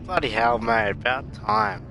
Bloody hell, mate, about time.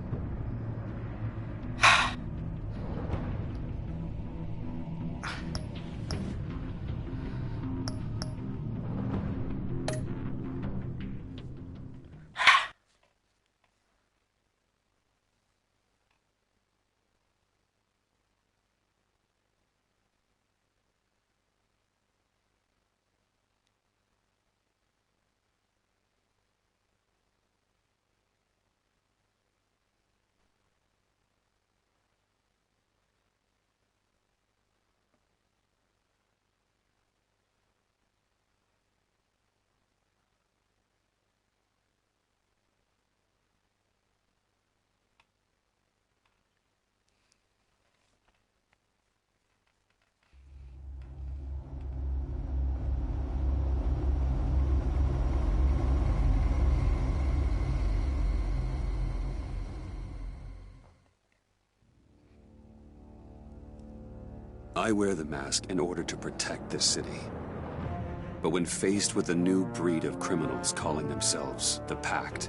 I wear the mask in order to protect this city. But when faced with a new breed of criminals calling themselves the Pact,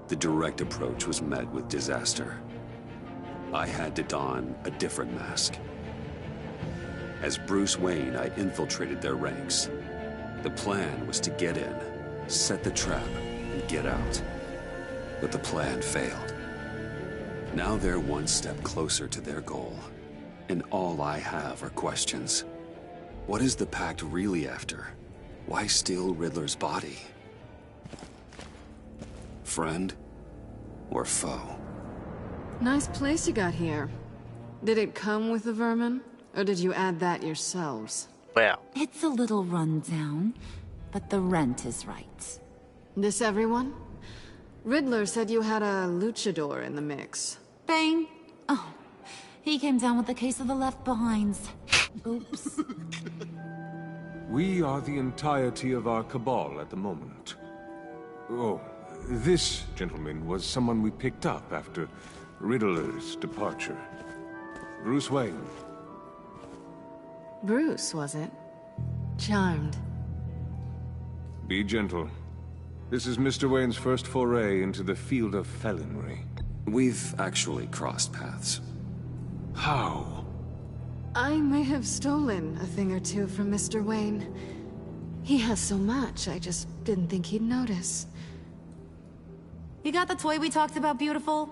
the direct approach was met with disaster. I had to don a different mask. As Bruce Wayne, I infiltrated their ranks. The plan was to get in, set the trap, and get out. But the plan failed. Now they're one step closer to their goal. And all I have are questions. What is the Pact really after? Why steal Riddler's body? Friend or foe? Nice place you got here. Did it come with the vermin? Or did you add that yourselves? Well, It's a little run down, but the rent is right. This everyone? Riddler said you had a luchador in the mix. Bang! Oh, he came down with a case of the left behinds. Oops. We are the entirety of our cabal at the moment. Oh, this gentleman was someone we picked up after Riddler's departure. Bruce Wayne. Bruce, was it? Charmed. Be gentle. This is Mr. Wayne's first foray into the field of felonry. We've actually crossed paths. How? I may have stolen a thing or two from Mr. Wayne. He has so much, I just didn't think he'd notice. You got the toy we talked about, beautiful?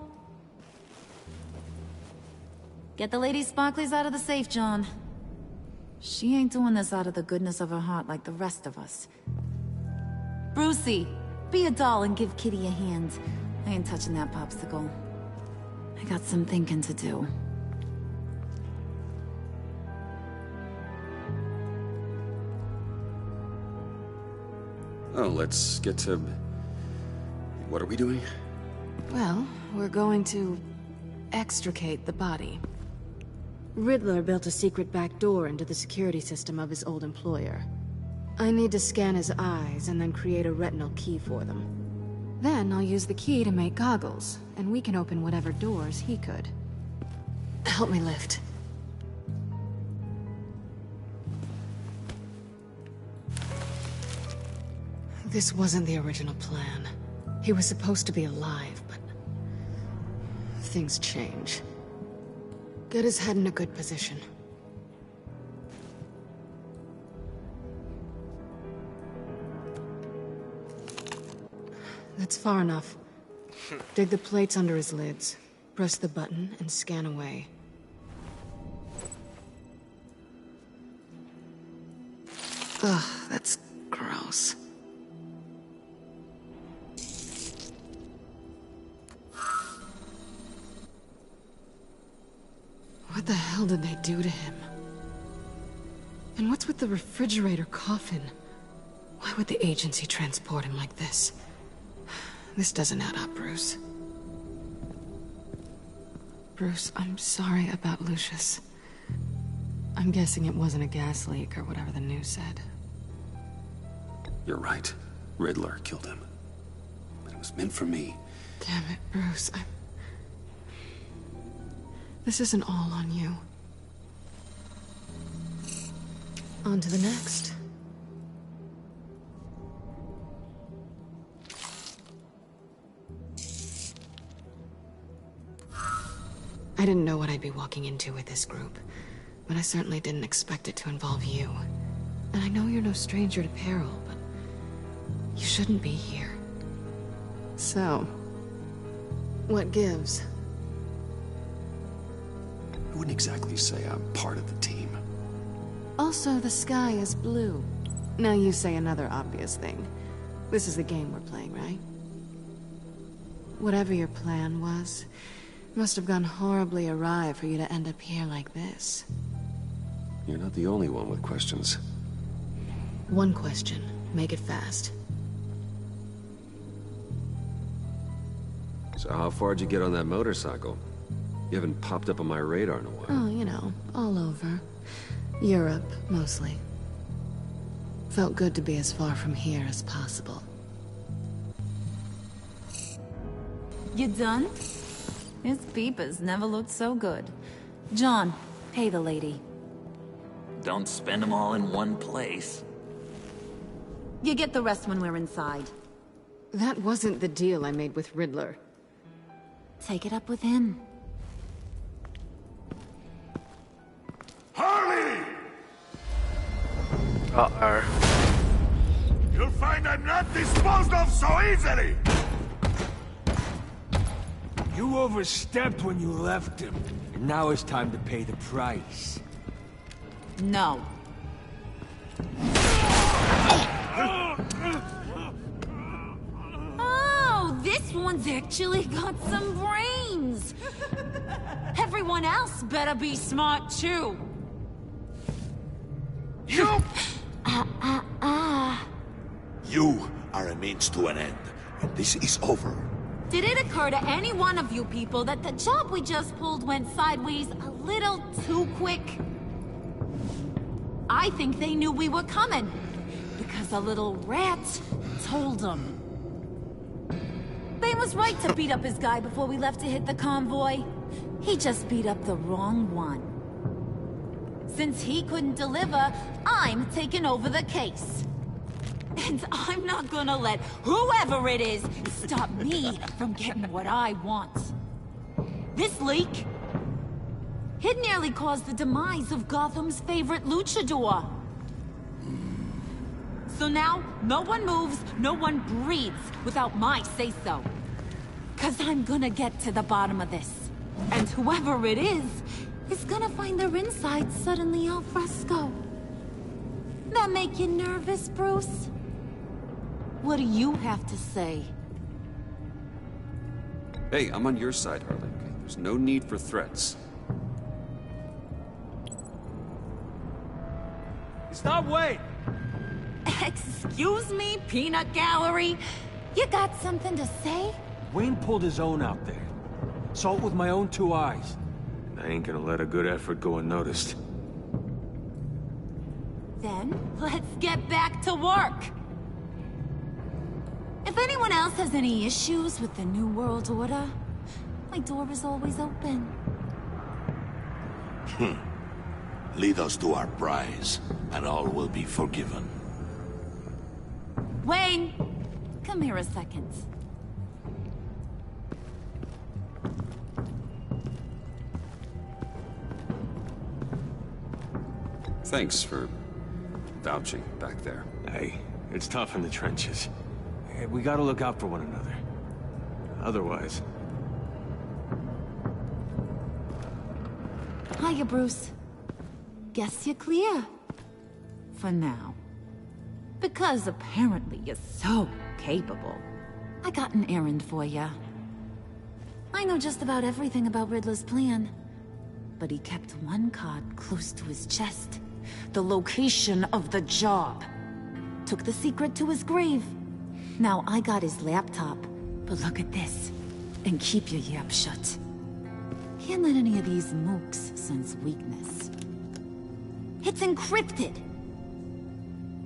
Get the lady sparklies out of the safe, John. She ain't doing this out of the goodness of her heart like the rest of us. Brucey, be a doll and give Kitty a hand. I ain't touching that popsicle. I got some thinking to do. Oh, let's get to... What are we doing? Well, we're going to extricate the body. Riddler built a secret back door into the security system of his old employer. I need to scan his eyes and then create a retinal key for them. Then I'll use the key to make goggles, and we can open whatever doors he could. Help me lift. This wasn't the original plan. He was supposed to be alive, but... things change. Get his head in a good position. That's far enough. Dig the plates under his lids. Press the button and scan away. Ugh, that's gross. What the hell did they do to him? And what's with the refrigerator coffin? Why would the agency transport him like this? This doesn't add up, Bruce. Bruce, I'm sorry about Lucius. I'm guessing it wasn't a gas leak or whatever the news said. You're right. Riddler killed him. But it was meant for me. Damn it, Bruce. This isn't all on you. On to the next. I didn't know what I'd be walking into with this group, but I certainly didn't expect it to involve you. And I know you're no stranger to peril, but you shouldn't be here. So, what gives? I wouldn't exactly say I'm part of the team. Also, the sky is blue. Now you say another obvious thing. This is the game we're playing, right? Whatever your plan was, must have gone horribly awry for you to end up here like this. You're not the only one with questions. One question. Make it fast. So how far'd you get on that motorcycle? You haven't popped up on my radar in a while. Oh, you know, all over. Europe, mostly. Felt good to be as far from here as possible. You done? His peepers never looked so good. John, pay the lady. Don't spend them all in one place. You get the rest when we're inside. That wasn't the deal I made with Riddler. Take it up with him. Harley! Uh-oh. You'll find I'm not disposed of so easily! You overstepped when you left him, and now it's time to pay the price. No. Oh, this one's actually got some brains. Everyone else better be smart too. You! You are a means to an end, and this is over. Did it occur to any one of you people that the job we just pulled went sideways a little too quick? I think they knew we were coming, because a little rat told them. Bane was right to beat up his guy before we left to hit the convoy. He just beat up the wrong one. Since he couldn't deliver, I'm taking over the case. And I'm not gonna let whoever it is stop me from getting what I want. This leak, it nearly caused the demise of Gotham's favorite luchador. So now, no one moves, no one breathes without my say-so. 'Cause I'm gonna get to the bottom of this. And whoever it is gonna find their insides suddenly al fresco. That make you nervous, Bruce? What do you have to say? Hey, I'm on your side, Harley. Okay? There's no need for threats. Stop, wait! Excuse me, peanut gallery? You got something to say? Wayne pulled his own out there. Saw it with my own two eyes. I ain't gonna let a good effort go unnoticed. Then, let's get back to work. If anyone else has any issues with the New World Order, my door is always open. Lead us to our prize, and all will be forgiven. Wayne, come here a second. Thanks for vouching back there. Hey, it's tough in the trenches. Hey, we gotta look out for one another. Otherwise... Hiya, Bruce. Guess you're clear. For now. Because apparently you're so capable. I got an errand for ya. I know just about everything about Riddler's plan. But he kept one card close to his chest. The location of the job. Took the secret to his grave. Now I got his laptop. But look at this. And keep your yap shut. Can't let any of these mooks sense weakness. It's encrypted.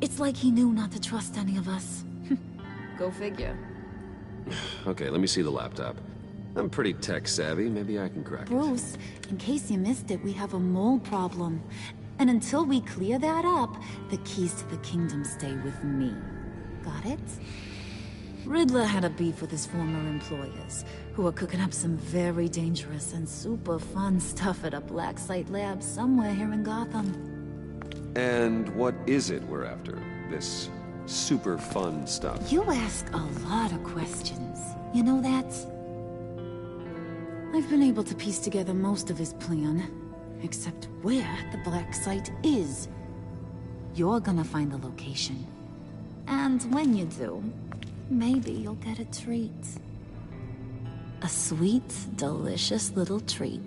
It's like he knew not to trust any of us. Go figure. Okay, let me see the laptop. I'm pretty tech-savvy. Maybe I can crack it. Bruce, in case you missed it, we have a mole problem. And until we clear that up, the keys to the kingdom stay with me. Got it? Riddler had a beef with his former employers, who were cooking up some very dangerous and super fun stuff at a black site lab somewhere here in Gotham. And what is it we're after? This super fun stuff? You ask a lot of questions. You know that? I've been able to piece together most of his plan, except where the black site is. You're gonna find the location. And when you do, maybe you'll get a treat. A sweet, delicious little treat.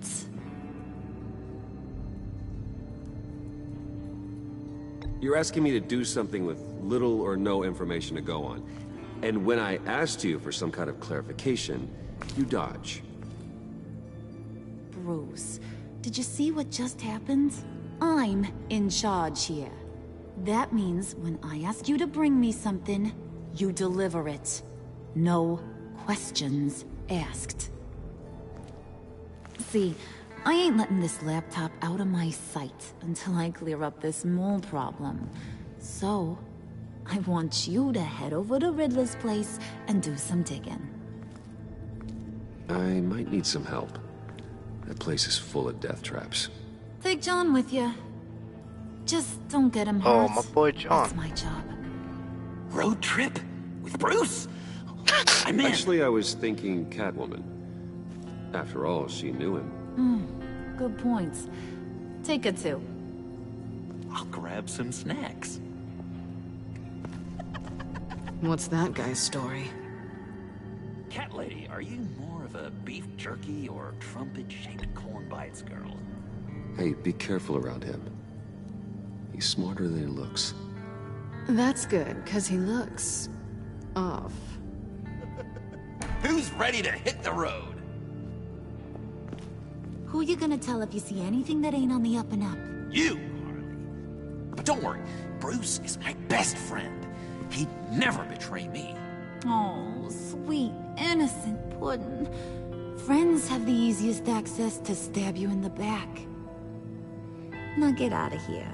You're asking me to do something with little or no information to go on. And when I asked you for some kind of clarification, you dodge. Bruce, did you see what just happened? I'm in charge here. That means when I ask you to bring me something, you deliver it. No questions asked. See, I ain't letting this laptop out of my sight until I clear up this mole problem. So, I want you to head over to Riddler's place and do some digging. I might need some help. That place is full of death traps. Take John with you. Just don't get him hurt. Oh, my boy John. That's my job. Road trip? With Bruce? I'm in. Actually, I was thinking Catwoman. After all, she knew him. Good points. Take it too. I'll grab some snacks. What's that guy's story? Cat lady, are you more of a beef jerky or trumpet-shaped corn bites girl? Hey, be careful around him. He's smarter than he looks. That's good, because he looks... off. Who's ready to hit the road? Who you gonna tell if you see anything that ain't on the up and up? You, Harley. But don't worry, Bruce is my best friend. He'd never betray me. Oh, sweet, innocent puddin'. Friends have the easiest access to stab you in the back. Now get out of here.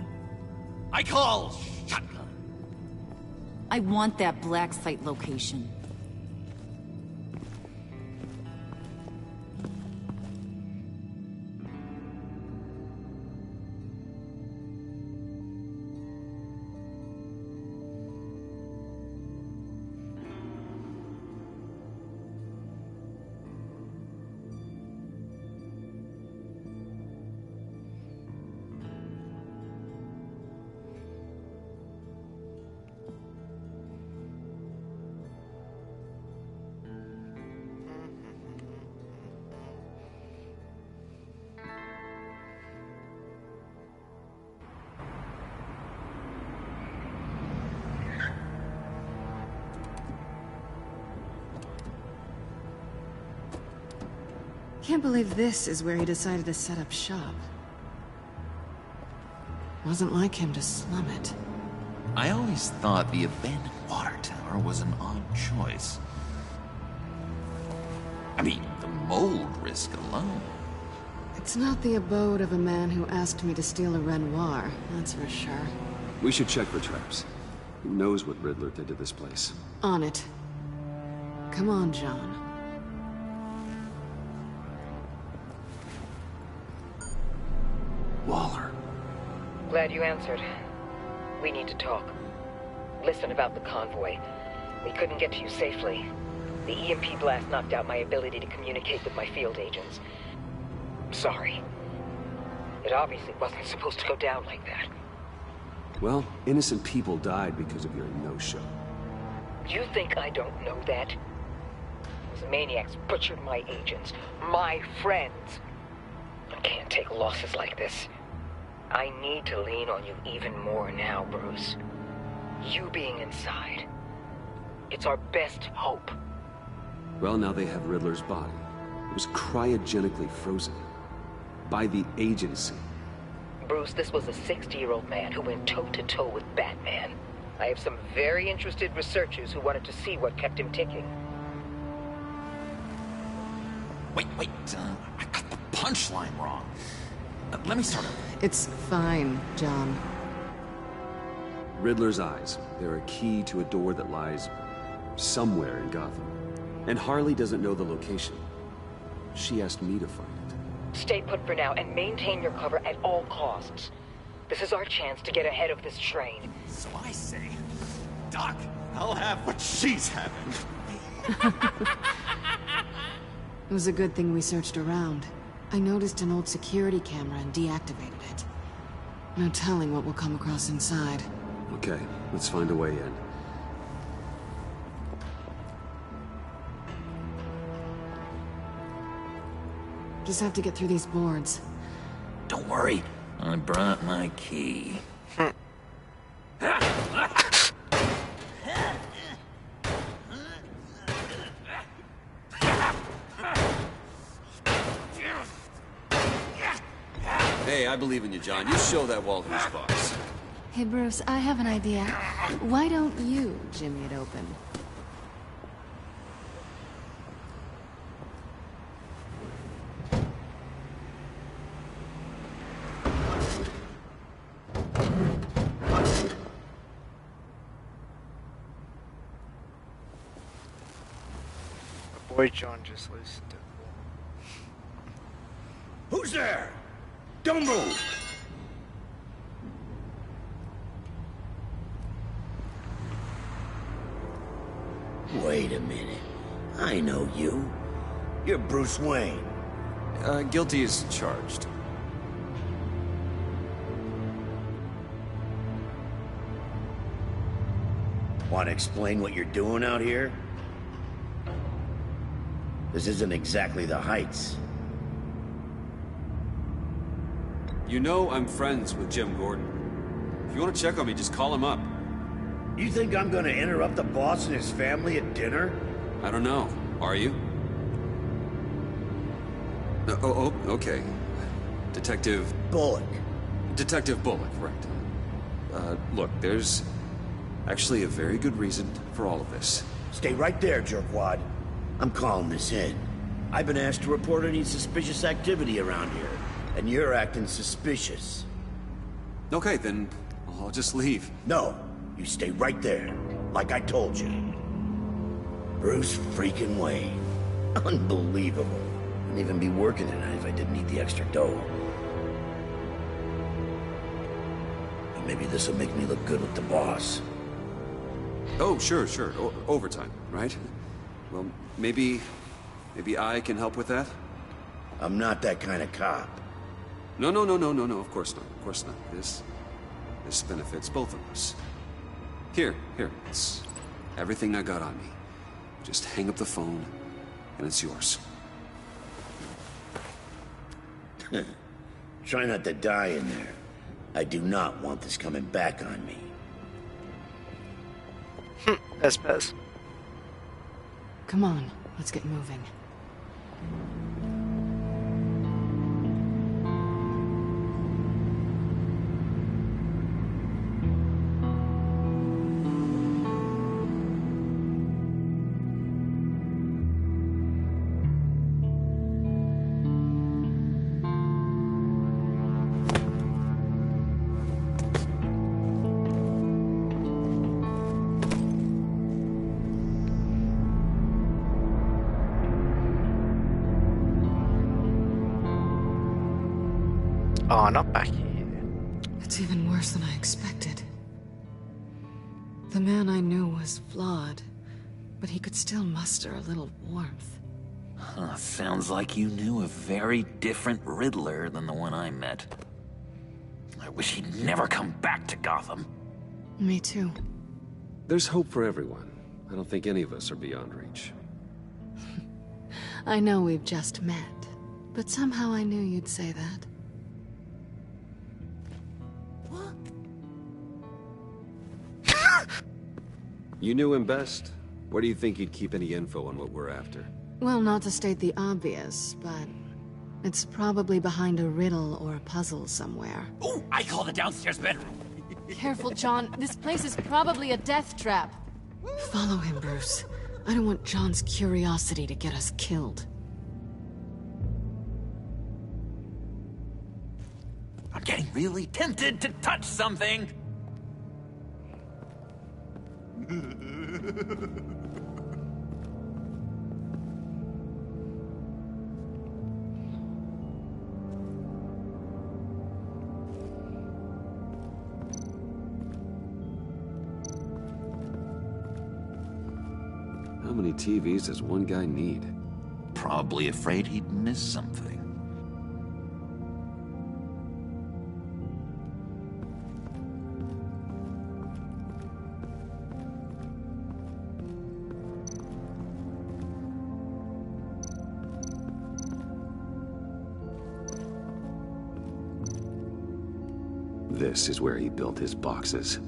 I call shotgun. I want that black site location. Can't believe this is where he decided to set up shop. Wasn't like him to slum it. I always thought the abandoned water tower was an odd choice. I mean, the mold risk alone. It's not the abode of a man who asked me to steal a Renoir, that's for sure. We should check for traps. Who knows what Riddler did to this place? On it. Come on, John. Waller. Glad you answered. We need to talk. Listen about the convoy. We couldn't get to you safely. The EMP blast knocked out my ability to communicate with my field agents. Sorry. It obviously wasn't supposed to go down like that. Well, innocent people died because of your no-show. You think I don't know that? Those maniacs butchered my agents, my friends. I can't take losses like this. I need to lean on you even more now, Bruce. You being inside. It's our best hope. Well, now they have Riddler's body. It was cryogenically frozen. By the agency. Bruce, this was a 60-year-old man who went toe-to-toe with Batman. I have some very interested researchers who wanted to see what kept him ticking. Wait, I got the punchline wrong. Let me start over. It's fine, John. Riddler's eyes. They're a key to a door that lies somewhere in Gotham. And Harley doesn't know the location. She asked me to find it. Stay put for now and maintain your cover at all costs. This is our chance to get ahead of this train. So I say, Doc, I'll have what she's having. It was a good thing we searched around. I noticed an old security camera and deactivated it. No telling what we'll come across inside. Okay, let's find a way in. Just have to get through these boards. Don't worry, I brought my key. Hey, I believe in you, John. You show that wall who's boss. Hey, Bruce, I have an idea. Why don't you jimmy it open? My boy John just loosened it. Who's there? Don't move! Wait a minute. I know you. You're Bruce Wayne. Guilty as charged. Want to explain what you're doing out here? This isn't exactly the Heights. You know I'm friends with Jim Gordon. If you want to check on me, just call him up. You think I'm gonna interrupt the boss and his family at dinner? I don't know. Are you? Okay. Detective... Bullock. Detective Bullock, right. Look, there's actually a very good reason for all of this. Stay right there, jerkwad. I'm calling this in. I've been asked to report any suspicious activity around here, and you're acting suspicious. Okay, then I'll just leave. No, you stay right there, like I told you. Bruce freaking Wayne. Unbelievable. Wouldn't even be working tonight if I didn't need the extra dough. And maybe this will make me look good with the boss. Oh, sure. Overtime, right? Well, maybe I can help with that? I'm not that kind of cop. No, of course not. This benefits both of us. Here, it's everything I got on me. Just hang up the phone, and it's yours. Try not to die in there. I do not want this coming back on me. Pez. Come on, let's get moving. Oh, not back here. It's even worse than I expected. The man I knew was flawed, but he could still muster a little warmth. Sounds like you knew a very different Riddler than the one I met. I wish he'd never come back to Gotham. Me too. There's hope for everyone. I don't think any of us are beyond reach. I know we've just met, but somehow I knew you'd say that. You knew him best. Where do you think he'd keep any info on what we're after? Well, not to state the obvious, but it's probably behind a riddle or a puzzle somewhere. Oh, I call the downstairs bedroom. Careful, John. This place is probably a death trap. Follow him, Bruce. I don't want John's curiosity to get us killed. I'm getting really tempted to touch something. How many TVs does one guy need? Probably afraid he'd miss something. This is where he built his boxes.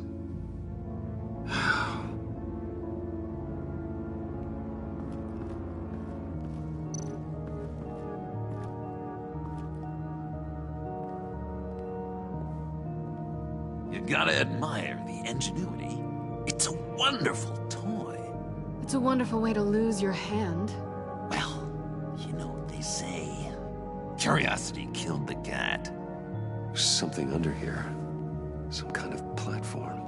You gotta admire the ingenuity. It's a wonderful toy. It's a wonderful way to lose your hand. Well, you know what they say. Curiosity killed the cat. There's something under here. Some kind of platform.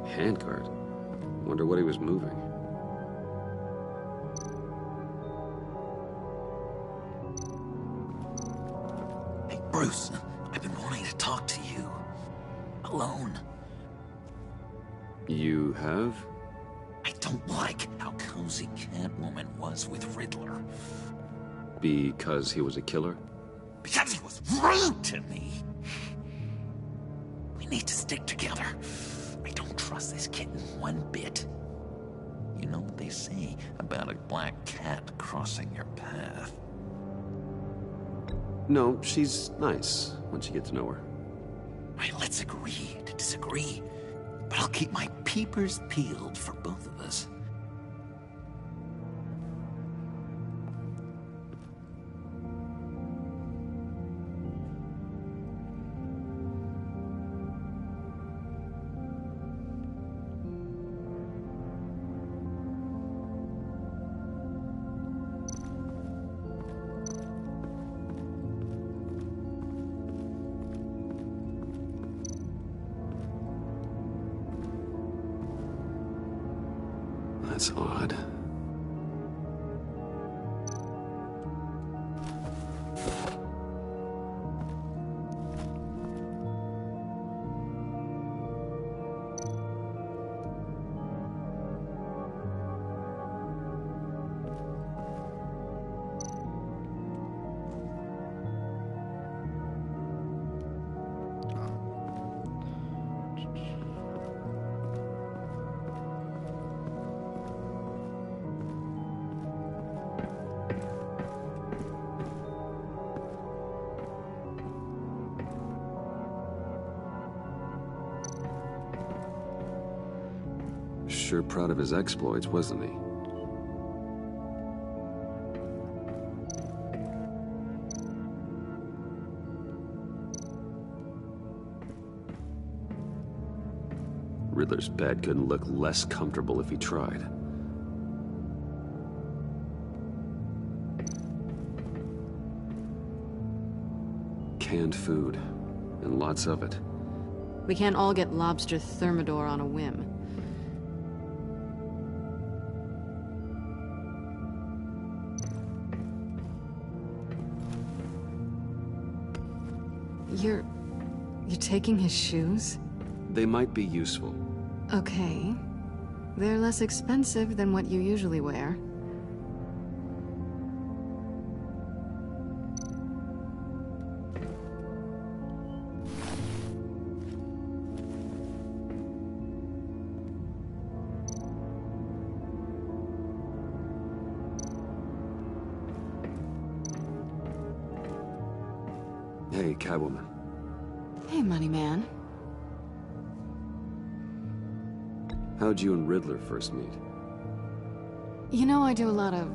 Handguard. Wonder what he was moving. Hey, Bruce, I've been wanting to talk to you. Alone. You have? I don't like how cozy Catwoman was with Riddler. Because he was a killer? Because he was rude to me. We need to stick together. I don't trust this kitten one bit. You know what they say about a black cat crossing your path? No, she's nice once you get to know her. Right, let's agree to disagree. But I'll keep my peepers peeled for both of us. That's odd. Sure proud of his exploits, wasn't he? Riddler's bed couldn't look less comfortable if he tried. Canned food, and lots of it. We can't all get lobster thermidor on a whim. You're taking his shoes? They might be useful. Okay. They're less expensive than what you usually wear. Hey, Catwoman. Hey, Money Man. How'd you and Riddler first meet? You know, I do a lot of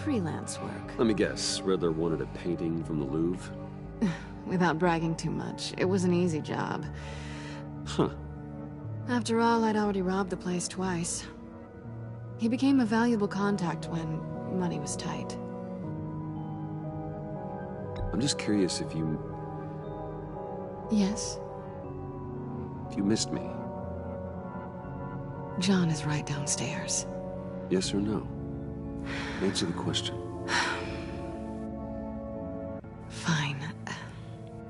freelance work. Let me guess, Riddler wanted a painting from the Louvre? Without bragging too much, it was an easy job. Huh. After all, I'd already robbed the place twice. He became a valuable contact when money was tight. I'm just curious if you... Yes? If you missed me. John is right downstairs. Yes or no? Answer the question. Fine.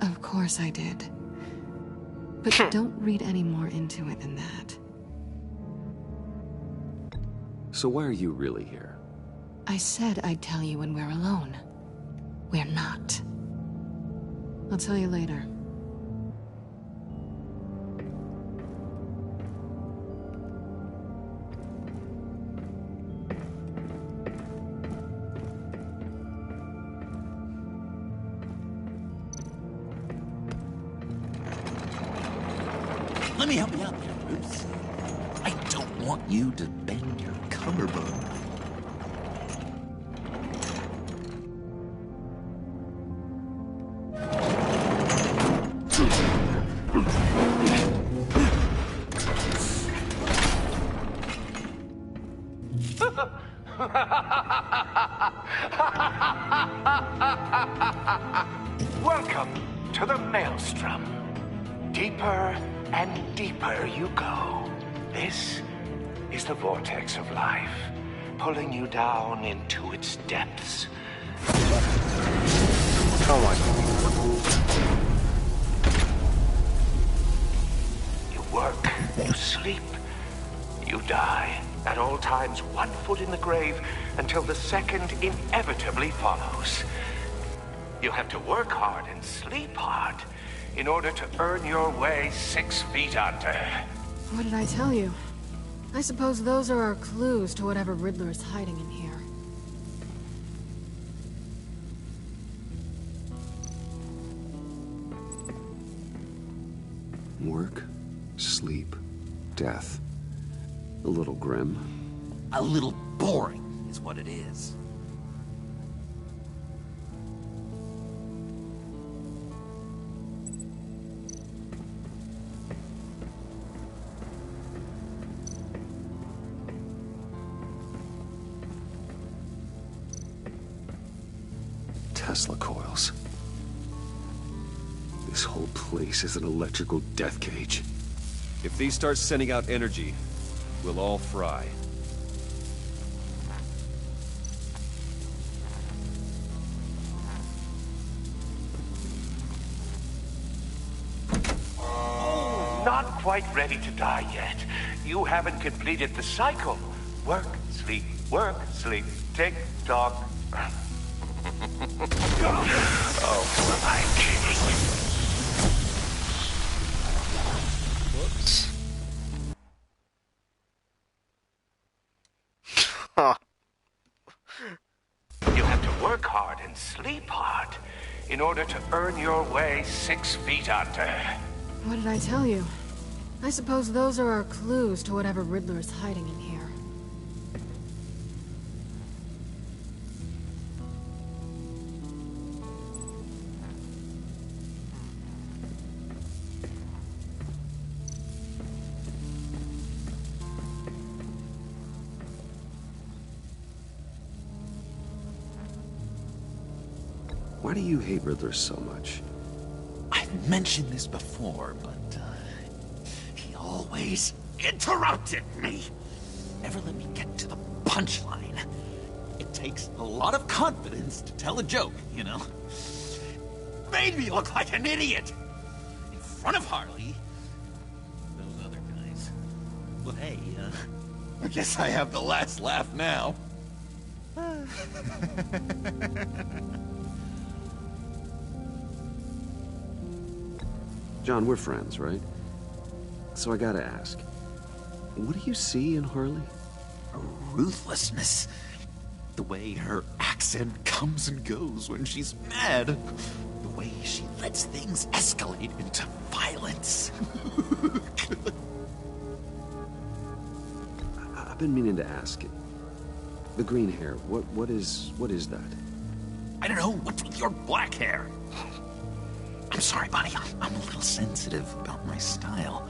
Of course I did. But don't read any more into it than that. So why are you really here? I said I'd tell you when we're alone. We're not. I'll tell you later. Let me help you out there, Bruce. I don't want you to bend your collarbone. Welcome to the Maelstrom. Deeper and deeper you go. This is the vortex of life, pulling you down into its depths. Oh my You work, you sleep, you die. At all times, one foot in the grave until the second inevitably follows. You have to work hard and sleep hard in order to earn your way 6 feet under. What did I tell you? I suppose those are our clues to whatever Riddler is hiding in here. Work, sleep, death. A little grim. A little boring is what it is. Tesla coils. This whole place is an electrical death cage. If these start sending out energy, we'll all fry. Not quite ready to die yet. You haven't completed the cycle. Work, sleep, tick tock. Oh, am I kidding? Whoops. Huh. You have to work hard and sleep hard in order to earn your way 6 feet under. What did I tell you? I suppose those are our clues to whatever Riddler is hiding in here. Why do you hate Riddler so much? I've mentioned this before, but he always interrupted me. Never let me get to the punchline. It takes a lot of confidence to tell a joke, you know? Made me look like an idiot in front of Harley. Those other guys. Well, hey, I guess I have the last laugh now. John, we're friends, right? So I gotta ask, what do you see in Harley? Her ruthlessness. The way her accent comes and goes when she's mad. The way she lets things escalate into violence. I've been meaning to ask. The green hair, what is that? I don't know, what's with your black hair? I'm sorry, buddy. I'm a little sensitive about my style.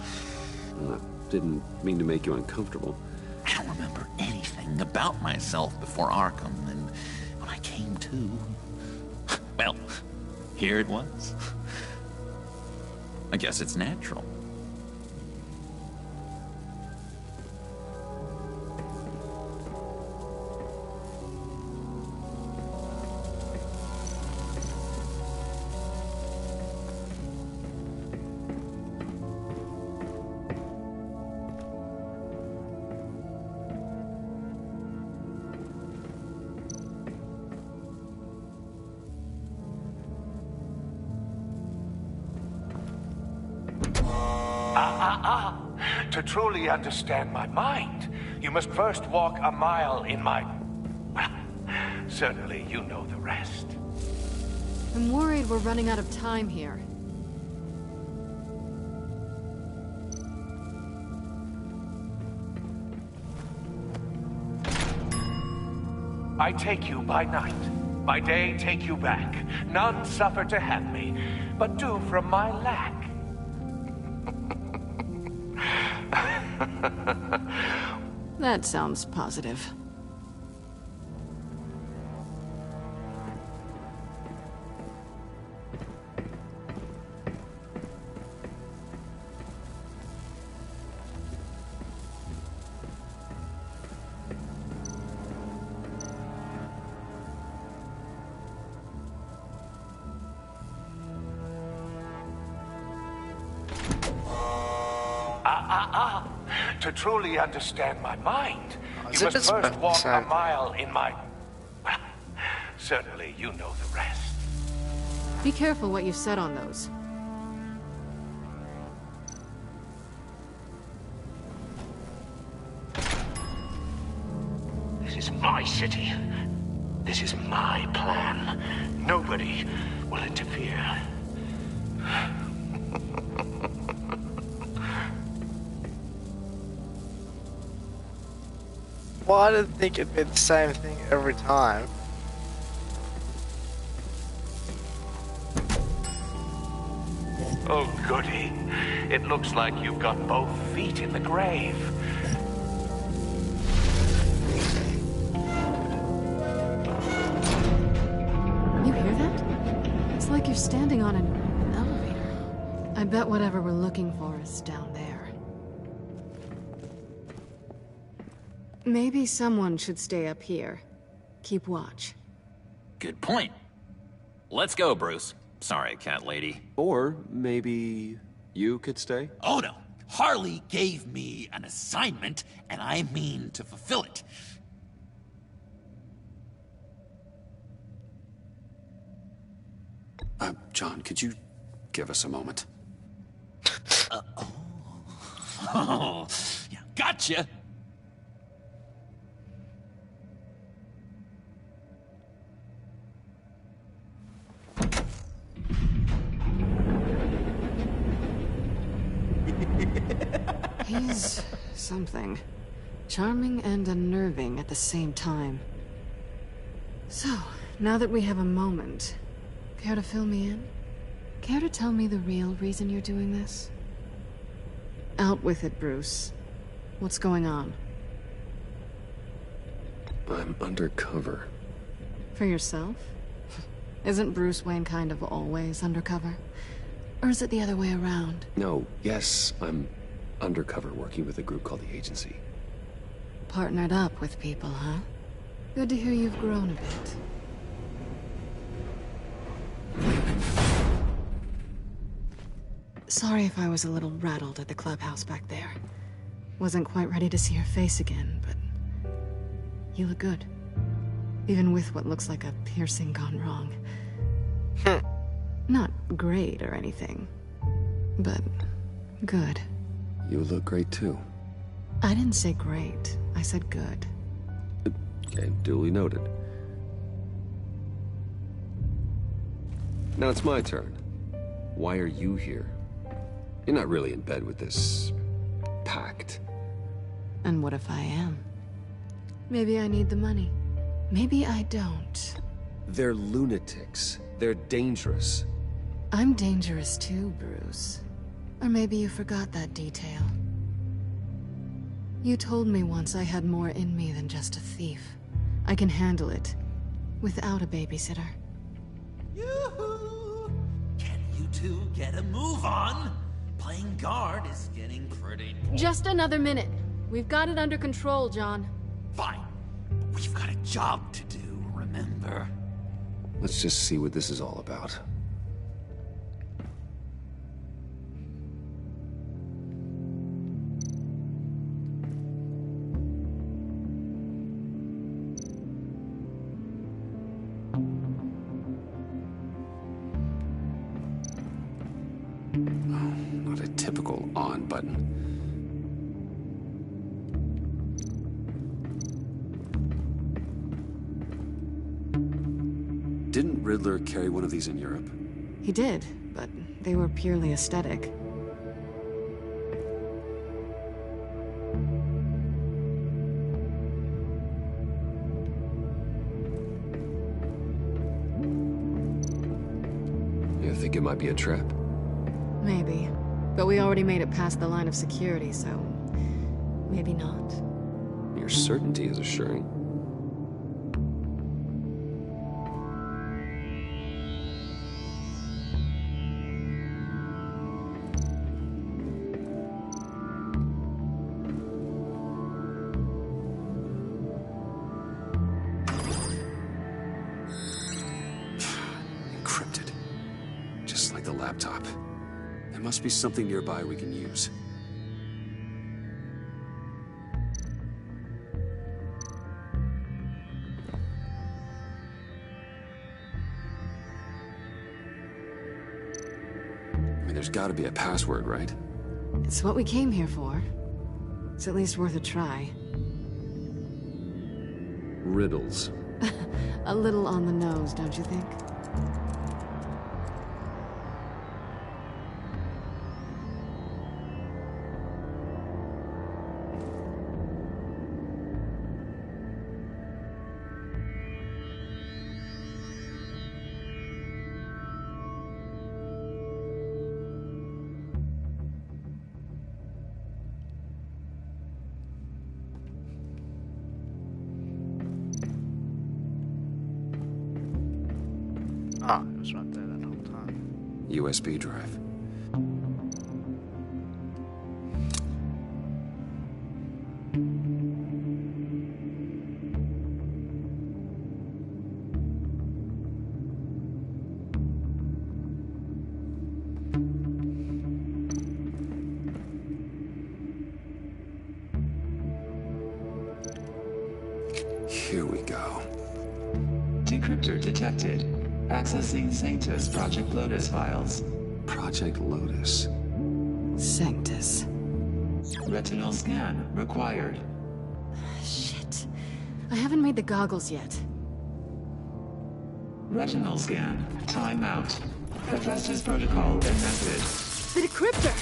I didn't mean to make you uncomfortable. I don't remember anything about myself before Arkham, and when I came to... well, here it was. I guess it's natural. To truly understand my mind, you must first walk a mile in my... Well, certainly you know the rest. I'm worried we're running out of time here. I take you by night. By day, take you back. None suffer to have me, but do from my lack. That sounds positive. To truly understand my mind, Is you it must this first walk a side? mile in my... Well, certainly you know the rest. Be careful what you said on those. This is my city. This is my plan. Nobody will interfere. Well, I didn't think it'd be the same thing every time. Oh, goody. It looks like you've got both feet in the grave. You hear that? It's like you're standing on an elevator. I bet whatever we're looking for is down there. Maybe someone should stay up here. Keep watch. Good point. Let's go, Bruce. Sorry, cat lady. Or maybe you could stay? Oh no. Harley gave me an assignment, and I mean to fulfill it. John, could you give us a moment? Oh, yeah, gotcha. He's something. Charming and unnerving at the same time. So, now that we have a moment, care to fill me in? Care to tell me the real reason you're doing this? Out with it, Bruce. What's going on? I'm undercover. For yourself? Isn't Bruce Wayne kind of always undercover? Or is it the other way around? No, yes, I'm undercover working with a group called the Agency. Partnered up with people, huh? Good to hear you've grown a bit. Sorry if I was a little rattled at the clubhouse back there. Wasn't quite ready to see your face again, but... you look good. Even with what looks like a piercing gone wrong. Not great or anything, but good. You look great too. I didn't say great. I said good. Okay, duly noted. Now it's my turn. Why are you here? You're not really in bed with this... pact. And what if I am? Maybe I need the money. Maybe I don't. They're lunatics. They're dangerous. I'm dangerous too, Bruce. Or maybe you forgot that detail. You told me once I had more in me than just a thief. I can handle it. Without a babysitter. Yoo-hoo! Can you two get a move on? Playing guard is getting pretty... Just another minute. We've got it under control, John. Fine. But we've got a job to do, remember? Let's just see what this is all about. Oh, not a typical on button. Didn't Riddler carry one of these in Europe? He did, but they were purely aesthetic. You think it might be a trap? Maybe. But we already made it past the line of security, so... maybe not. Your certainty is assuring. Encrypted. Just like the laptop. There must be something nearby we can use. There's gotta be a password, right? It's what we came here for. It's at least worth a try. Riddles. A little on the nose, don't you think? Ah, it was right there that whole time. USB drive. Here we go. Decryptor detected. Accessing Sanctus Project Lotus files. Project Lotus. Sanctus. Retinal scan required. Shit. I haven't made the goggles yet. Retinal scan. Timeout. Hephaestus protocol enacted. The decryptor!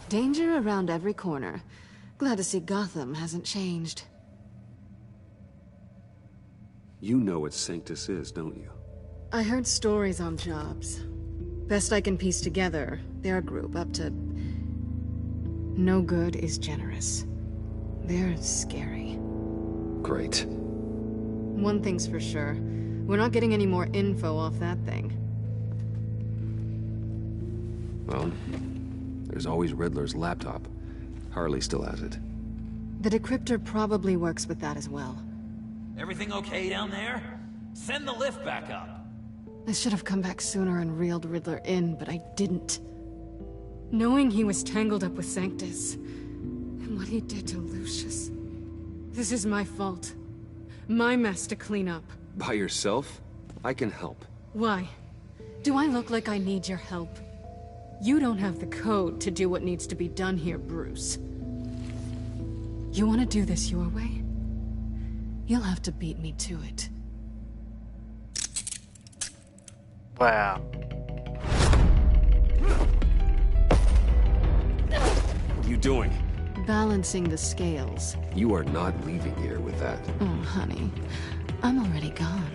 Danger around every corner. Glad to see Gotham hasn't changed. You know what Sanctus is, don't you? I heard stories on jobs. Best I can piece together, they're a group up to... no good is generous. They're scary. Great. One thing's for sure. We're not getting any more info off that thing. Well, there's always Riddler's laptop. Harley still has it. The decryptor probably works with that as well. Everything okay down there? Send the lift back up. I should have come back sooner and reeled Riddler in, but I didn't. Knowing he was tangled up with Sanctus, and what he did to Lucius. This is my fault. My mess to clean up. By yourself? I can help. Why? Do I look like I need your help? You don't have the code to do what needs to be done here, Bruce. You want to do this your way? You'll have to beat me to it. Wow. What are you doing? Balancing the scales. You are not leaving here with that. Oh, honey. I'm already gone.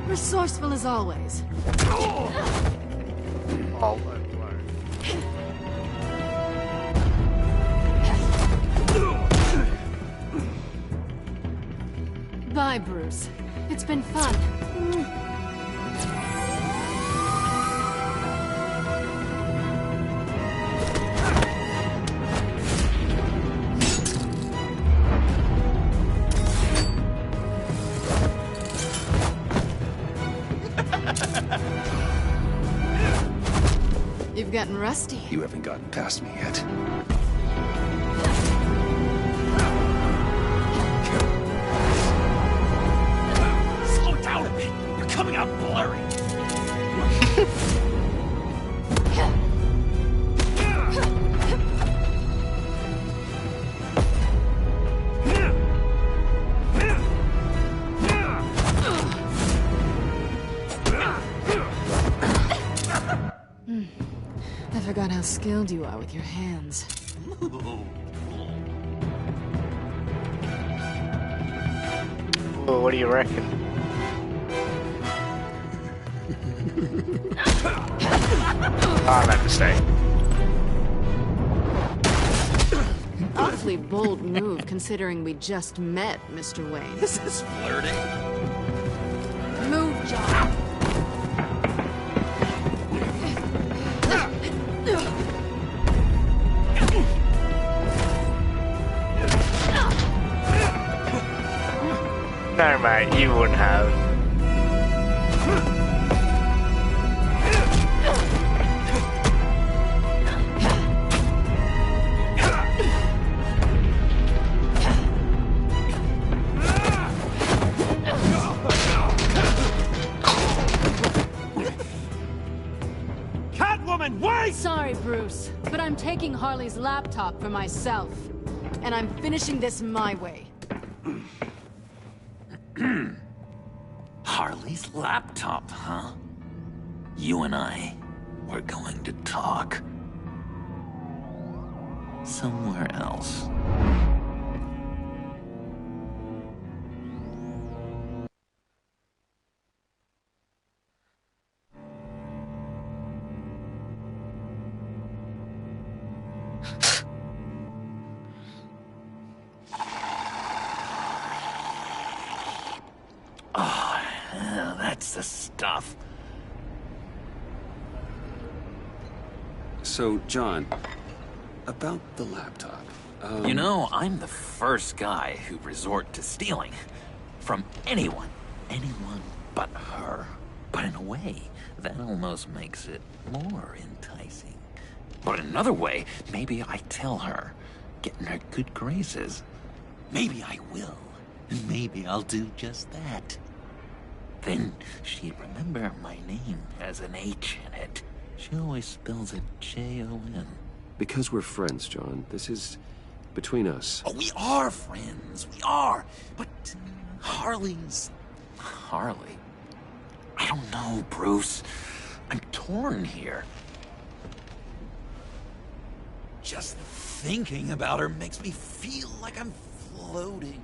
Resourceful as always. All over. Bye, Bruce. It's been fun. getting rusty. You haven't gotten past me yet. Slow down a bit. You're coming out blurry. I forgot how skilled you are with your hands. Well, what do you reckon? I meant to say. Awfully bold move, considering we just met, Mr. Wayne. This is flirting. Move, John. No, mate, you wouldn't have. Catwoman, wait! Sorry, Bruce, but I'm taking Harley's laptop for myself. And I'm finishing this my way. Harley's laptop, huh? You and I, we're going to talk. Somewhere else. That's the stuff. So, John, about the laptop. You know, I'm the first guy who resort to stealing. From anyone. Anyone but her. But in a way, that almost makes it more enticing. But in another way, maybe I tell her, get in her good graces. Maybe I will. And maybe I'll do just that. Then she'd remember my name has an H in it. She always spells it Jon. Because we're friends, John. This is between us. Oh, we are friends. We are. But Harley's... Harley? I don't know, Bruce. I'm torn here. Just thinking about her makes me feel like I'm floating.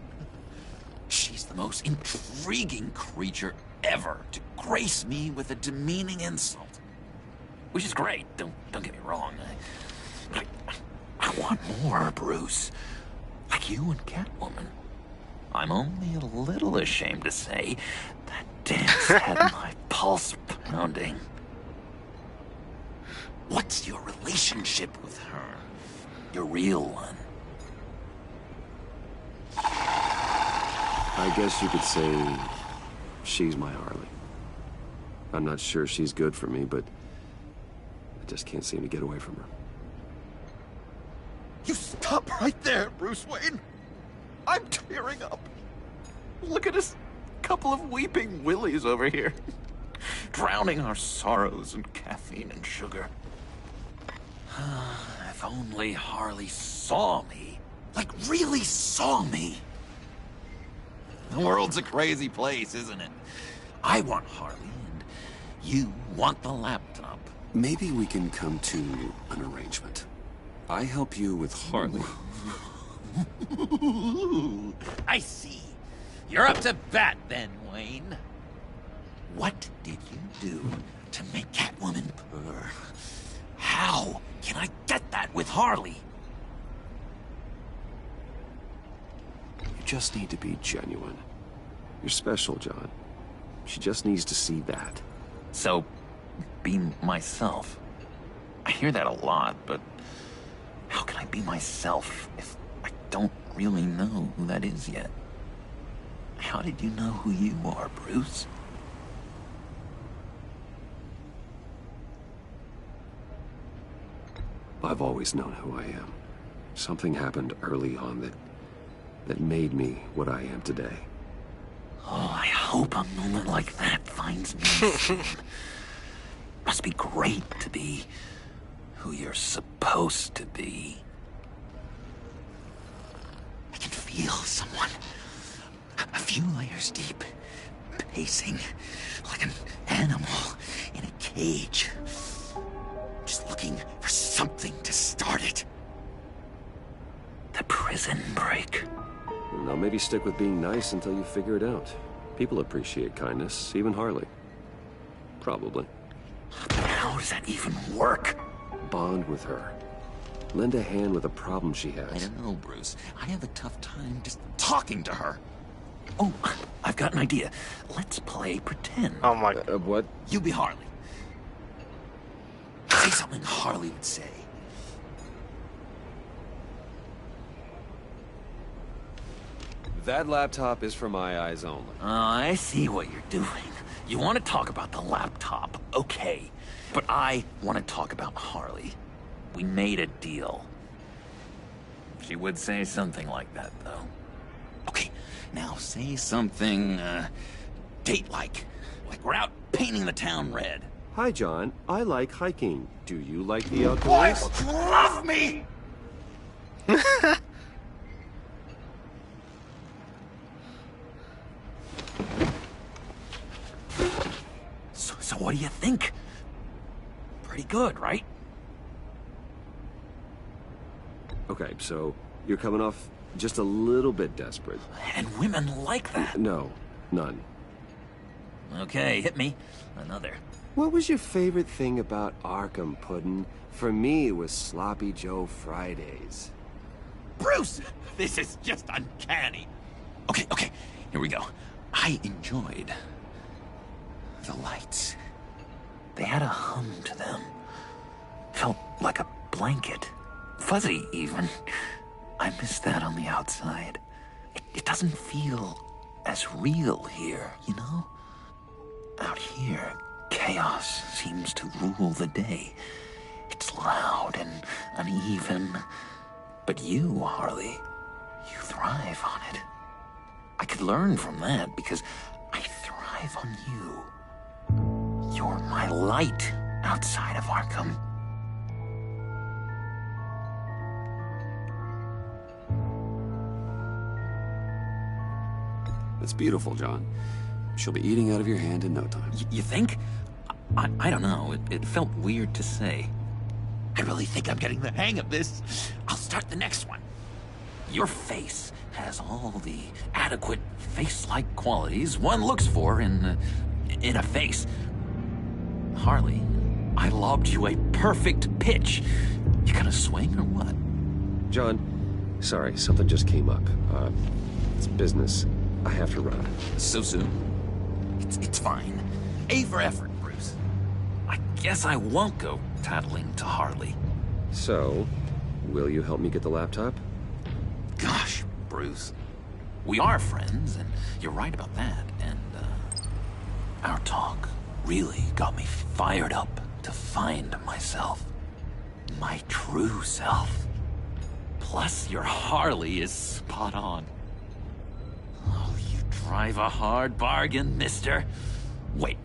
She's the most intriguing creature ever to grace me with a demeaning insult. Which is great, don't get me wrong. I want more, Bruce. Like you and Catwoman. I'm only a little ashamed to say that dance had my pulse pounding. What's your relationship with her? Your real one? I guess you could say she's my Harley. I'm not sure she's good for me, but I just can't seem to get away from her. You stop right there, Bruce Wayne. I'm tearing up. Look at us, couple of weeping willies over here. Drowning our sorrows in caffeine and sugar. If only Harley saw me. Like, really saw me. The world's a crazy place, isn't it? I want Harley, and you want the laptop. Maybe we can come to an arrangement. I help you with Harley. I see. You're up to bat then, Wayne. What did you do to make Catwoman purr? How can I get that with Harley? You just need to be genuine. You're special, John. She just needs to see that. So, be myself. I hear that a lot, but how can I be myself if I don't really know who that is yet? How did you know who you are, Bruce? I've always known who I am. Something happened early on that made me what I am today. Oh, I hope a moment like that finds me soon. Must be great to be who you're supposed to be. I can feel someone a few layers deep, pacing like an animal in a cage, just looking for something to start it. The prison break. Now maybe stick with being nice until you figure it out. People appreciate kindness, even Harley. Probably. But how does that even work? Bond with her. Lend a hand with a problem she has. I don't know, Bruce. I have a tough time just talking to her. Oh, I've got an idea. Let's play pretend. Oh my... what? You be Harley. Say something Harley would say. That laptop is for my eyes only. I see what you're doing. You want to talk about the laptop, okay. But I want to talk about Harley. We made a deal. She would say something like that, though. Okay, now say something, date-like. Like we're out painting the town red. Hi, John. I like hiking. Do you like the outdoors? Boys, love me! So what do you think? Pretty good, right? Okay, so you're coming off just a little bit desperate. And women like that. No, none. Okay, hit me. Another. What was your favorite thing about Arkham, Puddin'? For me, it was Sloppy Joe Fridays. Bruce! This is just uncanny. Okay, here we go. I enjoyed the lights. They had a hum to them. Felt like a blanket. Fuzzy, even. I miss that on the outside. It doesn't feel as real here, you know? Out here, chaos seems to rule the day. It's loud and uneven. But you, Harley, you thrive on it. I could learn from that because I thrive on you. You're my light outside of Arkham. That's beautiful, John. She'll be eating out of your hand in no time. You think? I don't know. It felt weird to say. I really think I'm getting the hang of this. I'll start the next one. Your face has all the adequate face-like qualities one looks for in a face. Harley, I lobbed you a perfect pitch. You gonna swing or what? John, sorry, something just came up. It's business. I have to run. So soon? It's fine. A for effort, Bruce. I guess I won't go tattling to Harley. So, will you help me get the laptop? Gosh, Bruce. We are friends, and you're right about that. And, our talk really got me fired up to find myself. My true self. Plus, your Harley is spot on. Oh, you drive a hard bargain, mister. Wait.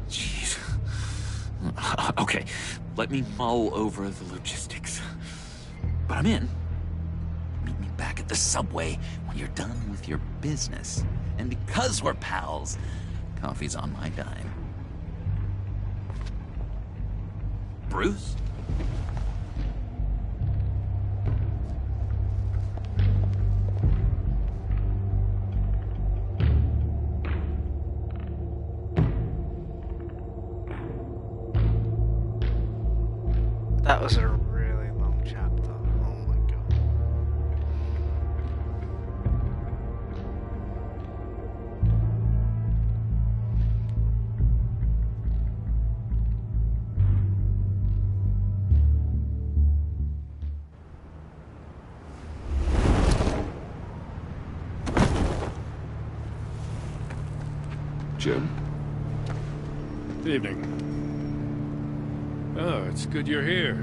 Jeez. Okay, let me mull over the logistics. But I'm in. Meet me back at the subway when you're done with your business. And because we're pals, coffee's on my dime. Bruce? That was a really long chapter. Oh my god. Jim? Good evening. Oh, it's good you're here.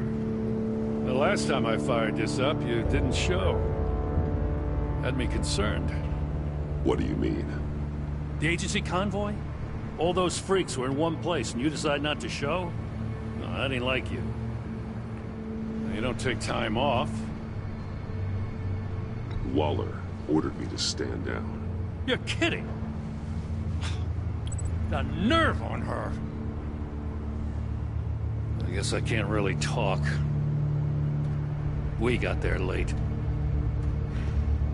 The last time I fired this up, you didn't show. Had me concerned. What do you mean? The agency convoy? All those freaks were in one place and you decide not to show? No, that ain't like you. You don't take time off. Waller ordered me to stand down. You're kidding! The nerve on her! I guess I can't really talk. We got there late.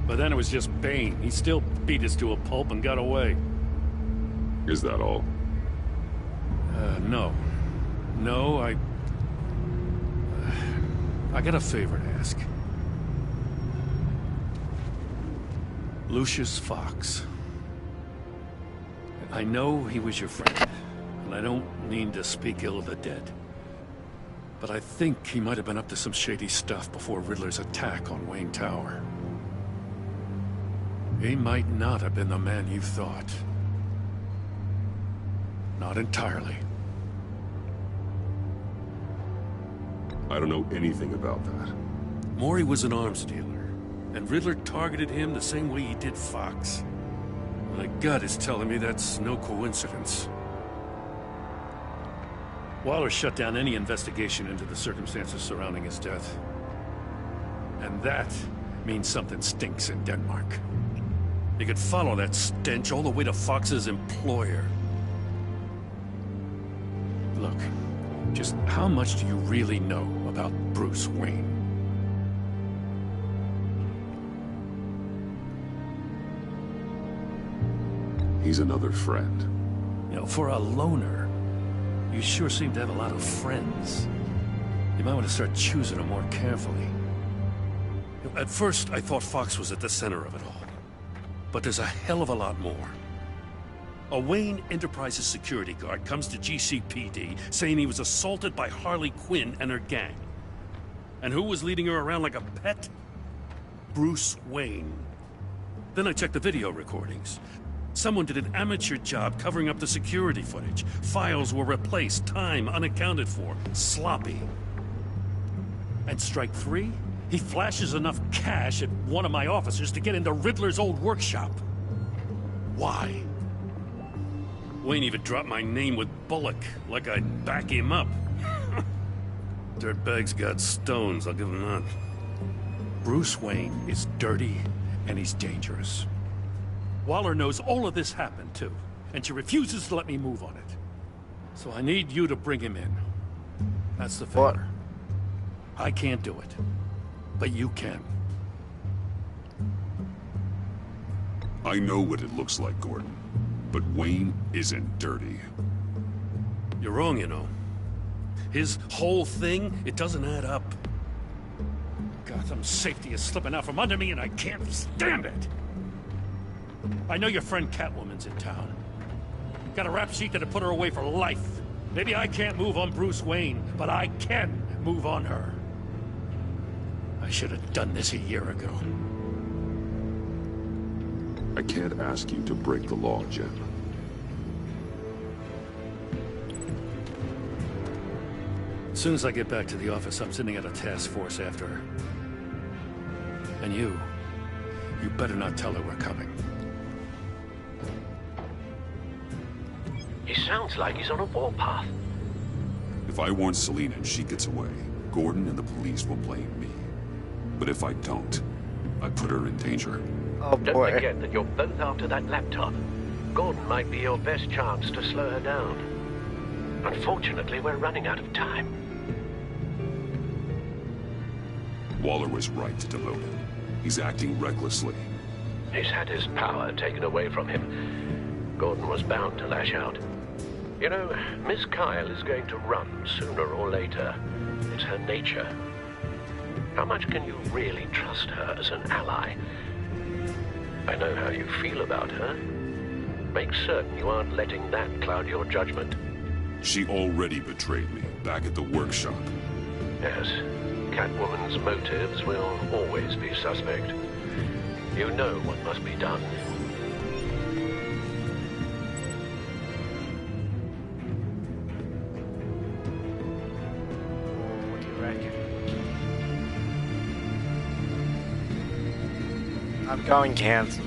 But then it was just Bane. He still beat us to a pulp and got away. Is that all? No. No, I got a favor to ask. Lucius Fox. I know he was your friend, and I don't mean to speak ill of the dead. But I think he might have been up to some shady stuff before Riddler's attack on Wayne Tower. He might not have been the man you thought. Not entirely. I don't know anything about that. Maury was an arms dealer, and Riddler targeted him the same way he did Fox. My gut is telling me that's no coincidence. Waller shut down any investigation into the circumstances surrounding his death. And that means something stinks in Denmark. You could follow that stench all the way to Fox's employer. Look, just how much do you really know about Bruce Wayne? He's another friend. You know, for a loner, you sure seem to have a lot of friends. You might want to start choosing them more carefully. At first, I thought Fox was at the center of it all. But there's a hell of a lot more. A Wayne Enterprises security guard comes to GCPD saying he was assaulted by Harley Quinn and her gang. And who was leading her around like a pet? Bruce Wayne. Then I checked the video recordings. Someone did an amateur job covering up the security footage. Files were replaced, time unaccounted for, sloppy. And strike three? He flashes enough cash at one of my officers to get into Riddler's old workshop. Why? Wayne even dropped my name with Bullock, like I'd back him up. Dirtbag's got stones, I'll give him that. Bruce Wayne is dirty, and he's dangerous. Waller knows all of this happened, too, and she refuses to let me move on it. So I need you to bring him in. That's the favor. What? I can't do it, but you can. I know what it looks like, Gordon, but Wayne isn't dirty. You're wrong, you know. His whole thing, it doesn't add up. Gotham's safety is slipping out from under me, and I can't stand it! I know your friend Catwoman's in town. Got a rap sheet that'd put her away for life. Maybe I can't move on Bruce Wayne, but I can move on her. I should have done this a year ago. I can't ask you to break the law, Jim. As soon as I get back to the office, I'm sending out a task force after her. And you better not tell her we're coming. He sounds like he's on a warpath. If I warn Selina and she gets away, Gordon and the police will blame me. But if I don't, I put her in danger. Oh, boy. Don't forget that you're both after that laptop. Gordon might be your best chance to slow her down. Unfortunately, we're running out of time. Waller was right to demote him. He's acting recklessly. He's had his power taken away from him. Gordon was bound to lash out. You know, Miss Kyle is going to run sooner or later. It's her nature. How much can you really trust her as an ally? I know how you feel about her. Make certain you aren't letting that cloud your judgment. She already betrayed me back at the workshop. Yes, Catwoman's motives will always be suspect. You know what must be done. What do you reckon? I'm going cancel.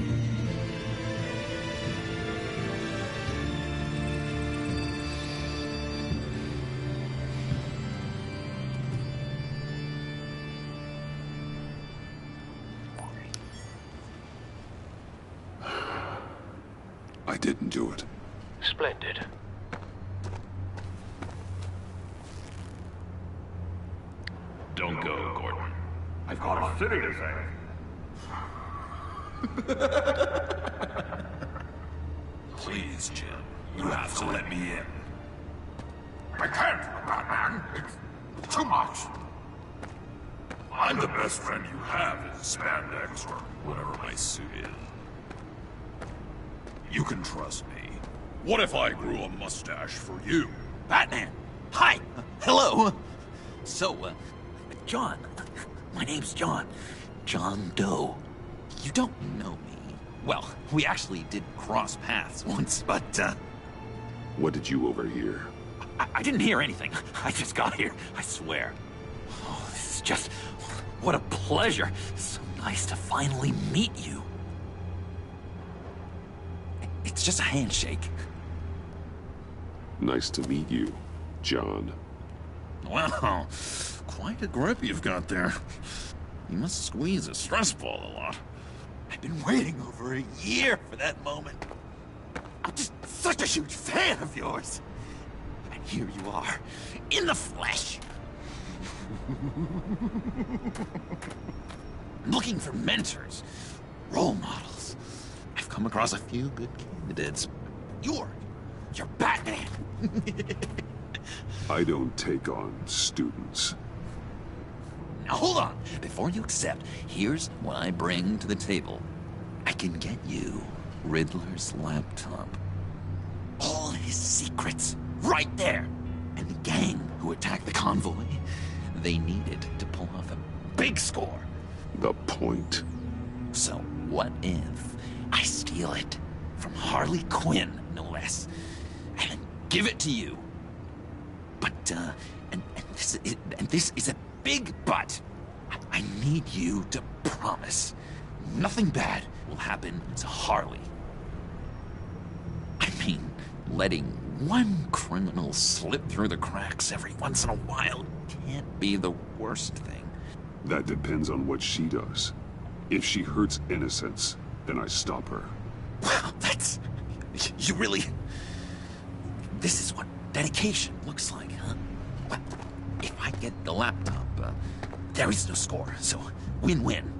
I didn't do it. Splendid. Don't go, Gordon. I've got a city to save. Please, Jim. You have to let me in. I can't, Batman. It's too much. I'm the best friend you have in spandex or whatever my suit is. You can trust me. What if I grew a mustache for you? Batman! Hi! Hello! So, John. My name's John. John Doe. You don't know me. Well, we actually did cross paths once, but, What did you overhear? I didn't hear anything. I just got here, I swear. Oh, this is just... What a pleasure. So nice to finally meet you. It's just a handshake. Nice to meet you, John. Wow, quite a grip you've got there. You must squeeze a stress ball a lot. I've been waiting over a year for that moment. I'm just such a huge fan of yours. And here you are, in the flesh. I'm looking for mentors, role models. I've come across a few good candidates. You're Batman. I don't take on students. Now hold on. Before you accept, here's what I bring to the table. I can get you Riddler's laptop. All his secrets, right there. And the gang who attacked the convoy, they needed to pull off a big score. The point. So what if I steal it from Harley Quinn, no less, and then give it to you? But, and this is a big but. I need you to promise nothing bad will happen to Harley. I mean, letting one criminal slip through the cracks every once in a while can't be the worst thing. That depends on what she does. If she hurts innocents, then I stop her. Wow, that's... You really... This is what dedication looks like, huh? Well, if I get the laptop, there is no score, so win-win.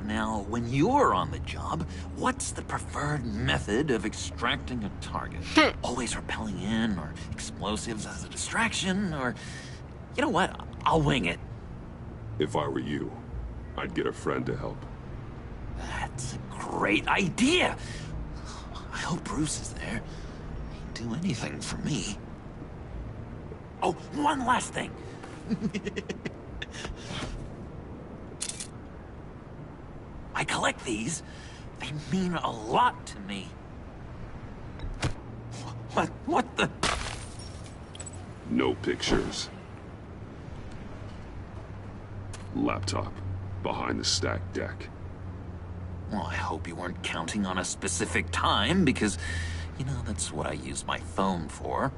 Now, when you're on the job, what's the preferred method of extracting a target? Always rappelling in, or explosives as a distraction, or... You know what? I'll wing it. If I were you, I'd get a friend to help. That's a great idea! I hope Bruce is there. He'd do anything for me. Oh, one last thing! I collect these. They mean a lot to me. What the... No pictures. Laptop. Behind the stacked deck. Well, I hope you weren't counting on a specific time, because, you know, that's what I use my phone for.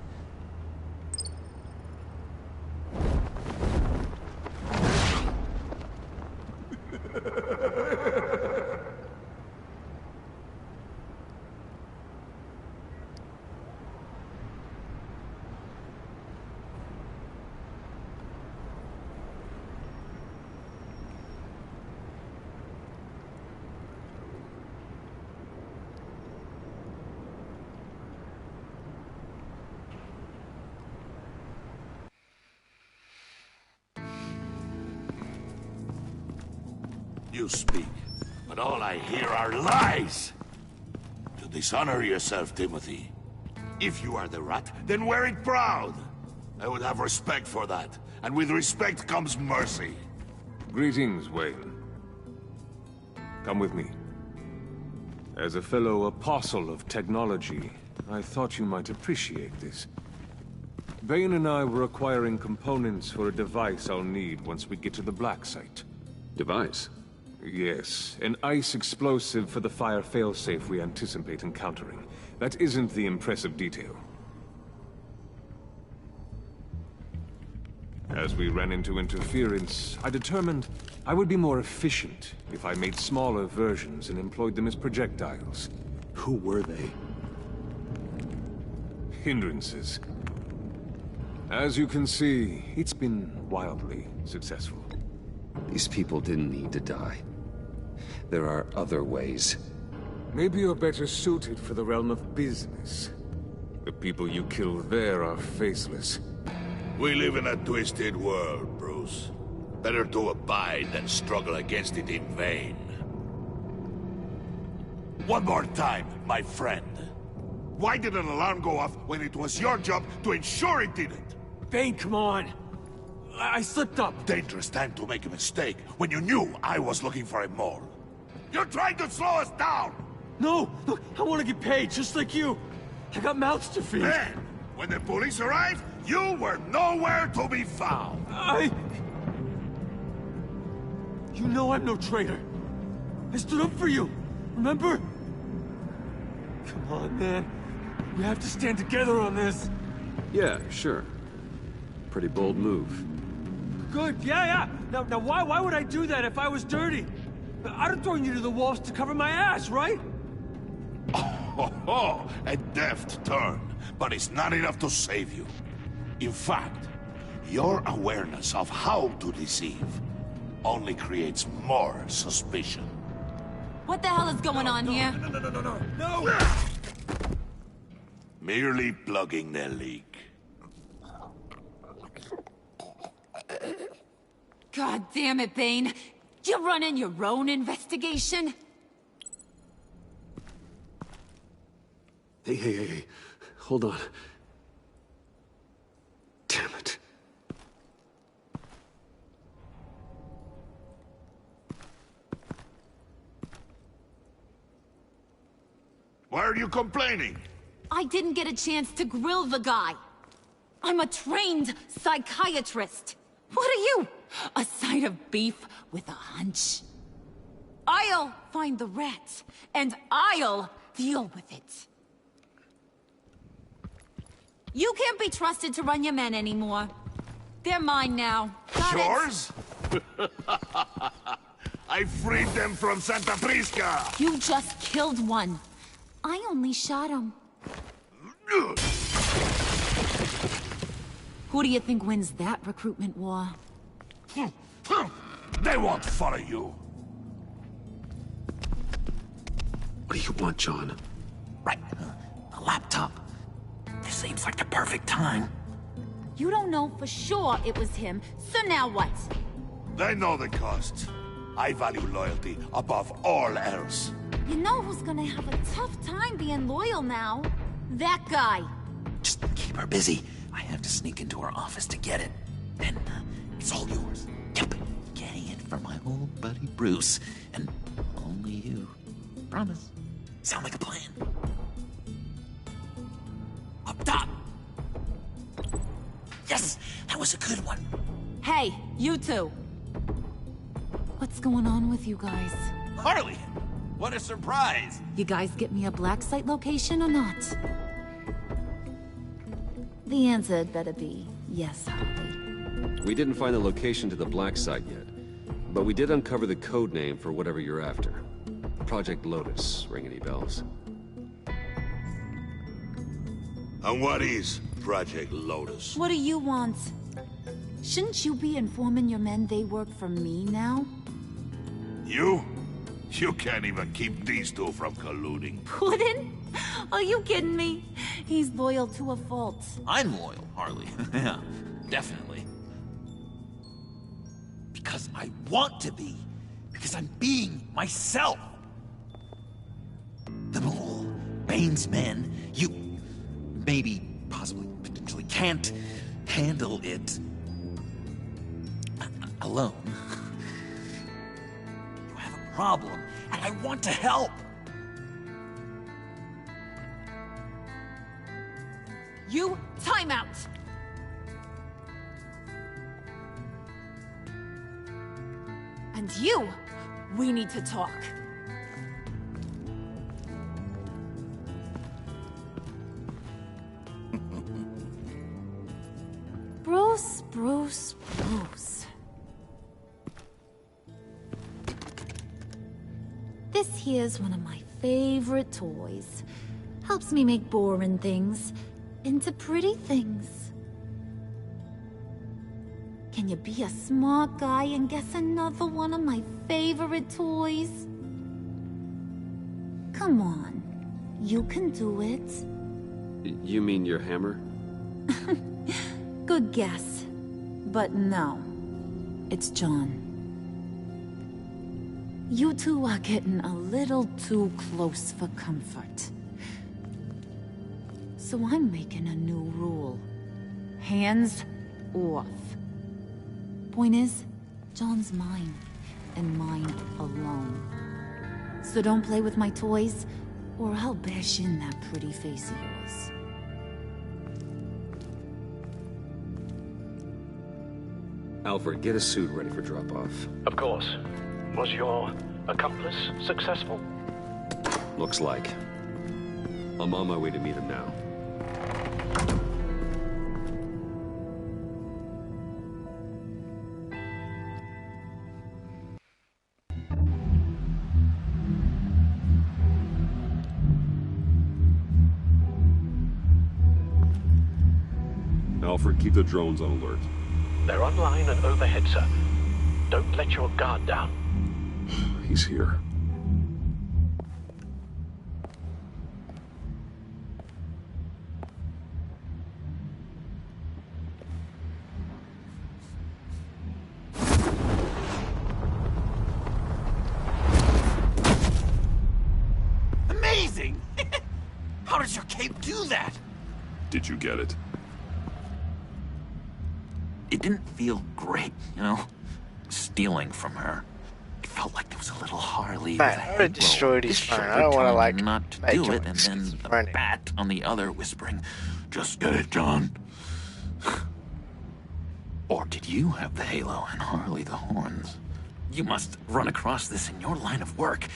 You speak, but all I hear are lies. You dishonor yourself, Timothy. If you are the rat, then wear it proud. I would have respect for that, and with respect comes mercy. Greetings, Wayne. Come with me. As a fellow apostle of technology, I thought you might appreciate this. Bane and I were acquiring components for a device I'll need once we get to the Black Site. Device? Yes, an ice explosive for the fire failsafe we anticipate encountering. That isn't the impressive detail. As we ran into interference, I determined I would be more efficient if I made smaller versions and employed them as projectiles. Who were they? Hindrances. As you can see, it's been wildly successful. These people didn't need to die. There are other ways. Maybe you're better suited for the realm of business. The people you kill there are faceless. We live in a twisted world, Bruce. Better to abide than struggle against it in vain. One more time, my friend. Why did an alarm go off when it was your job to ensure it didn't? Bane, come on! I slipped up! Dangerous time to make a mistake when you knew I was looking for a mole. You're trying to slow us down! No! Look, I want to get paid, just like you! I got mouths to feed! Then, when the police arrived, you were nowhere to be found! You know I'm no traitor! I stood up for you, remember? Come on, man. We have to stand together on this. Yeah, sure. Pretty bold move. Good, yeah. Now why would I do that if I was dirty? I'd have thrown you to the wolves to cover my ass, right? Oh, a deft turn, but it's not enough to save you. In fact, your awareness of how to deceive only creates more suspicion. What the hell is going on here? No! Merely plugging the leak. God damn it, Bane. You're running your own investigation? Hey. Hold on. Damn it. Why are you complaining? I didn't get a chance to grill the guy. I'm a trained psychiatrist. What are you? A side of beef with a hunch? I'll find the rat, and I'll deal with it. You can't be trusted to run your men anymore. They're mine now. Got it? Yours? I freed them from Santa Prisca! You just killed one. I only shot him. Who do you think wins that recruitment war? They won't follow you. What do you want, John? Right. A laptop. This seems like the perfect time. You don't know for sure it was him, so now what? They know the cost. I value loyalty above all else. You know who's gonna have a tough time being loyal now? That guy. Just keep her busy. I have to sneak into her office to get it. Then, it's all yours. Yep. Getting it from my old buddy Bruce. And only you. Promise. Sound like a plan? Up top! Yes! That was a good one. Hey, you two. What's going on with you guys? Harley! What a surprise! You guys get me a black site location or not? The answer had better be yes, Harley. We didn't find the location to the Black Site yet, but we did uncover the code name for whatever you're after. Project Lotus. Ring any bells? And what is Project Lotus? What do you want? Shouldn't you be informing your men they work for me now? You? You can't even keep these two from colluding. Puddin'? Are you kidding me? He's loyal to a fault. I'm loyal, Harley. Yeah, definitely. Because I want to be. Because I'm being myself. The Mole, Bane's men, you maybe, possibly, potentially can't handle it alone. You have a problem, and I want to help. You, time out! And you! We need to talk. Bruce. This here's one of my favorite toys. Helps me make boring things into pretty things. Can you be a smart guy and guess another one of my favorite toys? Come on. You can do it. You mean your hammer? Good guess. But no. It's John. You two are getting a little too close for comfort. So I'm making a new rule. Hands off. Point is, John's mine, and mine alone. So don't play with my toys, or I'll bash in that pretty face of yours. Alfred, get a suit ready for drop-off. Of course. Was your accomplice successful? Looks like. I'm on my way to meet him now. Alfred, keep the drones on alert. They're online and overhead, sir. Don't let your guard down. He's here. Amazing! How does your cape do that? Did you get it? It didn't feel great, you know? Stealing from her. It felt like there was a little Harley. Man, I would've destroyed his phone. I don't wanna, like, not to make do him it, and then the bat on the other whispering, "Just get it, John." Or did you have the halo and Harley the horns? You must run across this in your line of work.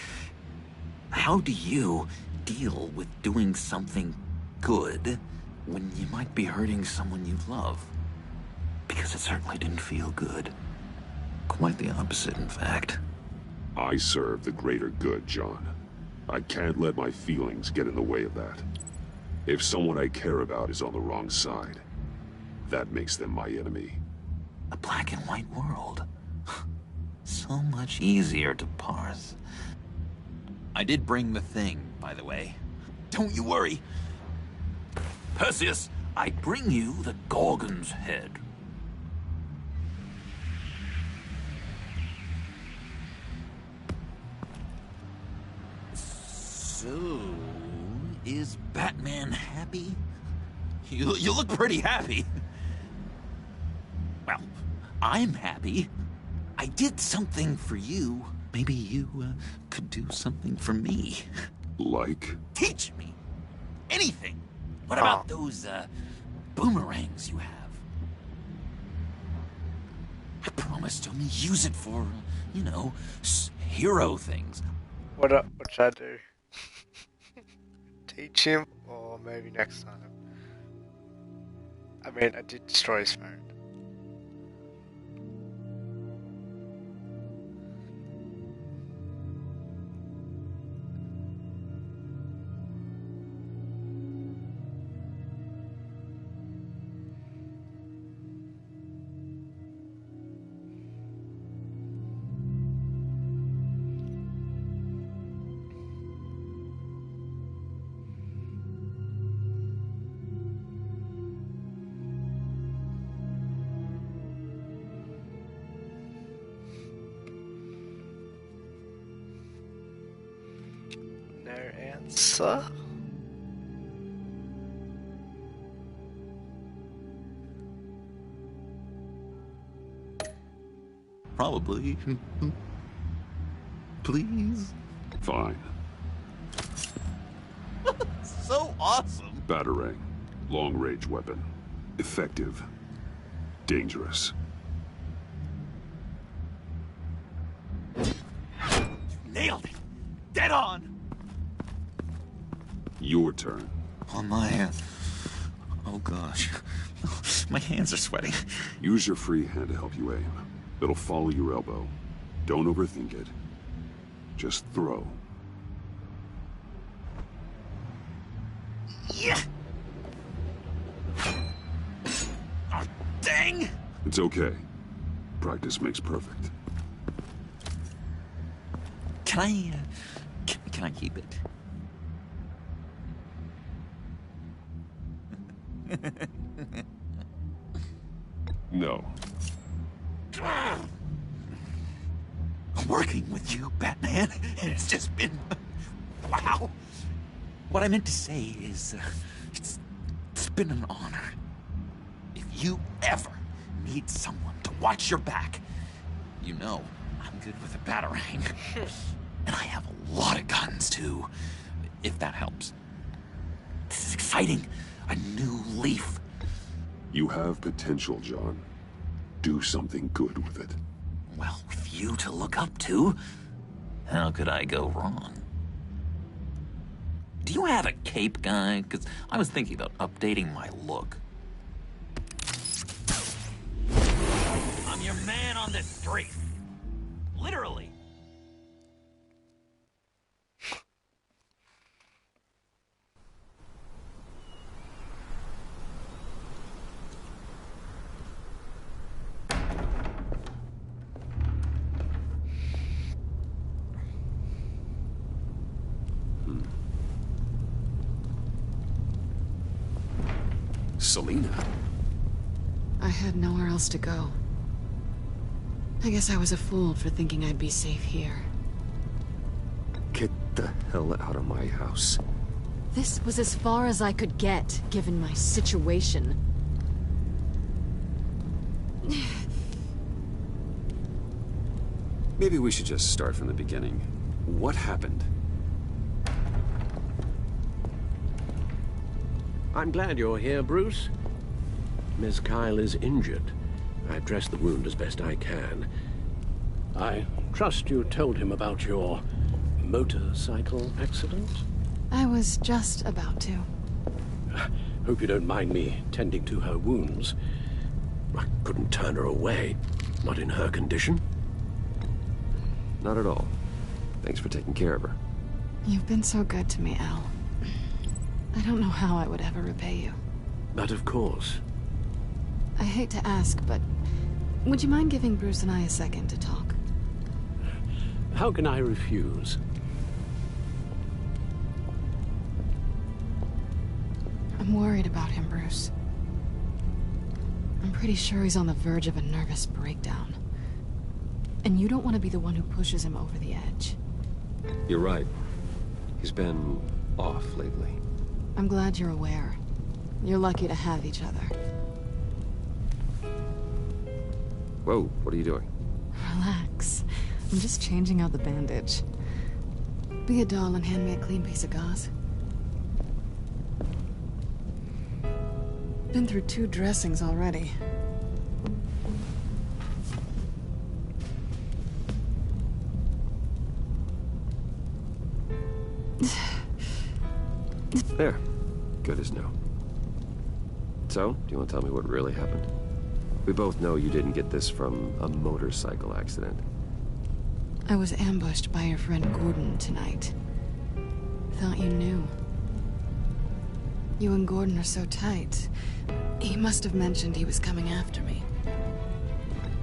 How do you deal with doing something good when you might be hurting someone you love? Because it certainly didn't feel good. Quite the opposite, in fact. I serve the greater good, John. I can't let my feelings get in the way of that. If someone I care about is on the wrong side, that makes them my enemy. A black and white world. So much easier to parse. I did bring the thing, by the way. Don't you worry. Perseus, I bring you the Gorgon's head. So, is Batman happy? You look pretty happy. Well, I'm happy. I did something for you. Maybe you could do something for me. Like? Teach me. Anything. What about those boomerangs you have? I promised to only use it for, you know, hero things. What should I do? Teach him, or maybe next time? I mean, I did destroy his phone. Answer? Probably. Please? Fine. So awesome! Batarang. Long-range weapon. Effective. Dangerous. nailed it. Dead on. Your turn. On my hand. Oh gosh. My hands are sweating. Use your free hand to help you aim. It'll follow your elbow. Don't overthink it. Just throw. Yeah. Oh, dang! It's okay. Practice makes perfect. Can I keep it? No. I'm working with you, Batman, and it's just been... wow. What I meant to say is, it's been an honor. If you ever need someone to watch your back, you know I'm good with a batarang. And I have a lot of guns, too, if that helps. This is exciting. A new leaf. You have potential, John. Do something good with it. Well, with you to look up to, how could I go wrong? Do you have a cape, guy? Because I was thinking about updating my look. I'm your man on this street. Literally. Selina. I had nowhere else to go. I guess I was a fool for thinking I'd be safe here. Get the hell out of my house. This was as far as I could get, given my situation. Maybe we should just start from the beginning. What happened? I'm glad you're here, Bruce. Ms. Kyle is injured. I've dressed the wound as best I can. I trust you told him about your motorcycle accident? I was just about to. Hope you don't mind me tending to her wounds. I couldn't turn her away, not in her condition. Not at all. Thanks for taking care of her. You've been so good to me, Al. I don't know how I would ever repay you. But of course. I hate to ask, but would you mind giving Bruce and I a second to talk? How can I refuse? I'm worried about him, Bruce. I'm pretty sure he's on the verge of a nervous breakdown. And you don't want to be the one who pushes him over the edge. You're right. He's been off lately. I'm glad you're aware. You're lucky to have each other. Whoa, what are you doing? Relax. I'm just changing out the bandage. Be a doll and hand me a clean piece of gauze. Been through 2 dressings already. There. Good as new. So, do you want to tell me what really happened? We both know you didn't get this from a motorcycle accident. I was ambushed by your friend Gordon tonight. Thought you knew. You and Gordon are so tight. He must have mentioned he was coming after me.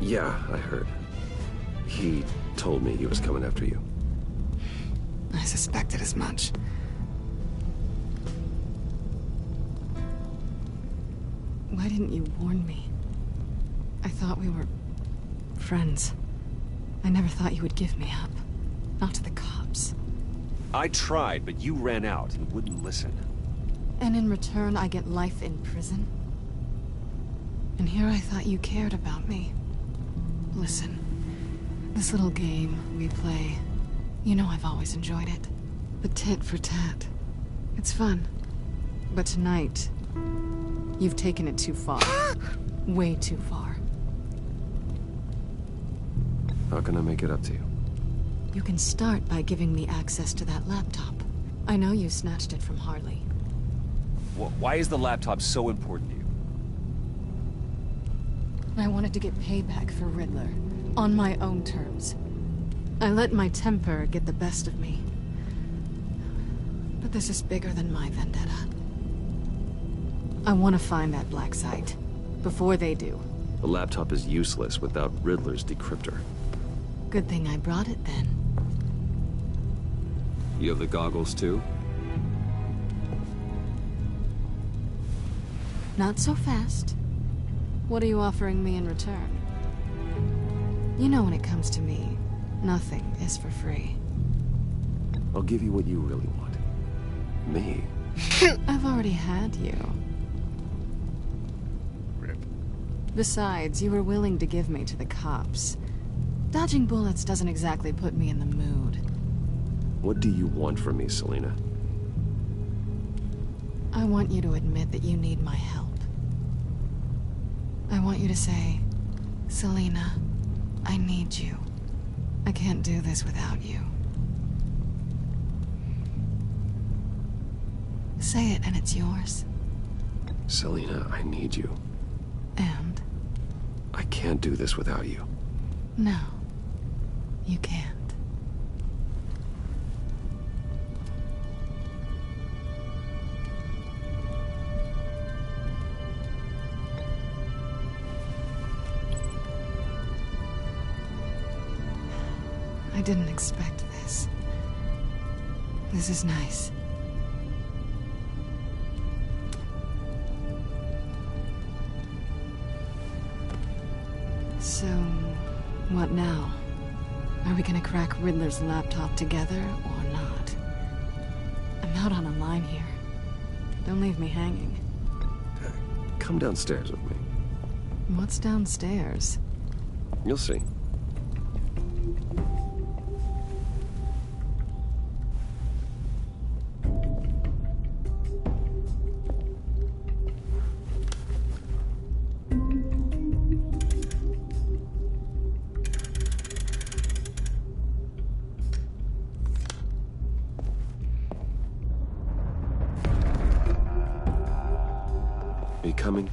Yeah, I heard. He told me he was coming after you. I suspected as much. Why didn't you warn me? I thought we were friends. I never thought you would give me up. Not to the cops. I tried, but you ran out and wouldn't listen. And in return, I get life in prison? And here I thought you cared about me. Listen, this little game we play, you know I've always enjoyed it. The tit for tat. It's fun. But tonight, you've taken it too far. Way too far. How can I make it up to you? You can start by giving me access to that laptop. I know you snatched it from Harley. Why is the laptop so important to you? I wanted to get payback for Riddler, on my own terms. I let my temper get the best of me. But this is bigger than my vendetta. I want to find that black site, before they do. The laptop is useless without Riddler's decryptor. Good thing I brought it then. You have the goggles too? Not so fast. What are you offering me in return? You know when it comes to me, nothing is for free. I'll give you what you really want. Me. I've already had you. Rip. Besides, you were willing to give me to the cops. Dodging bullets doesn't exactly put me in the mood. What do you want from me, Selina? I want you to admit that you need my help. I want you to say, Selina, I need you. I can't do this without you. Say it and it's yours. Selina, I need you. And? I can't do this without you. No, you can't. I didn't expect this. This is nice. So, what now? Are we gonna crack Riddler's laptop together or not? I'm out on a line here. Don't leave me hanging. Come downstairs with me. What's downstairs? You'll see. Are you coming?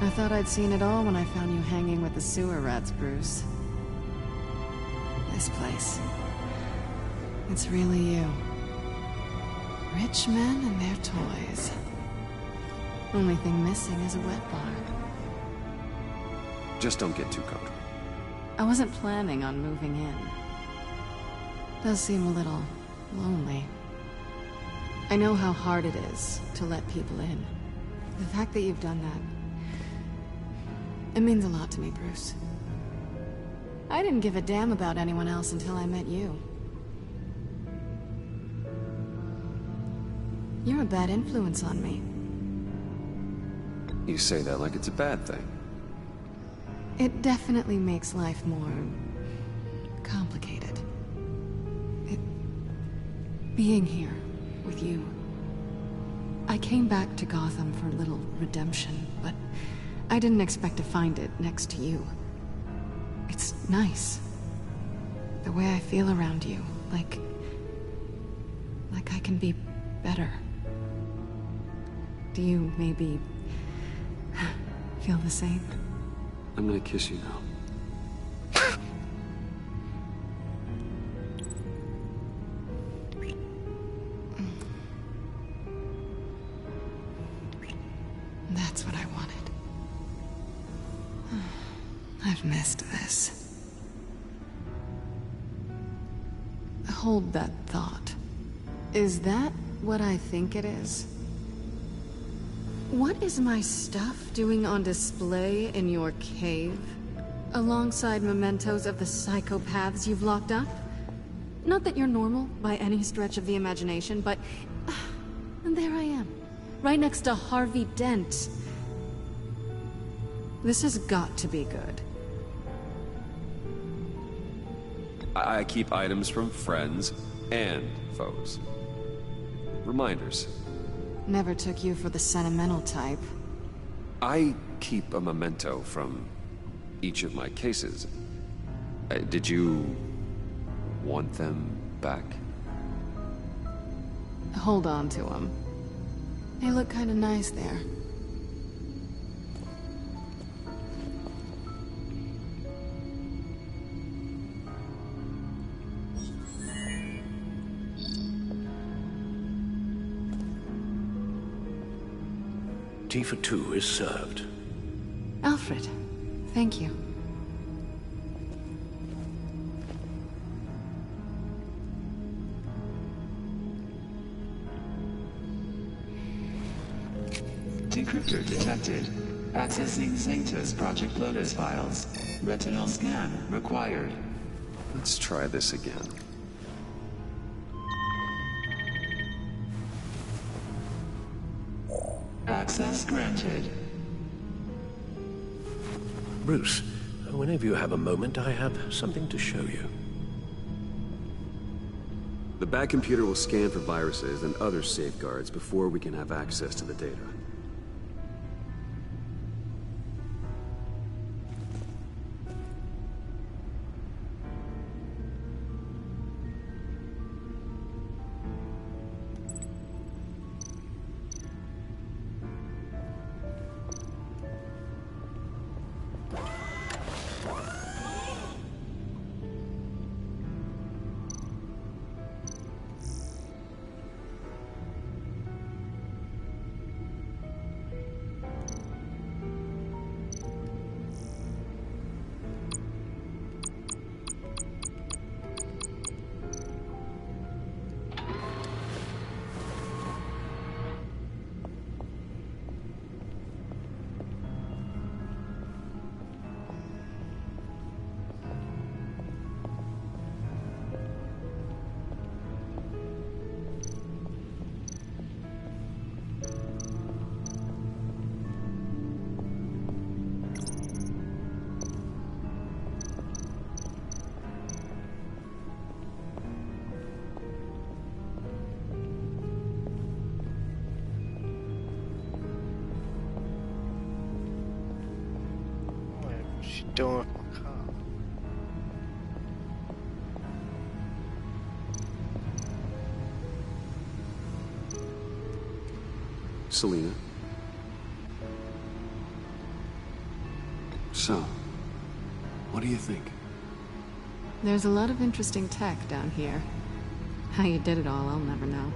I thought I'd seen it all when I found you hanging with the sewer rats, Bruce. This place. It's really you. Rich men and their toys. Only thing missing is a wet bar. Just don't get too comfortable. I wasn't planning on moving in. Does seem a little lonely. I know how hard it is to let people in. The fact that you've done that, it means a lot to me, Bruce. I didn't give a damn about anyone else until I met you. You're a bad influence on me. You say that like it's a bad thing. It definitely makes life more complicated. Being here with you. I came back to Gotham for a little redemption, but I didn't expect to find it next to you. It's nice. The way I feel around you, like I can be better. Do you maybe feel the same? I'm gonna kiss you now. That's what I wanted. I've missed this. Hold that thought. Is that what I think it is? What is my stuff doing on display in your cave? Alongside mementos of the psychopaths you've locked up? Not that you're normal by any stretch of the imagination, but... and there I am, right next to Harvey Dent. This has got to be good. I keep items from friends and foes. Reminders. Never took you for the sentimental type. I keep a memento from each of my cases. Did you want them back? Hold on to them. They look kind of nice there. Tea for two is served. Alfred, thank you. Decryptor detected. Accessing Sanctus Project Lotus files. Retinal scan required. Let's try this again. Access granted. Bruce, whenever you have a moment, I have something to show you. The Bat computer will scan for viruses and other safeguards before we can have access to the data. Doing with my car. Selina. So, what do you think? There's a lot of interesting tech down here. How you did it all, I'll never know.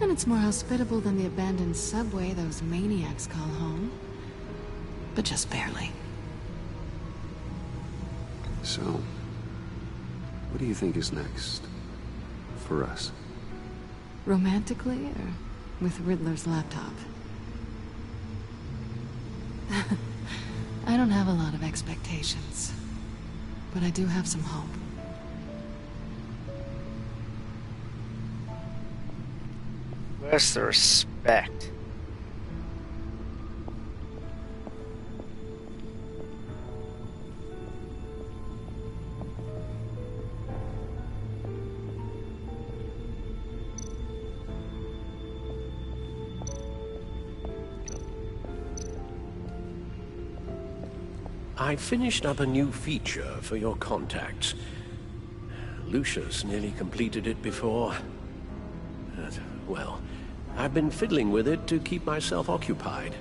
And it's more hospitable than the abandoned subway those maniacs call home. But just barely. So, what do you think is next? For us? Romantically, or with Riddler's laptop? I don't have a lot of expectations. But I do have some hope. Where's the respect? I finished up a new feature for your contacts. Lucius nearly completed it before. Well, I've been fiddling with it to keep myself occupied.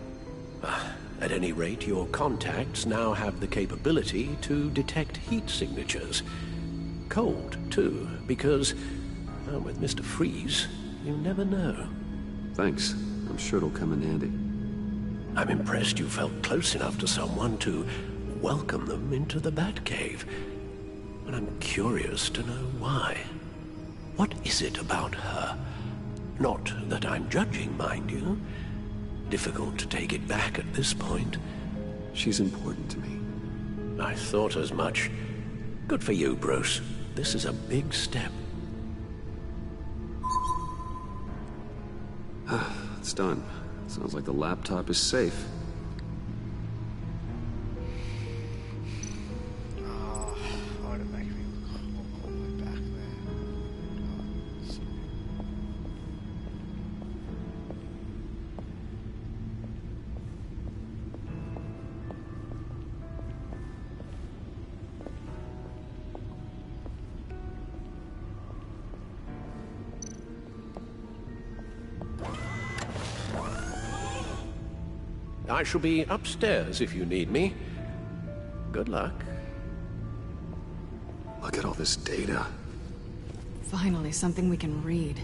At any rate, your contacts now have the capability to detect heat signatures. Cold, too, because, with Mr. Freeze, you never know. Thanks. I'm sure it'll come in handy. I'm impressed you felt close enough to someone to welcome them into the Batcave. And I'm curious to know why. What is it about her? Not that I'm judging, mind you. Difficult to take it back at this point. She's important to me. I thought as much. Good for you, Bruce. This is a big step. It's done. Sounds like the laptop is safe. Why did it make me all the way back there? I shall be upstairs if you need me. Good luck. Look at all this data. Finally, something we can read.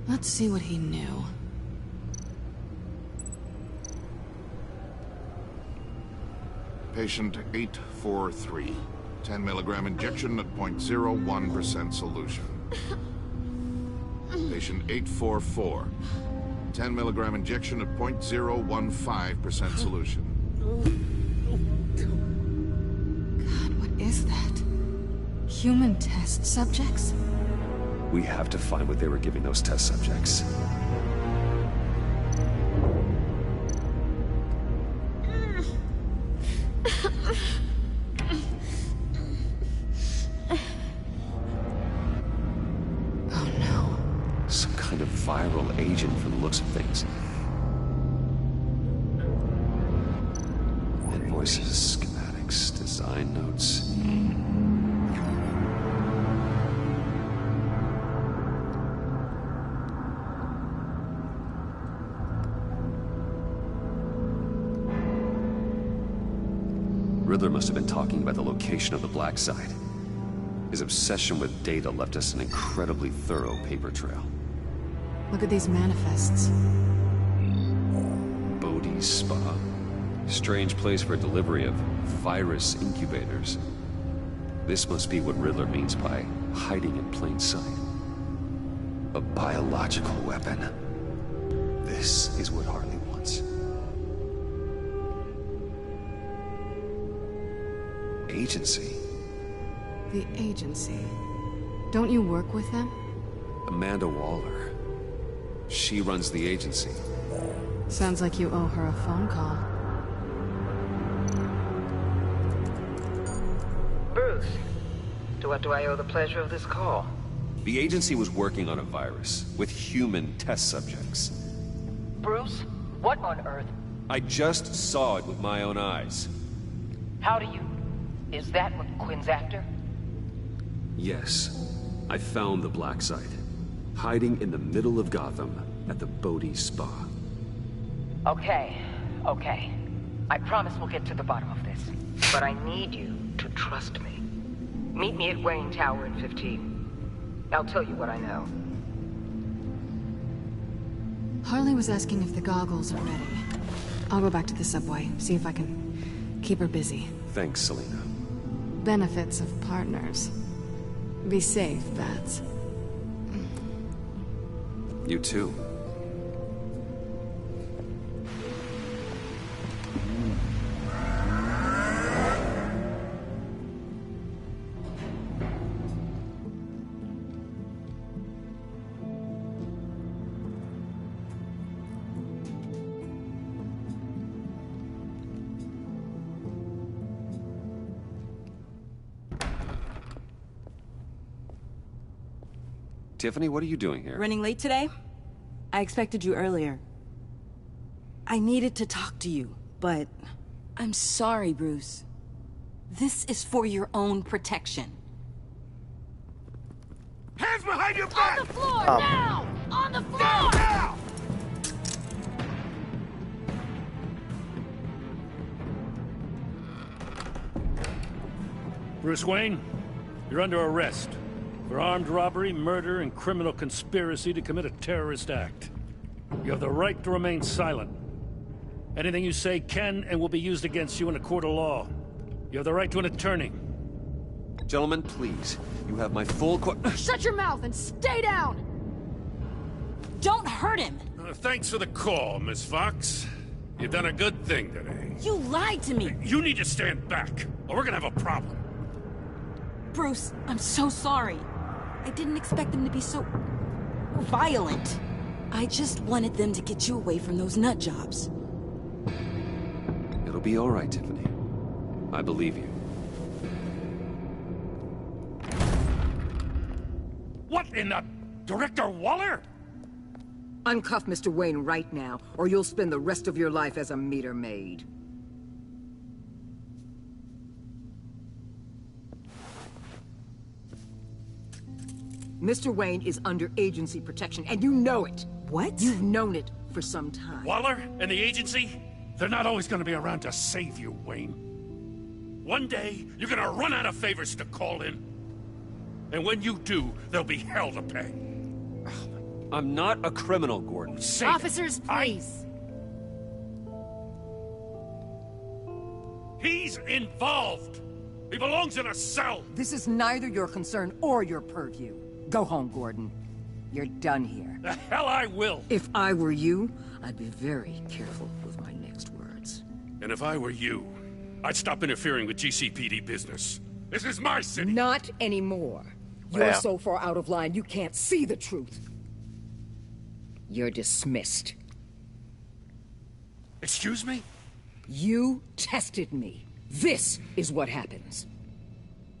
Let's see what he knew. Patient 843. 10 milligram injection at 0.01% solution. Patient 844. 10 milligram injection at 0.015% solution. God, what is that? Human test subjects? We have to find what they were giving those test subjects. Viral agent from the looks of things. Invoices, schematics, design notes. Riddler must have been talking about the location of the Black Site. His obsession with data left us an incredibly thorough paper trail. Look at these manifests. Bodhi's Spa. Strange place for delivery of virus incubators. This must be what Riddler means by hiding in plain sight. A biological weapon. This is what Harley wants. Agency. The agency. Don't you work with them? Amanda Waller. She runs the agency. Sounds like you owe her a phone call. Bruce, to what do I owe the pleasure of this call? The agency was working on a virus with human test subjects. Bruce, what on earth? I just saw it with my own eyes. How do you... Is that what Quinn's after? Yes. I found the Black Site. Hiding in the middle of Gotham at the Bodhi Spa. Okay. I promise we'll get to the bottom of this. But I need you to trust me. Meet me at Wayne Tower in 15. I'll tell you what I know. Harley was asking if the goggles are ready. I'll go back to the subway, see if I can keep her busy. Thanks, Selina. Benefits of partners. Be safe, Bats. You too. Tiffany, what are you doing here? Running late today? I expected you earlier. I needed to talk to you, but... I'm sorry, Bruce. This is for your own protection. Hands behind your back! On the floor, now! On the floor! Now! Bruce Wayne, you're under arrest for armed robbery, murder, and criminal conspiracy to commit a terrorist act. You have the right to remain silent. Anything you say can and will be used against you in a court of law. You have the right to an attorney. Gentlemen, please. You have my full Shut your mouth and stay down! Don't hurt him! Thanks for the call, Miss Fox. You've done a good thing today. You lied to me! You need to stand back, or we're gonna have a problem. Bruce, I'm so sorry. I didn't expect them to be so... violent. I just wanted them to get you away from those nut jobs. It'll be all right, Tiffany. I believe you. What in the... Director Waller? Uncuff Mr. Wayne right now, or you'll spend the rest of your life as a meter maid. Mr. Wayne is under agency protection, and you know it. What? You've known it for some time. Waller and the agency? They're not always gonna be around to save you, Wayne. One day, you're gonna run out of favors to call in. And when you do, there'll be hell to pay. I'm not a criminal, Gordon. Officers, please. He's involved. He belongs in a cell. This is neither your concern or your purview. Go home, Gordon. You're done here. The hell I will. If I were you, I'd be very careful with my next words. And if I were you, I'd stop interfering with GCPD business. This is my city. Not anymore. You're so far out of line, you can't see the truth. You're dismissed. Excuse me? You tested me. This is what happens.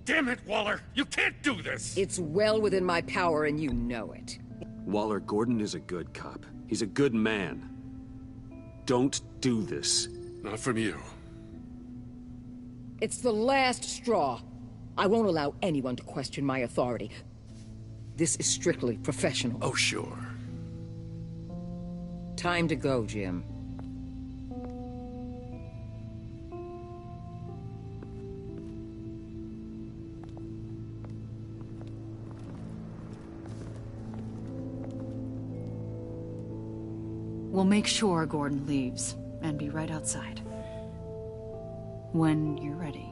Damn it, Waller! You can't do this! It's well within my power and you know it. Waller, Gordon is a good cop. He's a good man. Don't do this. Not from you. It's the last straw. I won't allow anyone to question my authority. This is strictly professional. Oh, sure. Time to go, Jim. We'll make sure Gordon leaves, and be right outside. When you're ready.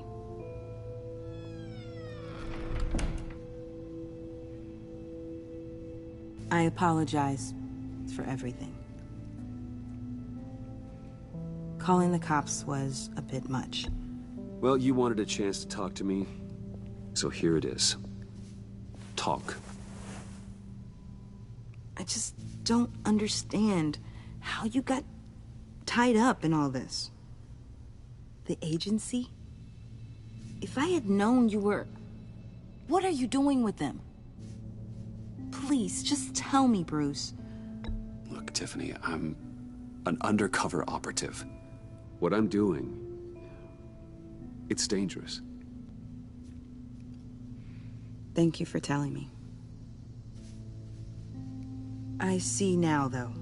I apologize for everything. Calling the cops was a bit much. Well, you wanted a chance to talk to me, so here it is. Talk. I just don't understand how you got tied up in all this. The agency? If I had known you were... What are you doing with them? Please, just tell me, Bruce. Look, Tiffany, I'm an undercover operative. What I'm doing, it's dangerous. Thank you for telling me. I see now, though.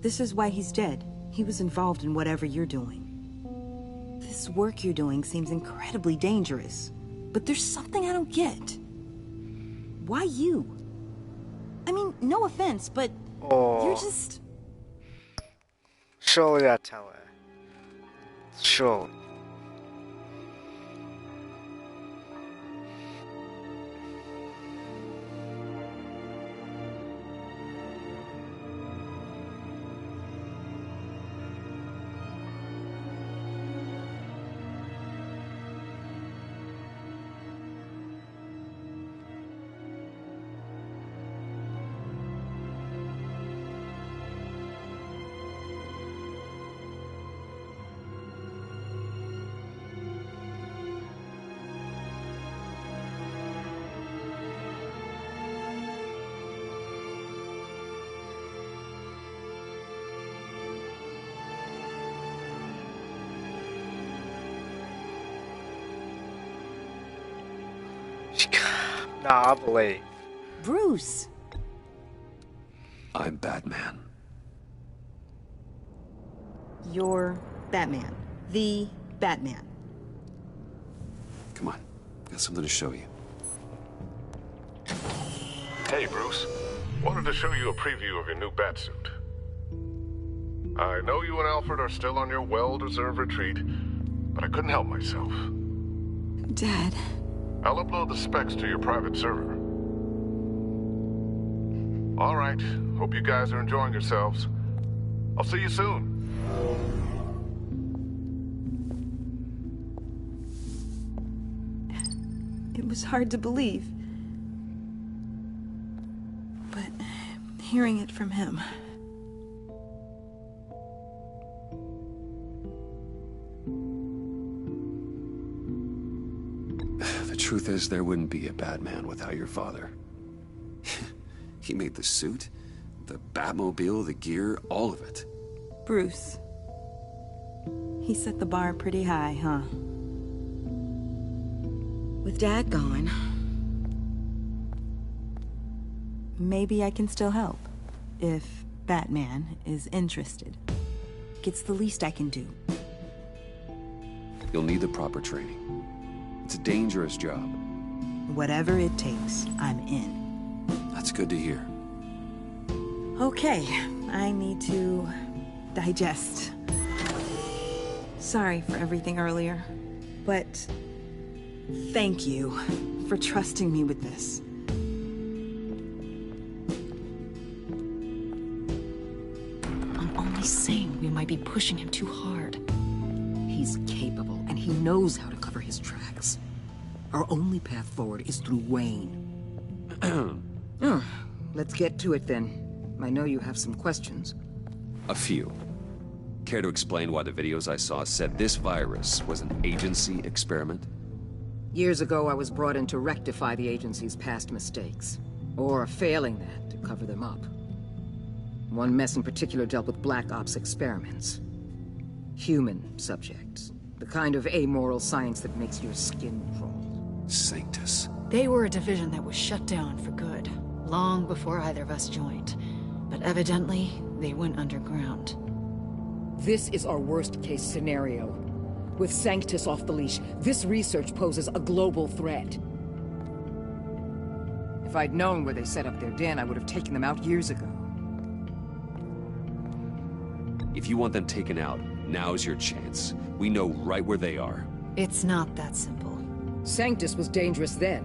This is why he's dead. He was involved in whatever you're doing. This work you're doing seems incredibly dangerous. But there's something I don't get. Why you? I mean, no offense, but you're just... Surely I tell her. Surely. Nah, I believe. Bruce! I'm Batman. You're Batman. The Batman. Come on, got something to show you. Hey, Bruce. Wanted to show you a preview of your new Batsuit. I know you and Alfred are still on your well-deserved retreat, but I couldn't help myself. Dad. I'll upload the specs to your private server. All right, Hope you guys are enjoying yourselves. I'll see you soon. It was hard to believe. But hearing it from him... The truth is, there wouldn't be a Batman without your father. He made the suit, the Batmobile, the gear, all of it. Bruce. He set the bar pretty high, huh? With Dad gone... maybe I can still help. If Batman is interested. It's the least I can do. You'll need the proper training. It's a dangerous job. Whatever it takes, I'm in. That's good to hear. Okay, I need to digest. Sorry for everything earlier, but thank you for trusting me with this. I'm only saying we might be pushing him too hard. He's capable, and he knows how to cover his tracks. Our only path forward is through Wayne. Let's get to it then. I know you have some questions. A few. Care to explain why the videos I saw said this virus was an agency experiment? Years ago, I was brought in to rectify the agency's past mistakes. Or failing that, to cover them up. One mess in particular dealt with Black Ops experiments. Human subjects. The kind of amoral science that makes your skin crawl. Sanctus. They were a division that was shut down for good, long before either of us joined. But evidently, they went underground. This is our worst-case scenario. With Sanctus off the leash, this research poses a global threat. If I'd known where they set up their den, I would have taken them out years ago. If you want them taken out, now's your chance. We know right where they are. It's not that simple. Sanctus was dangerous then.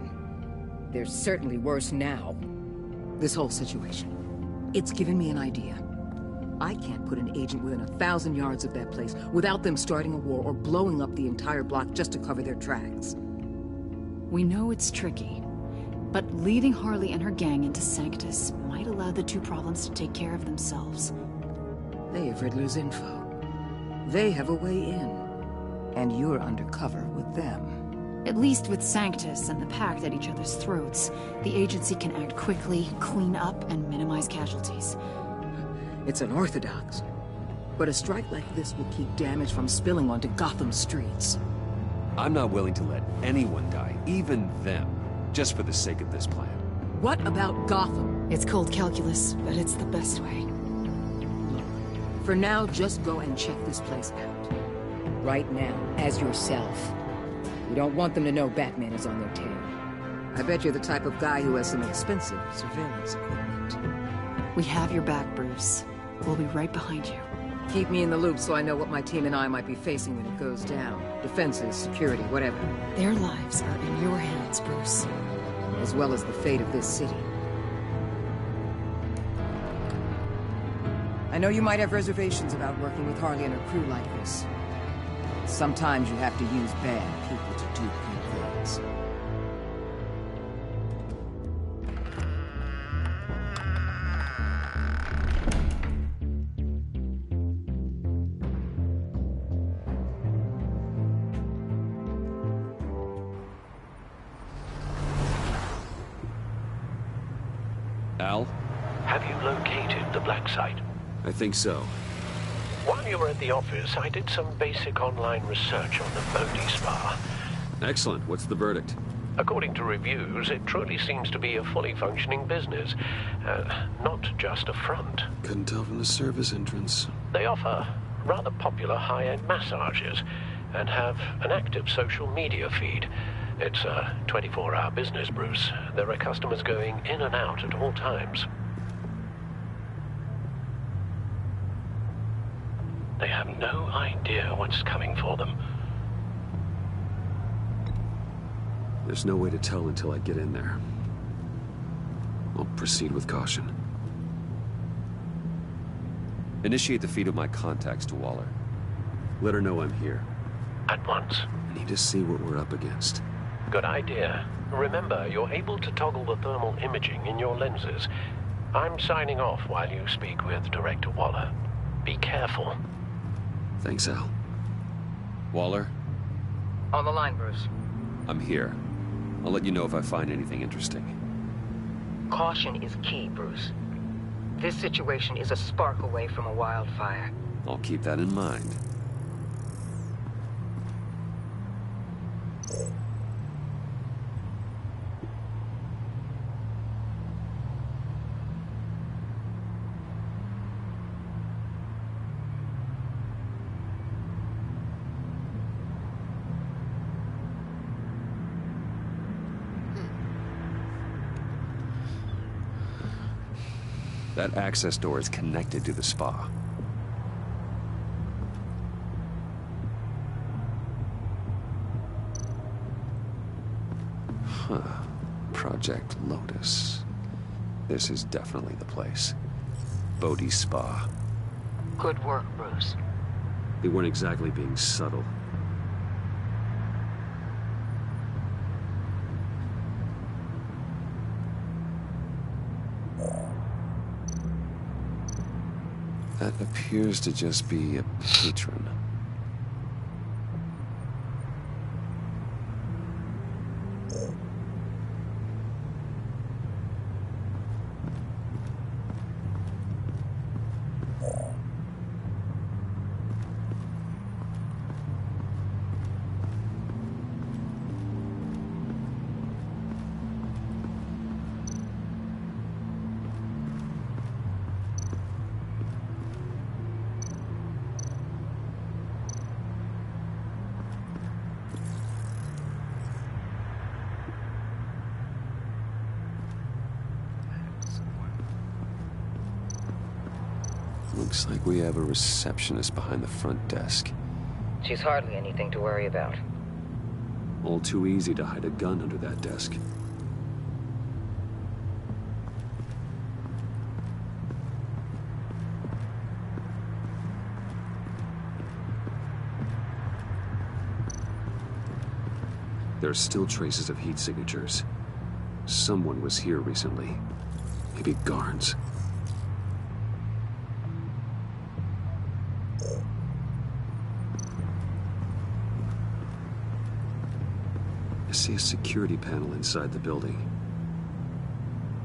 They're certainly worse now. This whole situation, it's given me an idea. I can't put an agent within 1,000 yards of that place without them starting a war or blowing up the entire block just to cover their tracks. We know it's tricky, but leading Harley and her gang into Sanctus might allow the two problems to take care of themselves. They have Riddler's info. They have a way in. And you're undercover with them. At least with Sanctus and the Pact at each other's throats, the agency can act quickly, clean up, and minimize casualties. It's unorthodox. But a strike like this will keep damage from spilling onto Gotham streets. I'm not willing to let anyone die, even them, just for the sake of this plan. What about Gotham? It's cold calculus, but it's the best way. For now, just go and check this place out. Right now, as yourself. We don't want them to know Batman is on their tail. I bet you're the type of guy who has some expensive surveillance equipment. We have your back, Bruce. We'll be right behind you. Keep me in the loop so I know what my team and I might be facing when it goes down. Defenses, security, whatever. Their lives are in your hands, Bruce. As well as the fate of this city. I know you might have reservations about working with Harley and her crew like this. Sometimes you have to use bad people to do good things. Al? Have you located the black site? I think so. While you were at the office, I did some basic online research on the Bodhi Spa. Excellent. What's the verdict? According to reviews, it truly seems to be a fully functioning business, not just a front. Couldn't tell from the service entrance. They offer rather popular high-end massages and have an active social media feed. It's a 24-hour business, Bruce. There are customers going in and out at all times. They have no idea what's coming for them. There's no way to tell until I get in there. I'll proceed with caution. Initiate the feed of my contacts to Waller. Let her know I'm here. At once. I need to see what we're up against. Good idea. Remember, you're able to toggle the thermal imaging in your lenses. I'm signing off while you speak with Director Waller. Be careful. Thanks, Al. Waller? On the line, Bruce. I'm here. I'll let you know if I find anything interesting. Caution is key, Bruce. This situation is a spark away from a wildfire. I'll keep that in mind. That access door is connected to the spa. Huh. Project Lotus. This is definitely the place. Bodhi's Spa. Good work, Bruce. They weren't exactly being subtle. That appears to just be a patron. Looks like we have a receptionist behind the front desk. She's hardly anything to worry about. All too easy to hide a gun under that desk. There are still traces of heat signatures. Someone was here recently. Maybe Garns. I see a security panel inside the building.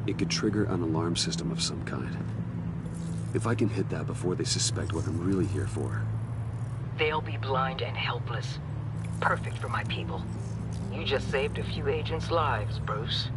It could trigger an alarm system of some kind. If I can hit that before they suspect what I'm really here for. They'll be blind and helpless. Perfect for my people. You just saved a few agents' lives, Bruce.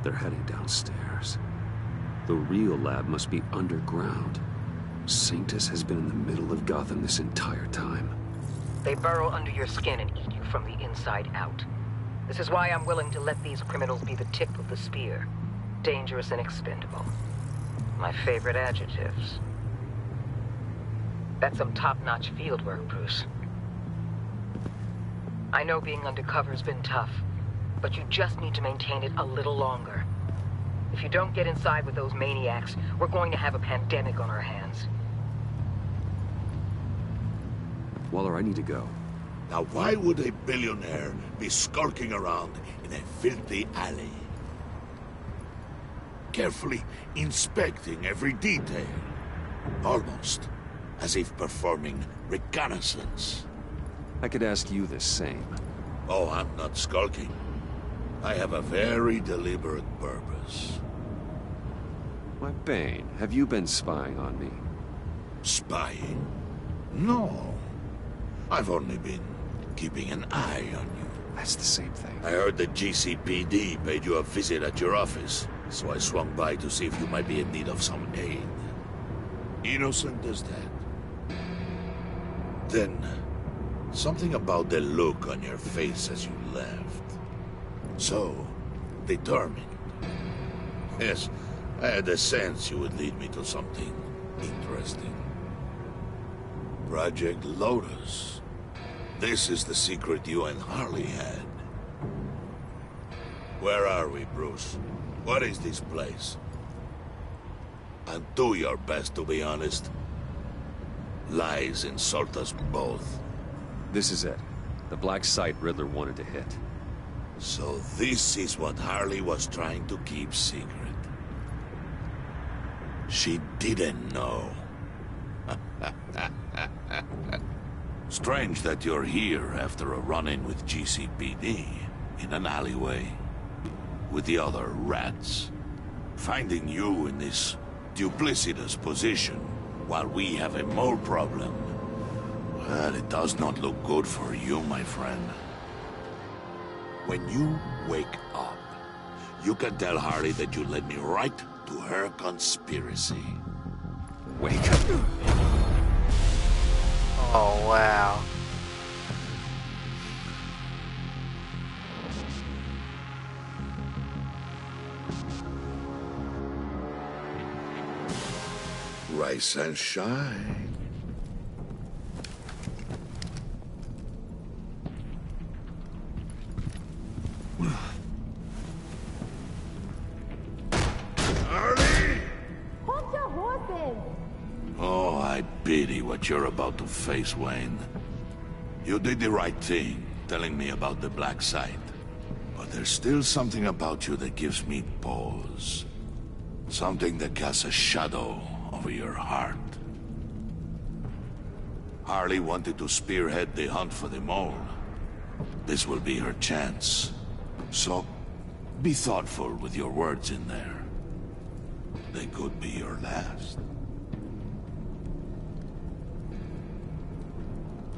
They're heading downstairs. The real lab must be underground. Sanctus has been in the middle of Gotham this entire time. They burrow under your skin and eat you from the inside out. This is why I'm willing to let these criminals be the tip of the spear. Dangerous and expendable. My favorite adjectives. That's some top-notch field work, Bruce. I know being undercover's been tough, but you just need to maintain it a little longer. If you don't get inside with those maniacs, we're going to have a pandemic on our hands. Waller, I need to go. Now why would a billionaire be skulking around in a filthy alley? Carefully inspecting every detail. Almost as if performing reconnaissance. I could ask you the same. Oh, I'm not skulking. I have a very deliberate purpose. Why, Bane, have you been spying on me? Spying? No. I've only been keeping an eye on you. That's the same thing. I heard the GCPD paid you a visit at your office. so I swung by to see if you might be in need of some aid. Innocent as that. Then, something about the look on your face as you left. So, determined. Yes, I had a sense you would lead me to something interesting. Project Lotus. This is the secret you and Harley had. Where are we, Bruce? What is this place? And do your best to be honest. Lies insult us both. This is it. The black site Riddler wanted to hit. So this is what Harley was trying to keep secret. She didn't know. Strange that you're here after a run-in with GCPD in an alleyway with the other rats. Finding you in this duplicitous position while we have a mole problem. Well, it does not look good for you, my friend. When you wake up, you can tell Harley that you led me right to her conspiracy. Wake up. Oh, wow. Rise and shine. Oh, I pity what you're about to face, Wayne. You did the right thing, telling me about the black site. But there's still something about you that gives me pause. Something that casts a shadow over your heart. Harley wanted to spearhead the hunt for the mole. This will be her chance. So, be thoughtful with your words in there. They could be your last.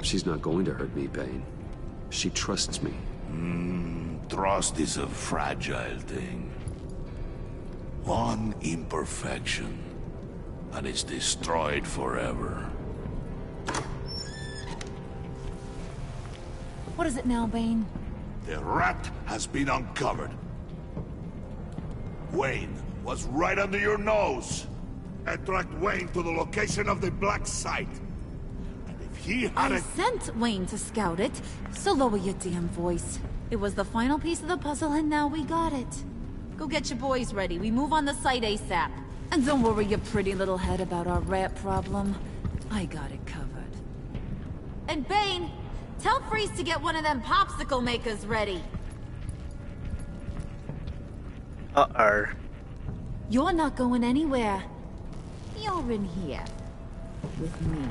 She's not going to hurt me, Bane. She trusts me. Trust is a fragile thing. One imperfection, and it's destroyed forever. What is it now, Bane? The rat has been uncovered. Wayne was right under your nose. I tracked Wayne to the location of the black site. And if he had I sent Wayne to scout it, so lower your damn voice. It was the final piece of the puzzle, and now we got it. Go get your boys ready. We move on the site ASAP. And don't worry your pretty little head about our rat problem. I got it covered. And Bane, tell Freeze to get one of them popsicle makers ready. Uh-oh. You're not going anywhere. You're in here. With me.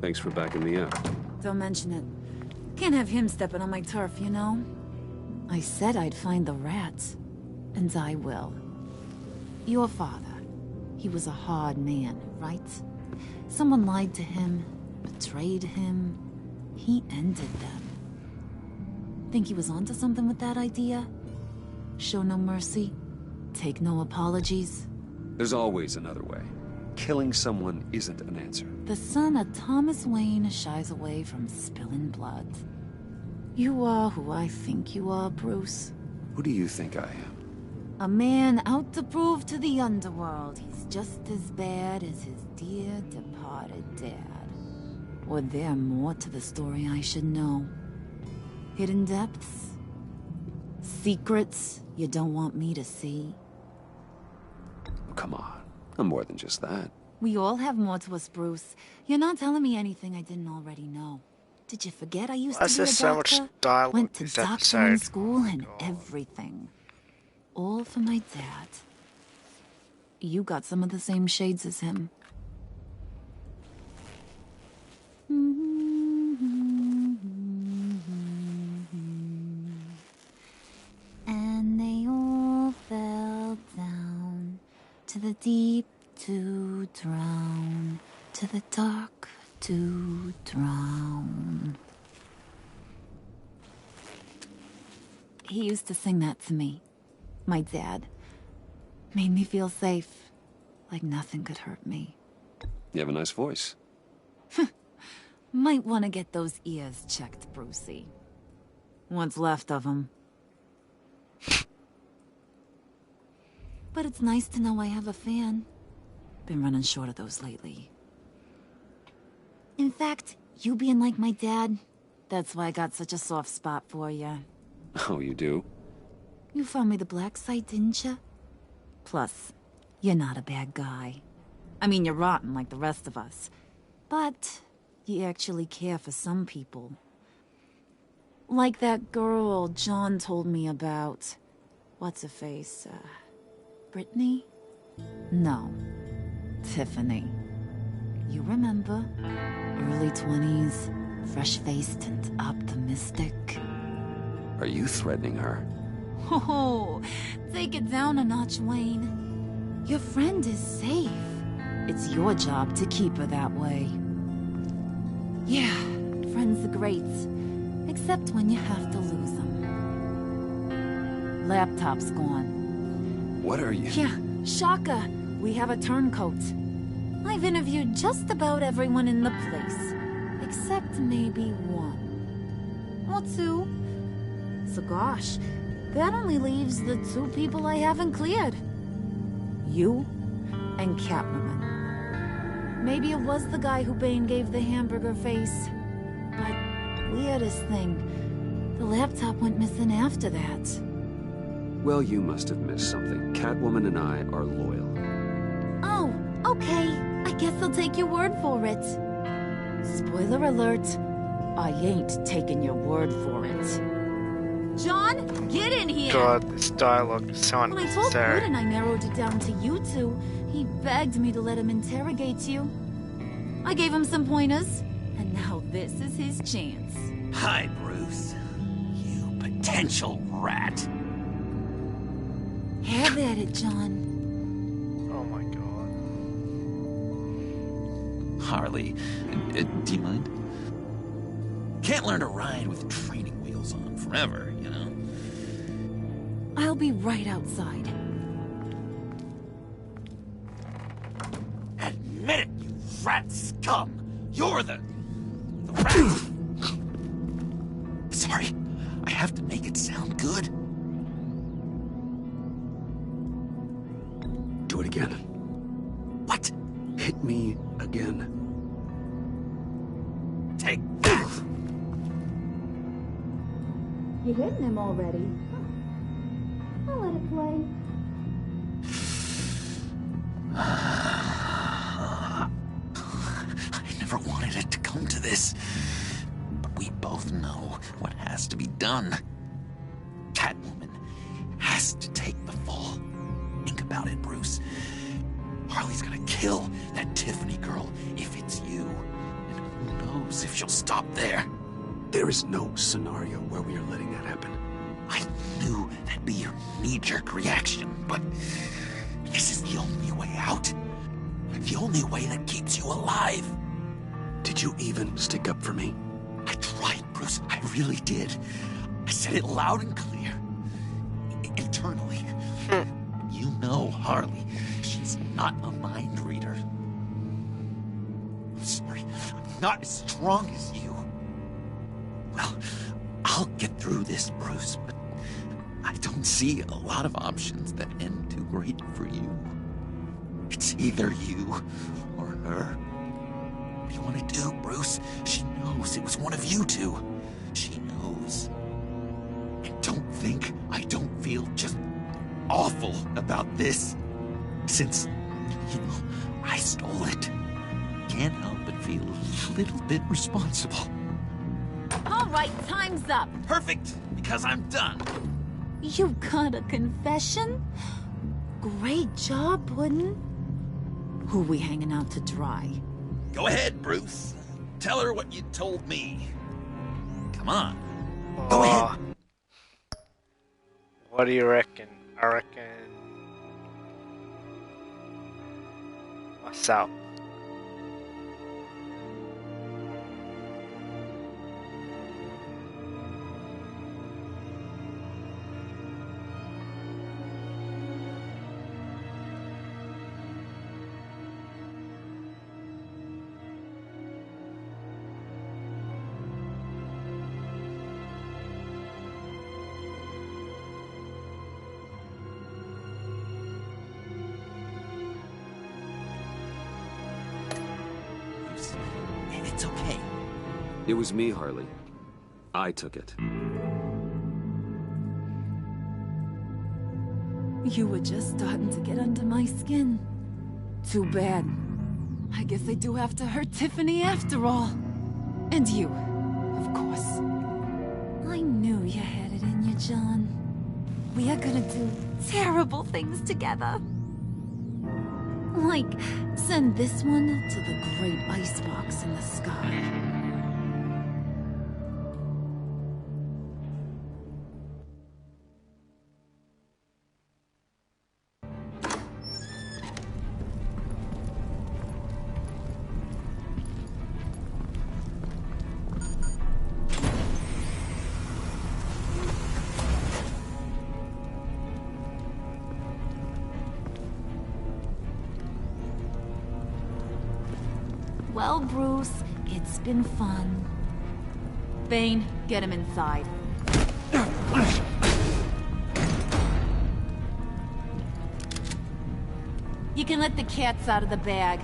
Thanks for backing me up. Don't mention it. Can't have him stepping on my turf, you know? I said I'd find the rats. And I will. Your father. He was a hard man, right? Someone lied to him, betrayed him. He ended them. Think he was onto something with that idea? Show no mercy? Take no apologies? There's always another way. Killing someone isn't an answer. The son of Thomas Wayne shies away from spilling blood. You are who I think you are, Bruce. Who do you think I am? A man out to prove to the underworld he's just as bad as his dear departed dad. Or there more to the story I should know. Hidden depths? Secrets you don't want me to see? Oh, come on. I'm more than just that. We all have more to us, Bruce. You're not telling me anything I didn't already know. Did you forget I used to be a there's so much doctor? dialogue Went in to this doctoring episode. school and everything. All for my dad. You got some of the same shades as him. To the deep to drown, to the dark to drown. He used to sing that to me. My dad. Made me feel safe. Like nothing could hurt me. You have a nice voice. Might want to get those ears checked, Brucey. What's left of them. But it's nice to know I have a fan. Been running short of those lately. In fact, you being like my dad, that's why I got such a soft spot for you. Oh, you do? You found me the black site, didn't you? Plus, you're not a bad guy. I mean, you're rotten like the rest of us. But you actually care for some people. Like that girl John told me about. What's her face? Brittany? No. Tiffany. You remember? Early 20s, fresh-faced and optimistic. Are you threatening her? Oh, take it down a notch, Wayne. Your friend is safe. It's your job to keep her that way. Yeah, friends are great. Except when you have to lose them. Laptop's gone. What are you? Yeah, shocker. We have a turncoat. I've interviewed just about everyone in the place. Except maybe one. Or two. So gosh, that only leaves the two people I haven't cleared. You and Catwoman. Maybe it was the guy who Bane gave the hamburger face. But weirdest thing, the laptop went missing after that. Well, you must have missed something. Catwoman and I are loyal. Oh, okay. I guess I'll take your word for it. Spoiler alert, I ain't taking your word for it. John, get in here! God, this dialogue is so When I told unnecessary. Wood and I narrowed it down to you two, he begged me to let him interrogate you. I gave him some pointers, and now this is his chance. Hi, Bruce. You potential rat. Have at it, John. Oh my god. Harley, do you mind? Can't learn to ride with training wheels on forever, you know? I'll be right outside. Admit it, you rat scum! You're the rat! Sorry, I have to make it sound good. Do it again. What? Hit me again. Take that! You hitting him already? I'll let it play. I never wanted it to come to this. But we both know what has to be done. Catwoman has to take the fall. Think about it, Bruce. Harley's gonna kill that Tiffany girl if it's you. And who knows if she'll stop there. There is no scenario where we are letting that happen. I knew that'd be your knee-jerk reaction, but this is the only way out. The only way that keeps you alive. Did you even stick up for me? I tried, Bruce. I really did. I said it loud and clear. Internally. You know Harley. She's not a mind reader. I'm sorry. I'm not as strong as you. Well, I'll get through this, Bruce, but I don't see a lot of options that end too great for you. It's either you or her. What do you want to do, Bruce? She knows it was one of you two. She knows. And don't think I don't feel just awful about this. Since, I stole it. Can't help but feel a little bit responsible. All right, time's up. Perfect, because I'm done. You got a confession? Great job, Puddin'. Who we hanging out to dry? Go ahead, Bruce. Tell her what you told me. Come on. Go ahead. What do you reckon? I reckon... myself. It's okay. It was me, Harley. I took it. You were just starting to get under my skin. Too bad. I guess I do have to hurt Tiffany after all. And you, of course. I knew you had it in you, John. We are gonna do terrible things together. Like, send this one to the great icebox in the sky. Well, Bruce, it's been fun. Bane, get him inside. You can let the cats out of the bag.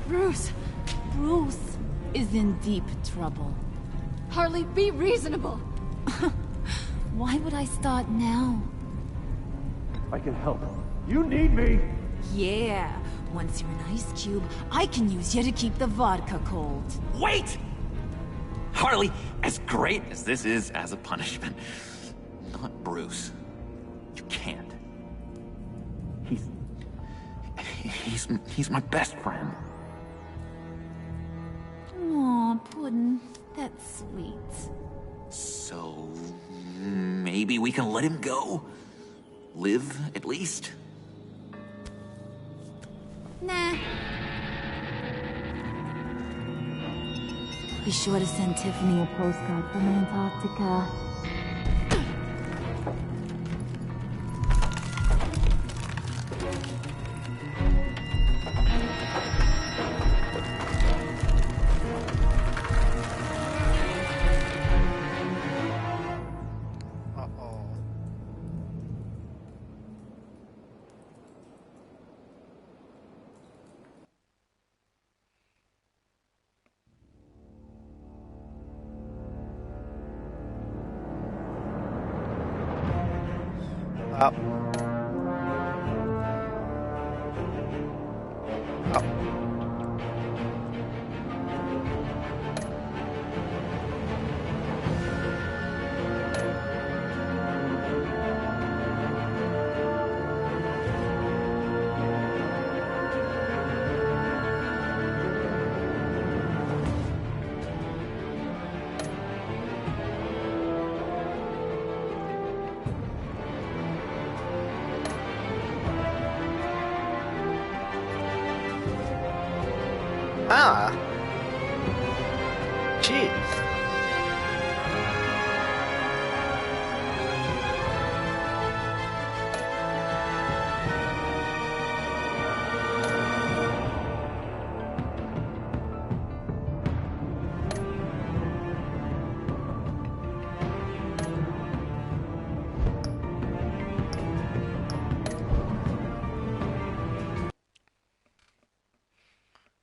Bruce is in deep trouble. Harley, be reasonable. Why would I start now? I can help. You need me! Yeah, once you're an ice cube, I can use you to keep the vodka cold. Wait! Harley, as great as this is as a punishment, not Bruce. You can't. He's my best friend. Aw, Puddin', that's sweet. So, maybe we can let him go? Live, at least? Nah. Be sure to send Tiffany a postcard from Antarctica. Ah. Jeez.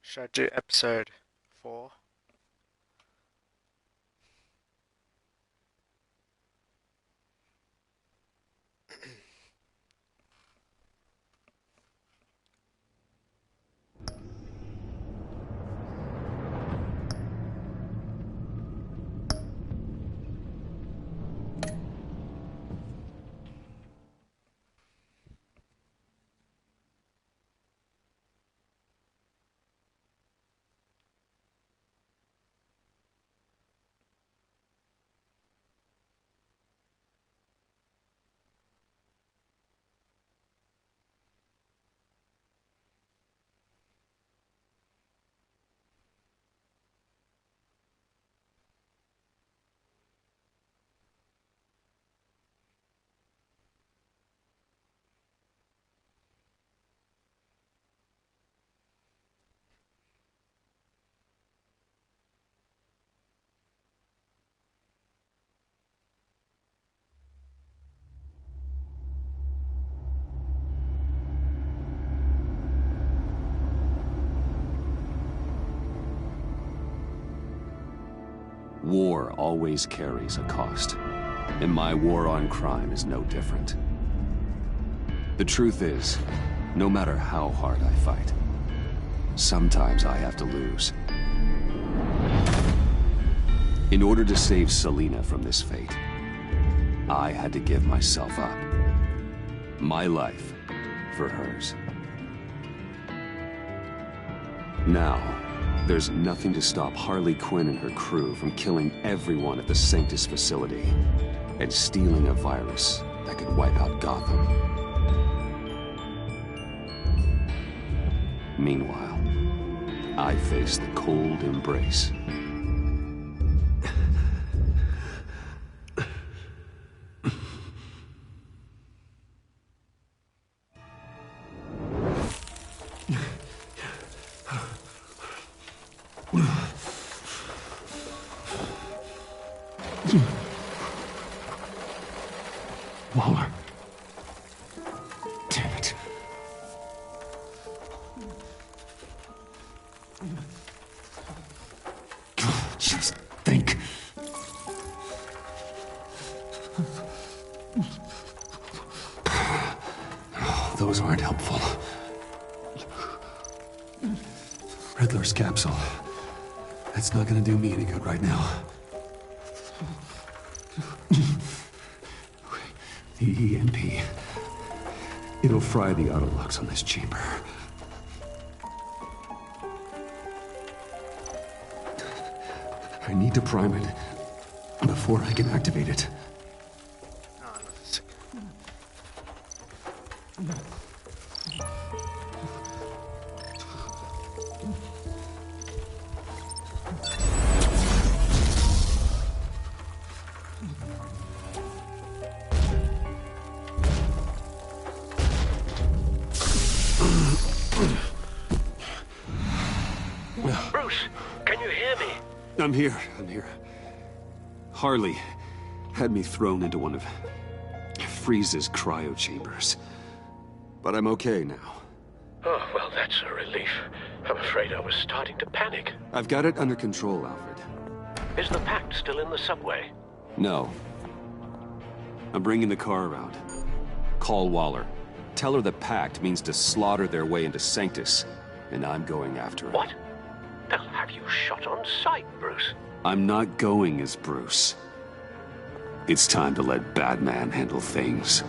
Should I do episode 4? War always carries a cost, and my war on crime is no different. The truth is, no matter how hard I fight, sometimes I have to lose. In order to save Selina from this fate, I had to give myself up. My life for hers. Now, there's nothing to stop Harley Quinn and her crew from killing everyone at the Sanctus facility and stealing a virus that could wipe out Gotham. Meanwhile, I face the cold embrace. Waller. Damn it. Just think. Those aren't helpful. Riddler's capsule. That's not gonna do me any good right now. The EMP. It'll fry the auto locks on this chamber. I need to prime it before I can activate it. Bruce, can you hear me? I'm here. Harley had me thrown into one of Freeze's cryo chambers. But I'm okay now. Oh, well, that's a relief. I'm afraid I was starting to panic. I've got it under control, Alfred. Is the Pact still in the subway? No. I'm bringing the car around. Call Waller. Tell her the Pact means to slaughter their way into Sanctus, and I'm going after her. What? They'll have you shot on sight, Bruce. I'm not going as Bruce. It's time to let Batman handle things.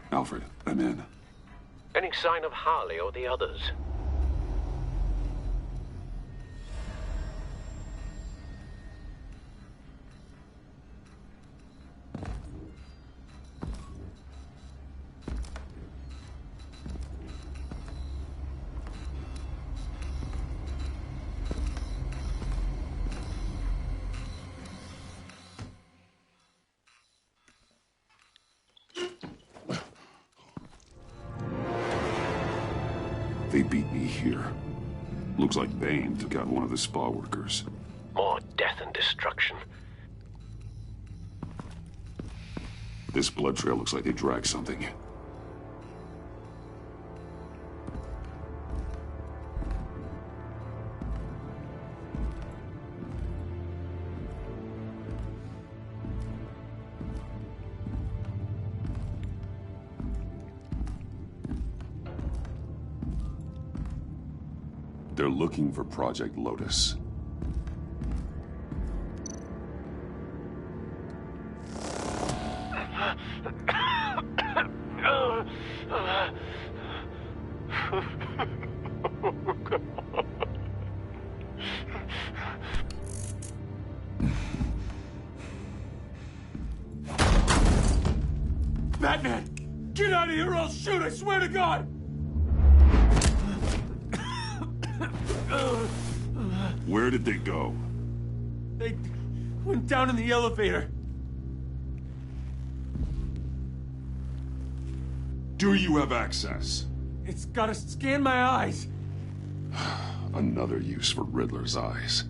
Alfred, I'm in. Any sign of Harley or the others? They beat me here. Looks like Bane took out one of the spa workers. More death and destruction. This blood trail looks like they dragged something. They're looking for Project Lotus. Batman! Get out of here or I'll shoot, I swear to God! Where did they go? They went down in the elevator. Do you have access? It's gotta scan my eyes. Another use for Riddler's eyes.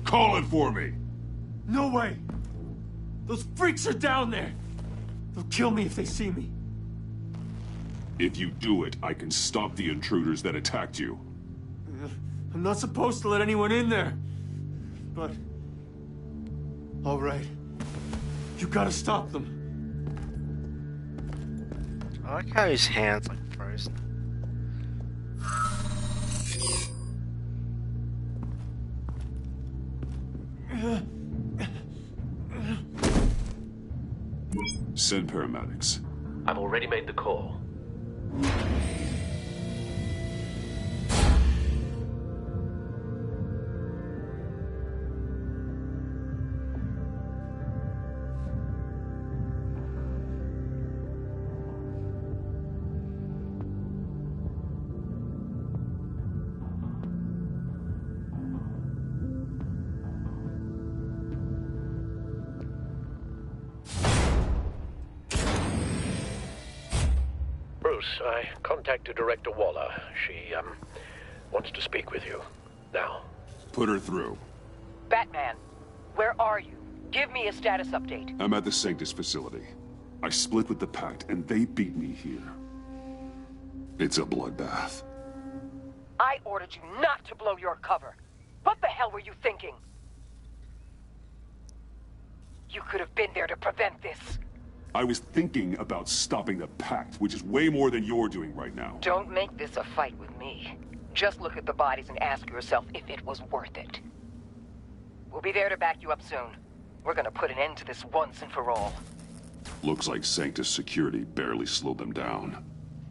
Call it for me! No way! Those freaks are down there! They'll kill me if they see me. If you do it, I can stop the intruders that attacked you. I'm not supposed to let anyone in there. But... all right. You gotta stop them. I like how his hands like frozen. Send paramedics. I've already made the call. I contacted Director Waller. She, wants to speak with you. Now. Put her through. Batman, where are you? Give me a status update. I'm at the Sanctus facility. I split with the Pact, and they beat me here. It's a bloodbath. I ordered you not to blow your cover. What the hell were you thinking? You could have been there to prevent this. I was thinking about stopping the Pact, which is way more than you're doing right now. Don't make this a fight with me. Just look at the bodies and ask yourself if it was worth it. We'll be there to back you up soon. We're gonna put an end to this once and for all. Looks like Sanctus security barely slowed them down.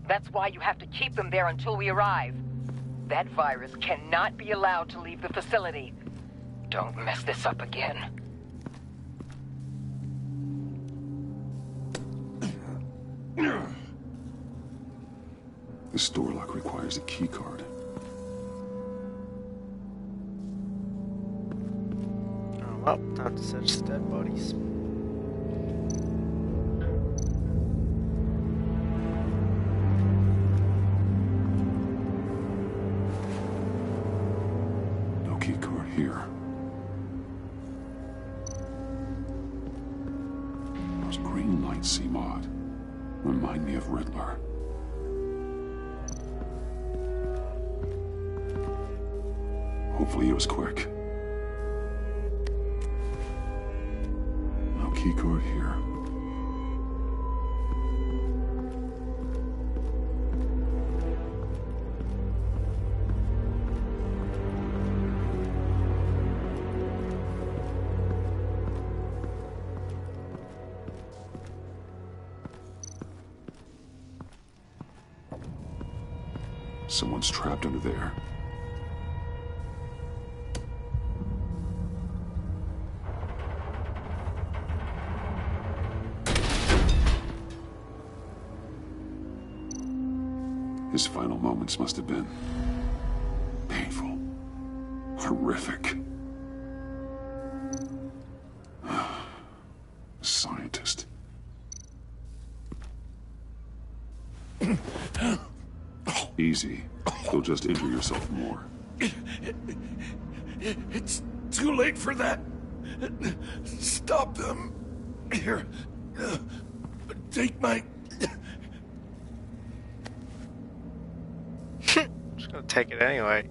That's why you have to keep them there until we arrive. That virus cannot be allowed to leave the facility. Don't mess this up again. This door lock requires a key card. Oh well, time to search the dead bodies. No key card here. Those green lights seem odd. Remind me of Riddler. Hopefully it was quick. No keycard here. Someone's trapped under there. His final moments must have been painful, horrific. Scientist. Easy. You'll just injure yourself more. It's too late for that. Stop them. Here. Take my... Just gonna take it anyway.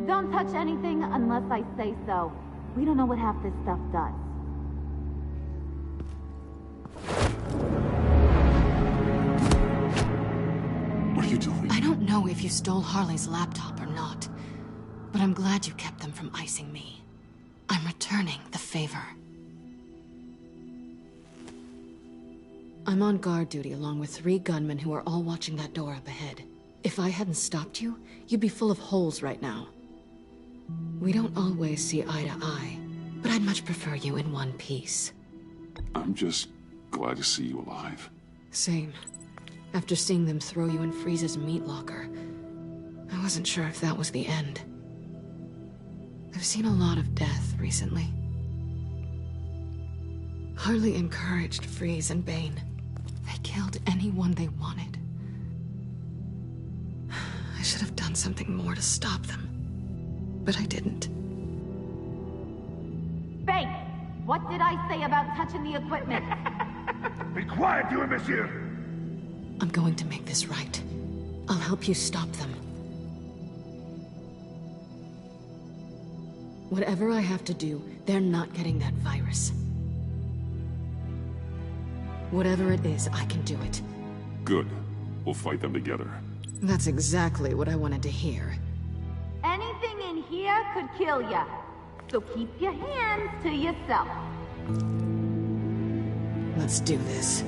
Don't touch anything unless I say so. We don't know what half this stuff does. What are you doing? I don't know if you stole Harley's laptop or not, but I'm glad you kept them from icing me. I'm returning the favor. I'm on guard duty along with 3 gunmen who are all watching that door up ahead. If I hadn't stopped you, you'd be full of holes right now. We don't always see eye to eye, but I'd much prefer you in one piece. I'm just glad to see you alive. Same. After seeing them throw you in Freeze's meat locker, I wasn't sure if that was the end. I've seen a lot of death recently. Harley encouraged Freeze and Bane. They killed anyone they wanted. I should have done something more to stop them, but I didn't. Bane! What did I say about touching the equipment? Be quiet, you imbecile! I'm going to make this right. I'll help you stop them. Whatever I have to do, they're not getting that virus. Whatever it is, I can do it. Good. We'll fight them together. That's exactly what I wanted to hear. Anything in here could kill ya. So keep your hands to yourself. Let's do this.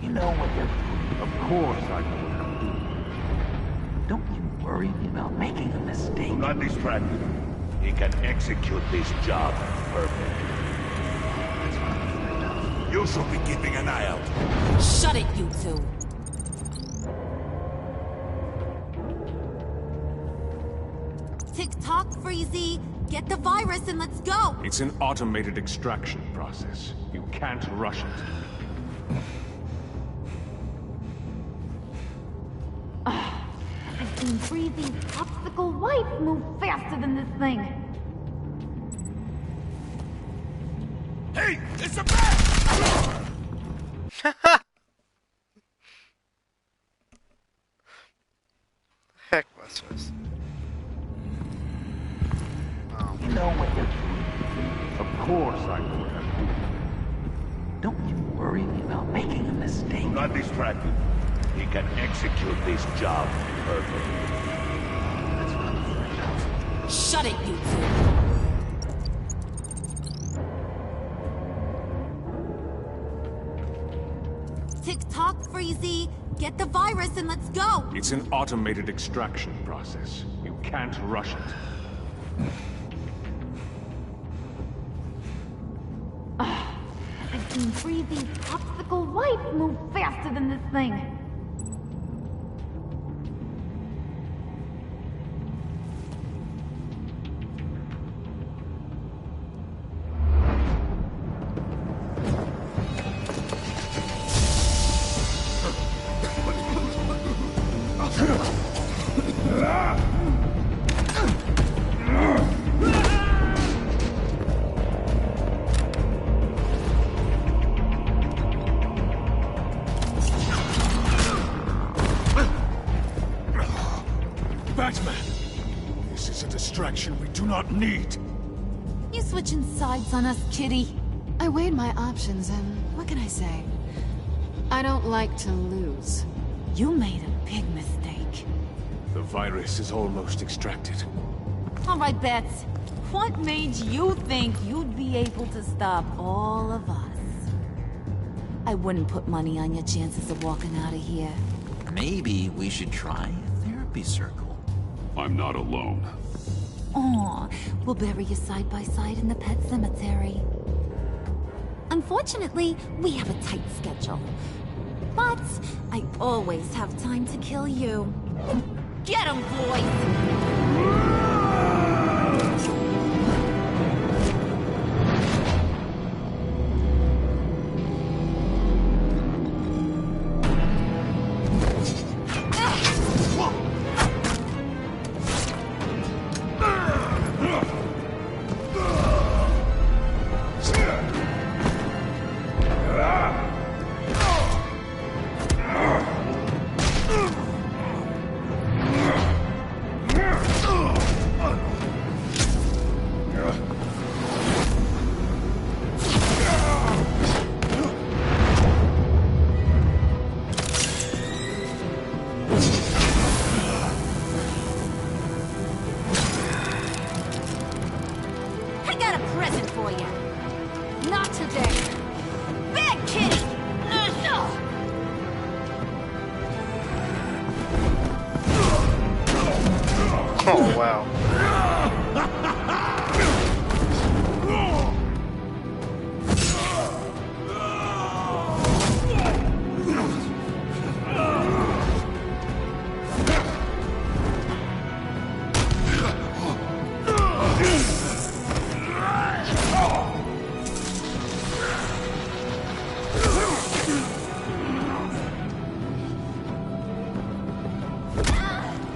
You know what you're doing. Of course I know what I'm doing. Don't you worry me about making a mistake. Do not distract him. He can execute this job perfectly. You should be keeping an eye out. Shut it, you two. Tick-tock, Freezy. Get the virus and let's go. It's an automated extraction process. You can't rush it. I've seen Freezy's popsicle wife move faster than this thing. Hey, it's a bat! Heck was this? Oh. You know what you're doing. Of course I know what I'm doing. Don't you worry me about making a mistake. Do not distract him. He can execute this job perfectly. Shut it, you two. Tick-tock, Freezy. Get the virus and let's go. It's an automated extraction process. You can't rush it. I've seen Freezy's popsicle wife move faster than this thing. Batman! This is a distraction we do not need. You switching sides on us, kitty? I weighed my options and what can I say? I don't like to lose. You made a big mistake. The virus is almost extracted. All right, Bats. What made you think you'd be able to stop all of us? I wouldn't put money on your chances of walking out of here. Maybe we should try a therapy circle. I'm not alone. Aw, we'll bury you side by side in the pet cemetery. Unfortunately, we have a tight schedule. But I always have time to kill you. Get 'em, boys! I got a present for you. Not today. Big kitty! Oh, wow.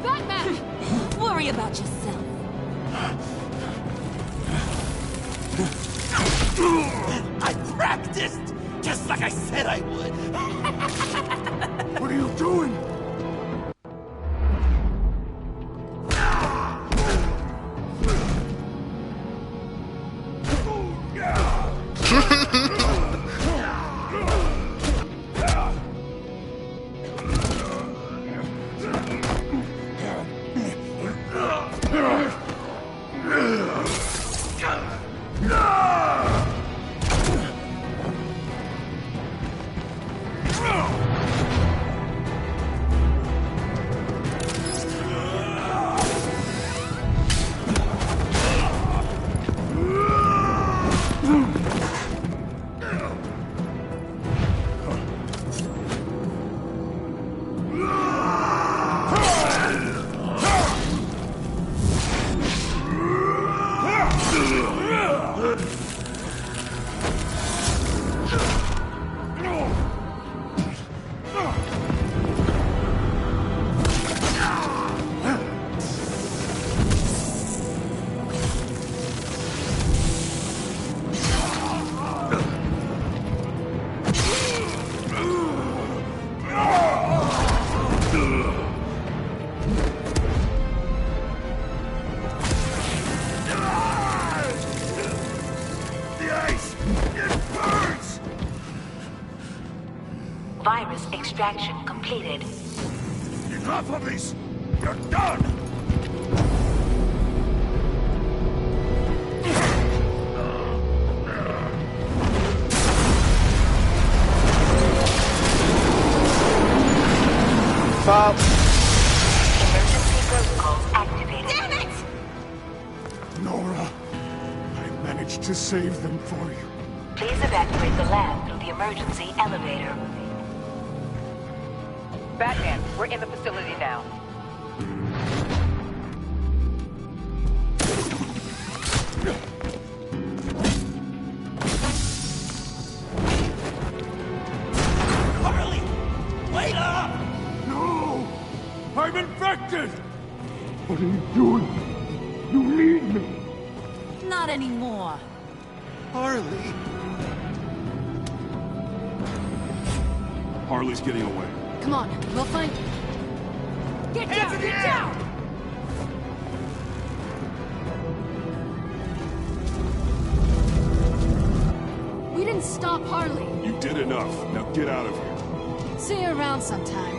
Batman! Worry about yourself. I practiced! Just like I said I would! What are you doing? Virus extraction completed. Enough of this! You're done! Bob! Emergency protocols activated. Damn it! Nora, I managed to save them for you. Please evacuate the lab through the emergency elevator. Batman, we're in the facility now. Harley! Wait up! No! I'm infected! What are you doing? You need me! Not anymore. Harley! Harley's getting away. Come on, we'll find... Get down! Get down! We didn't stop Harley. You did enough. Now get out of here. See you around sometime.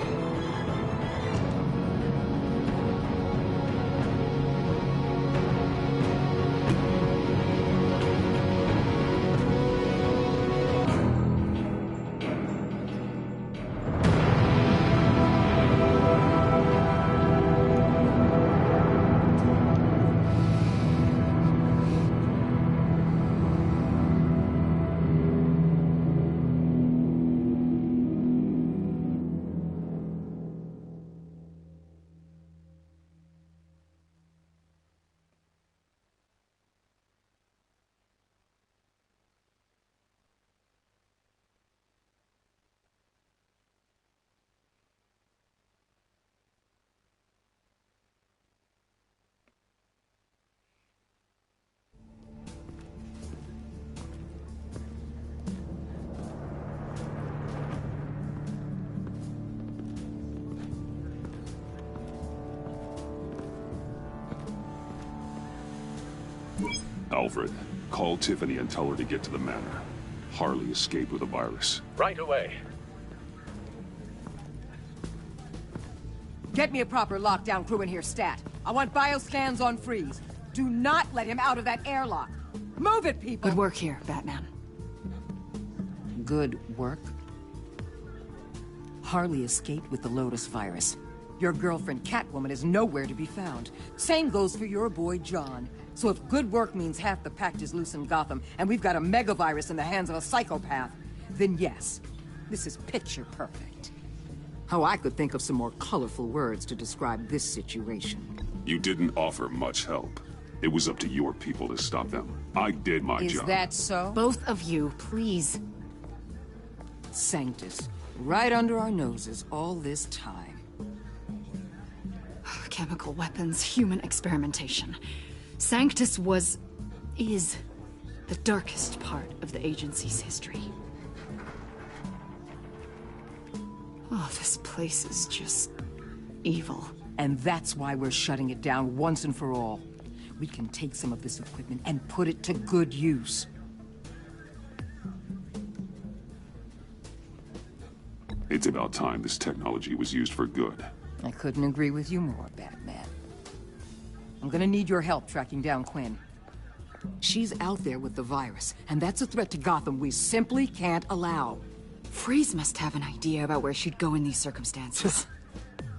Alfred, call Tiffany and tell her to get to the manor. Harley escaped with a virus. Right away. Get me a proper lockdown crew in here, stat. I want bioscans on freeze. Do not let him out of that airlock! Move it, people! Good work here, Batman. Good work? Harley escaped with the Lotus virus. Your girlfriend Catwoman is nowhere to be found. Same goes for your boy John. So if good work means half the pact is loose in Gotham, and we've got a megavirus in the hands of a psychopath, then yes, this is picture perfect. Oh, I could think of some more colorful words to describe this situation. You didn't offer much help. It was up to your people to stop them. I did my job. Is that so? Both of you, please. Sanctus, right under our noses all this time. Chemical weapons, human experimentation. Sanctus is the darkest part of the agency's history. Oh, this place is just evil. And that's why we're shutting it down once and for all. We can take some of this equipment and put it to good use. It's about time this technology was used for good. I couldn't agree with you more, Batman. I'm gonna need your help tracking down Quinn. She's out there with the virus, and that's a threat to Gotham we simply can't allow. Freeze must have an idea about where she'd go in these circumstances.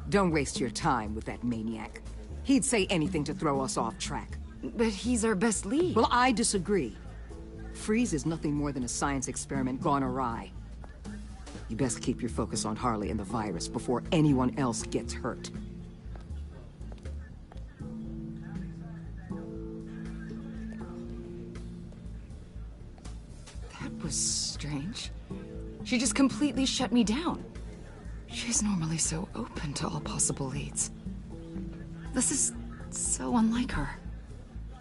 Don't waste your time with that maniac. He'd say anything to throw us off track. But he's our best lead. Well, I disagree. Freeze is nothing more than a science experiment gone awry. You best keep your focus on Harley and the virus before anyone else gets hurt. That was strange. She just completely shut me down. She's normally so open to all possible leads. This is so unlike her.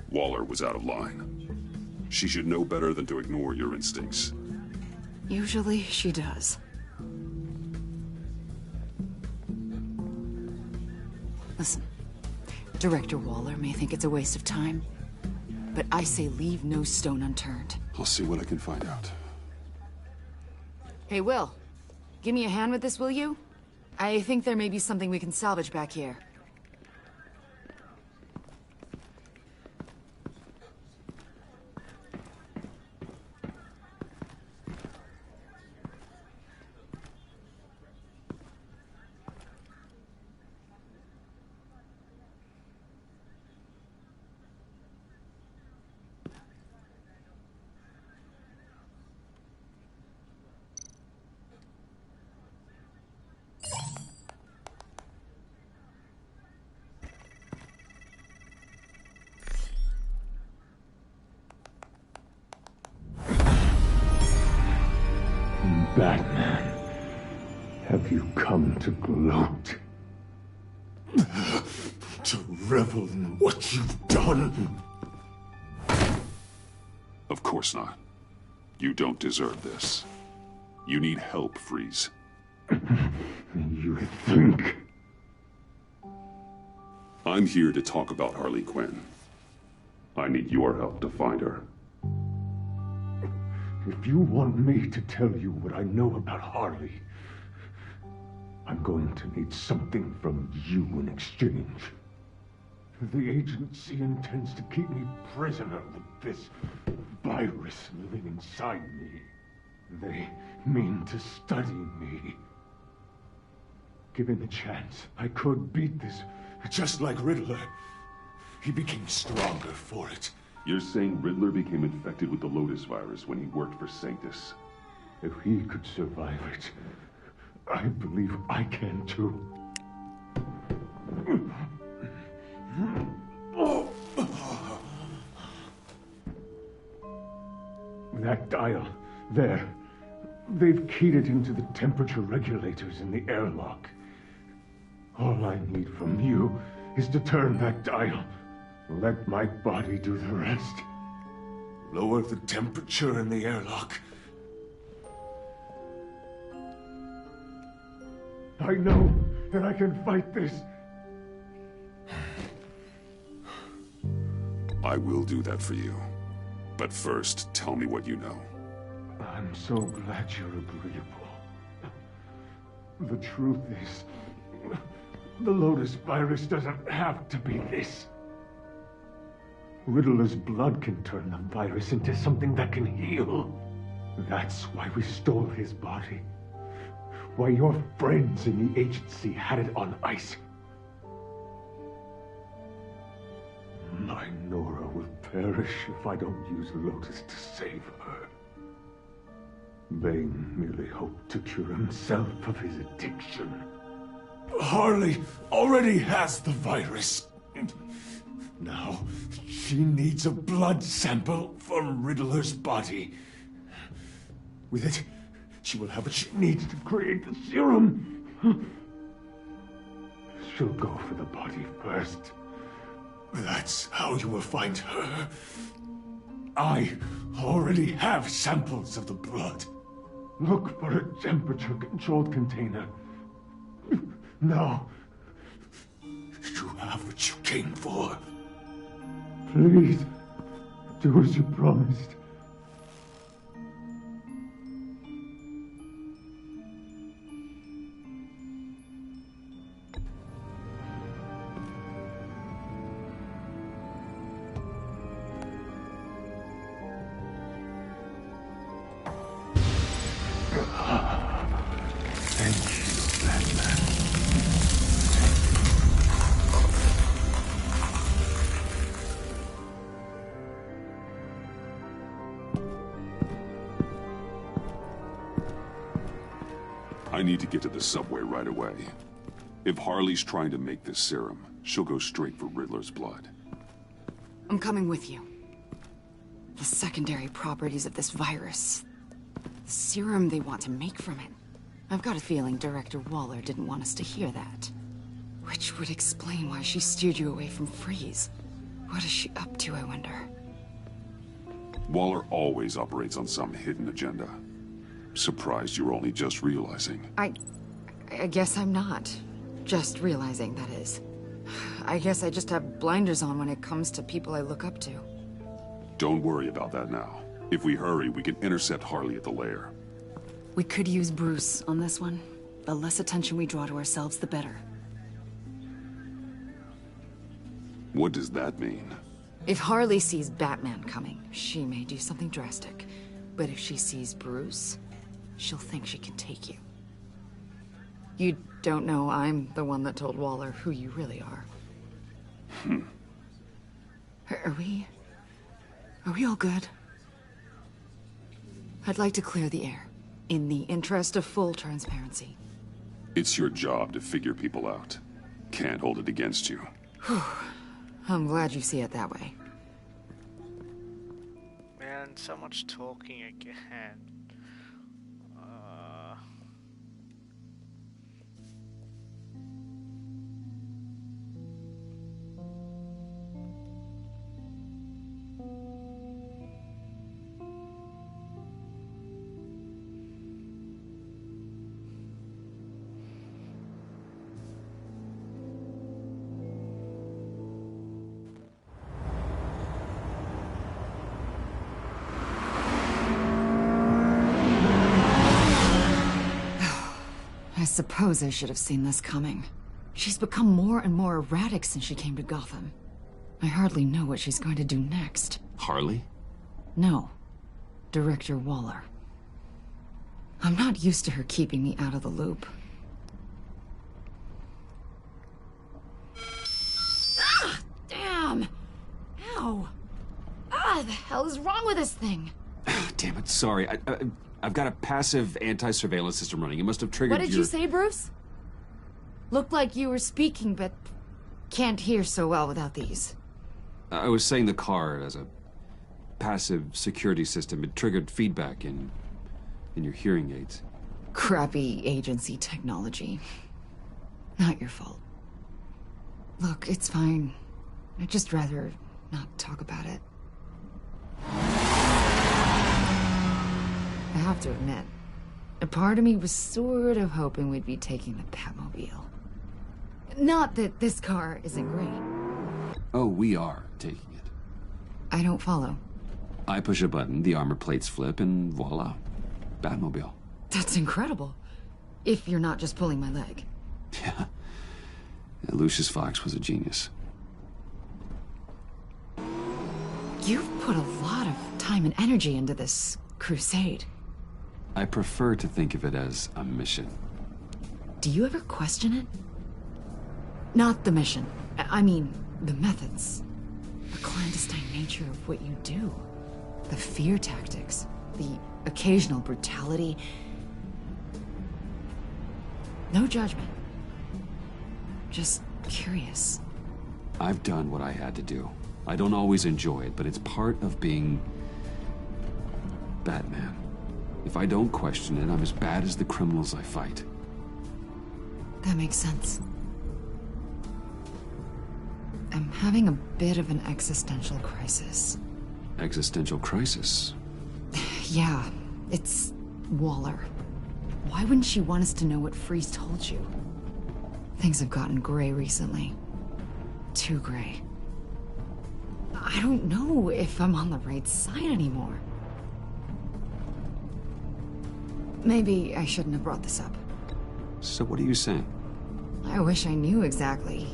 Waller was out of line. She should know better than to ignore your instincts. Usually she does. Listen, Director Waller may think it's a waste of time, but I say leave no stone unturned. I'll see what I can find out. Hey, Will. Give me a hand with this, will you? I think there may be something we can salvage back here. Batman, have you come to gloat? To revel in what you've done? Of course not. You don't deserve this. You need help, Freeze. You think? I'm here to talk about Harley Quinn. I need your help to find her. If you want me to tell you what I know about Harley, I'm going to need something from you in exchange. The agency intends to keep me prisoner with this virus living inside me. They mean to study me. Given the chance, I could beat this, just like Riddler. He became stronger for it. You're saying Riddler became infected with the Lotus virus when he worked for Sanctus? If he could survive it, I believe I can too. That dial, there. They've keyed it into the temperature regulators in the airlock. All I need from you is to turn that dial. Let my body do the rest. Lower the temperature in the airlock. I know that I can fight this. I will do that for you. But first, tell me what you know. I'm so glad you're agreeable. The truth is, the Lotus virus doesn't have to be this. Riddler's blood can turn the virus into something that can heal. That's why we stole his body. Why your friends in the agency had it on ice. My Nora will perish if I don't use Lotus to save her. Bane merely hoped to cure himself of his addiction. Harley already has the virus. Now, she needs a blood sample from Riddler's body. With it, she will have what she needs to create the serum. She'll go for the body first. That's how you will find her. I already have samples of the blood. Look for a temperature-controlled container. Now, you have what you came for. Please, do as you promised. I need to get to the subway right away. If Harley's trying to make this serum, she'll go straight for Riddler's blood. I'm coming with you. The secondary properties of this virus. The serum they want to make from it. I've got a feeling Director Waller didn't want us to hear that. Which would explain why she steered you away from Freeze. What is she up to, I wonder? Waller always operates on some hidden agenda. Surprised you're only just realizing. I guess I'm not. Just realizing, that is. I guess I just have blinders on when it comes to people I look up to. Don't worry about that now. If we hurry, we can intercept Harley at the lair. We could use Bruce on this one. The less attention we draw to ourselves, the better. What does that mean? If Harley sees Batman coming, she may do something drastic. But if she sees Bruce, she'll think she can take you. You don't know I'm the one that told Waller who you really are. Are we all good? I'd like to clear the air, in the interest of full transparency. It's your job to figure people out. Can't hold it against you. I'm glad you see it that way. Man, so much talking again. I suppose I should have seen this coming. She's become more and more erratic since she came to Gotham. I hardly know what she's going to do next. Harley? No. Director Waller. I'm not used to her keeping me out of the loop. Ah! Damn! Ow! Ah, the hell is wrong with this thing? Damn it, sorry. I've got a passive anti-surveillance system running. It must have triggered What did you say, Bruce? Looked like you were speaking, but can't hear so well without these. I was saying the car as a passive security system. It triggered feedback in your hearing aids. Crappy agency technology. Not your fault. Look, it's fine. I'd just rather not talk about it. I have to admit, a part of me was sort of hoping we'd be taking the Batmobile. Not that this car isn't great. Oh, we are taking it. I don't follow. I push a button, the armor plates flip, and voila. Batmobile. That's incredible. If you're not just pulling my leg. Yeah. Lucius Fox was a genius. You've put a lot of time and energy into this crusade. I prefer to think of it as a mission. Do you ever question it? Not the mission. I mean, the methods. The clandestine nature of what you do. The fear tactics. The occasional brutality. No judgment. Just curious. I've done what I had to do. I don't always enjoy it, but it's part of being Batman. If I don't question it, I'm as bad as the criminals I fight. That makes sense. I'm having a bit of an existential crisis. Existential crisis? Yeah, it's Waller. Why wouldn't she want us to know what Freeze told you? Things have gotten gray recently. Too gray. I don't know if I'm on the right side anymore. Maybe I shouldn't have brought this up. So what are you saying? I wish I knew exactly.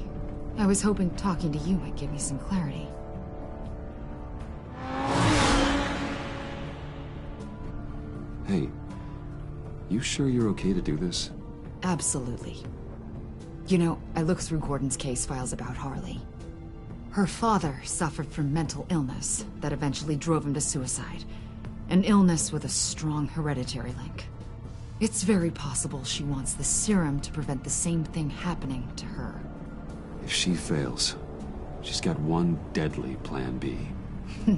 I was hoping talking to you might give me some clarity. Hey, you sure you're okay to do this? Absolutely. You know, I looked through Gordon's case files about Harley. Her father suffered from mental illness that eventually drove him to suicide. An illness with a strong hereditary link. It's very possible she wants the serum to prevent the same thing happening to her. If she fails, she's got one deadly plan B.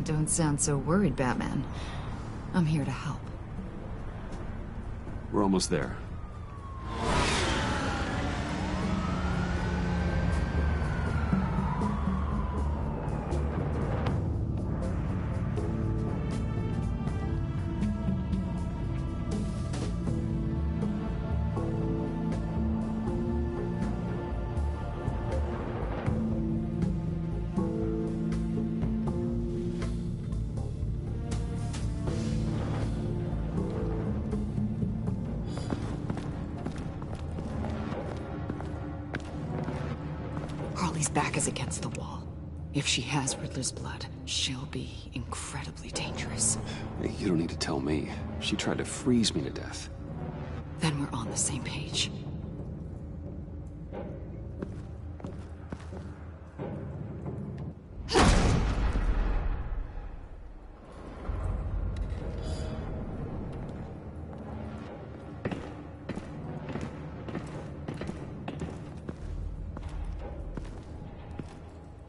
Don't sound so worried, Batman. I'm here to help. We're almost there. Harley's back is against the wall. If she has Riddler's blood, she'll be incredibly dangerous. Hey, you don't need to tell me. She tried to freeze me to death. Then we're on the same page.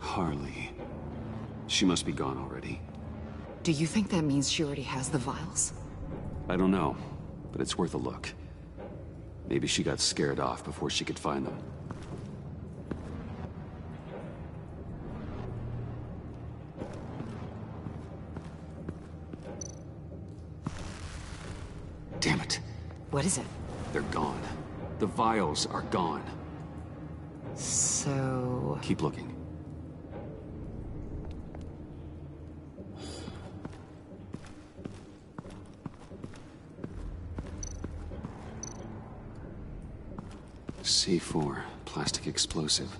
Harley. She must be gone already. Do you think that means she already has the vials? I don't know, but it's worth a look. Maybe she got scared off before she could find them. Damn it. What is it? They're gone. The vials are gone. So... Keep looking. C4, plastic explosive.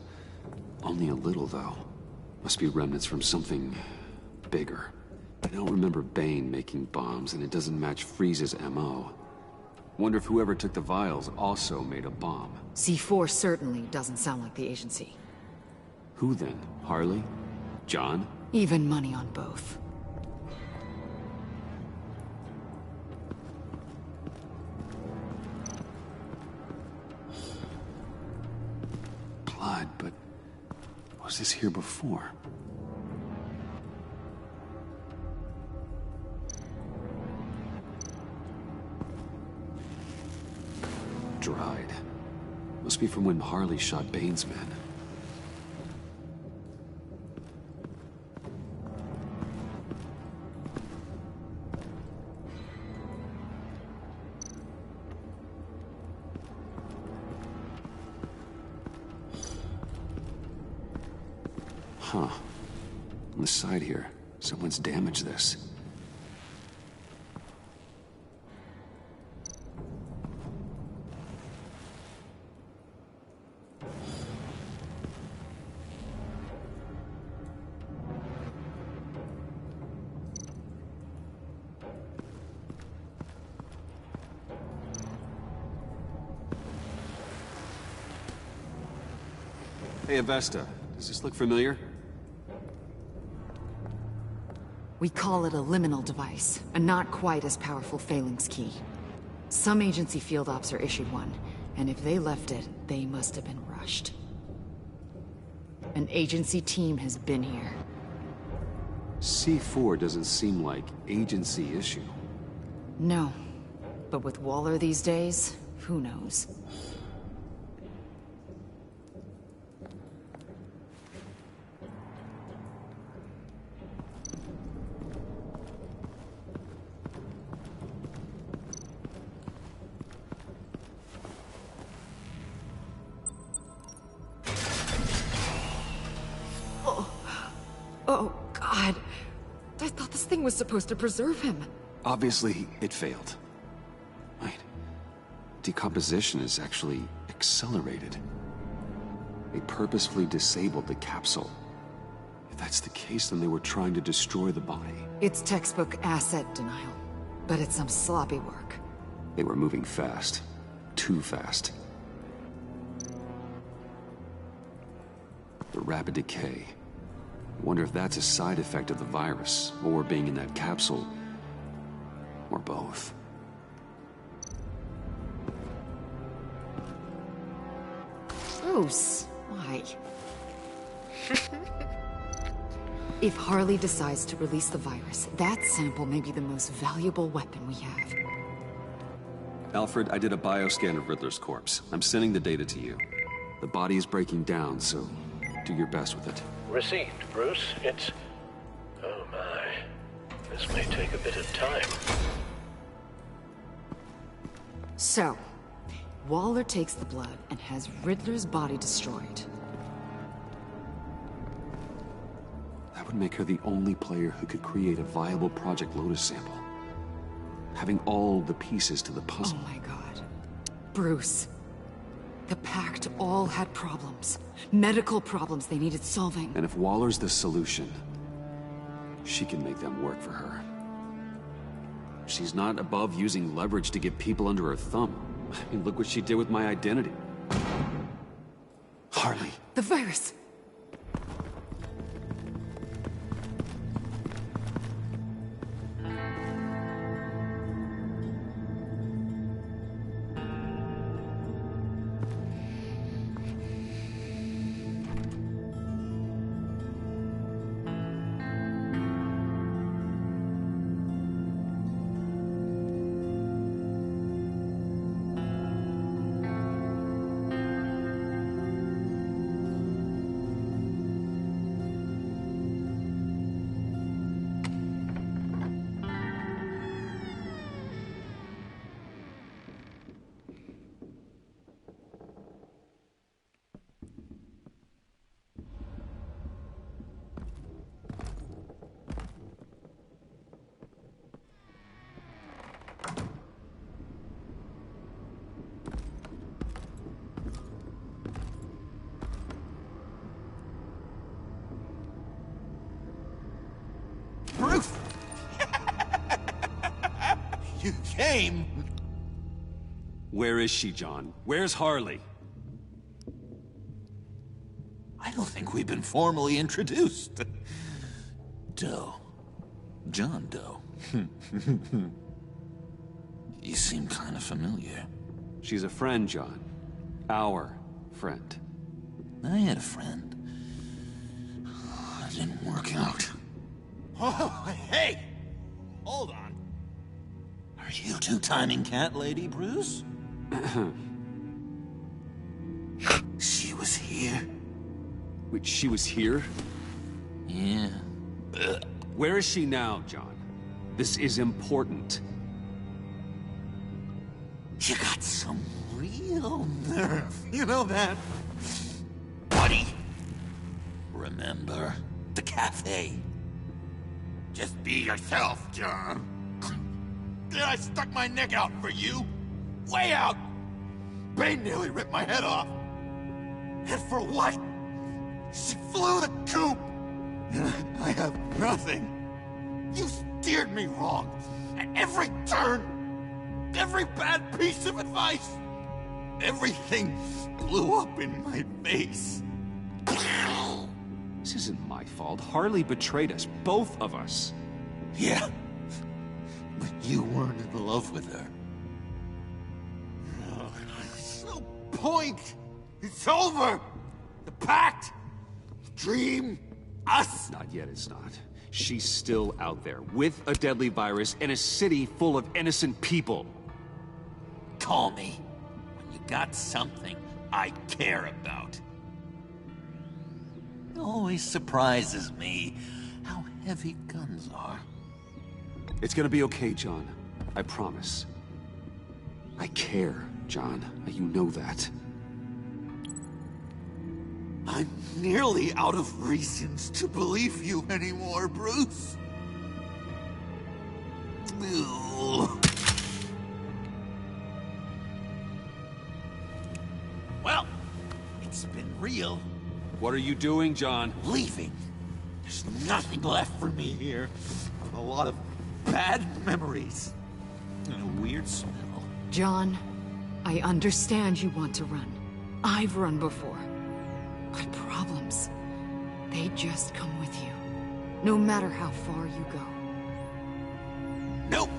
Only a little, though. Must be remnants from something bigger. I don't remember Bane making bombs, and it doesn't match Freeze's MO. Wonder if whoever took the vials also made a bomb. C4 certainly doesn't sound like the agency. Who then? Harley? John? Even money on both. Blood, but was this here before? Dried. Must be from when Harley shot Bane's men. Huh. On the side here, someone's damaged this. Hey, Avesta. Does this look familiar? We call it a liminal device, a not quite as powerful phalanx key. Some agency field ops are issued one, and if they left it, they must have been rushed. An agency team has been here. C4 doesn't seem like agency issue. No. But with Waller these days, who knows? Oh, God. I thought this thing was supposed to preserve him. Obviously, it failed. Wait. Decomposition is actually accelerated. They purposefully disabled the capsule. If that's the case, then they were trying to destroy the body. It's textbook asset denial. But it's some sloppy work. They were moving fast. Too fast. The rapid decay. I wonder if that's a side effect of the virus, or being in that capsule, or both. Bruce, why? If Harley decides to release the virus, that sample may be the most valuable weapon we have. Alfred, I did a bioscan of Riddler's corpse. I'm sending the data to you. The body is breaking down, so do your best with it. Received, Bruce. It's... oh my. This may take a bit of time. So, Waller takes the blood and has Riddler's body destroyed. That would make her the only player who could create a viable Project Lotus sample. Having all the pieces to the puzzle. Oh my God. Bruce. The Pact all had problems. Medical problems they needed solving. And if Waller's the solution, she can make them work for her. She's not above using leverage to get people under her thumb. I mean, look what she did with my identity. Harley. The virus. Bruce! You came! Where is she, John? Where's Harley? I don't think we've been formally introduced. Doe. John Doe. You seem kind of familiar. She's a friend, John. Our friend. I had a friend. It didn't work out. Oh, hey! Hold on. Are you two-timing cat lady, Bruce? She was here. Wait, she was here? Yeah. Where is she now, John? This is important. You got some real nerve. You know that? Buddy. Remember the cafe? Just be yourself, John. Did I stuck my neck out for you? Way out! Bane nearly ripped my head off. And for what? She flew the coop! And I have nothing. You steered me wrong. At every turn. Every bad piece of advice. Everything blew up in my face. This isn't my fault. Harley betrayed us, both of us. Yeah, but you weren't in love with her. No, there's no point. It's over. The pact, the dream, us. Not yet, it's not. She's still out there, with a deadly virus in a city full of innocent people. Call me when you got something I care about. It always surprises me how heavy guns are. It's gonna be okay, John. I promise. I care, John. You know that. I'm nearly out of reasons to believe you anymore, Bruce. Ugh. Well, it's been real. What are you doing, John? Leaving. There's nothing left for me here. A lot of bad memories. And a weird smell. John, I understand you want to run. I've run before. But problems, they just come with you. No matter how far you go. Nope.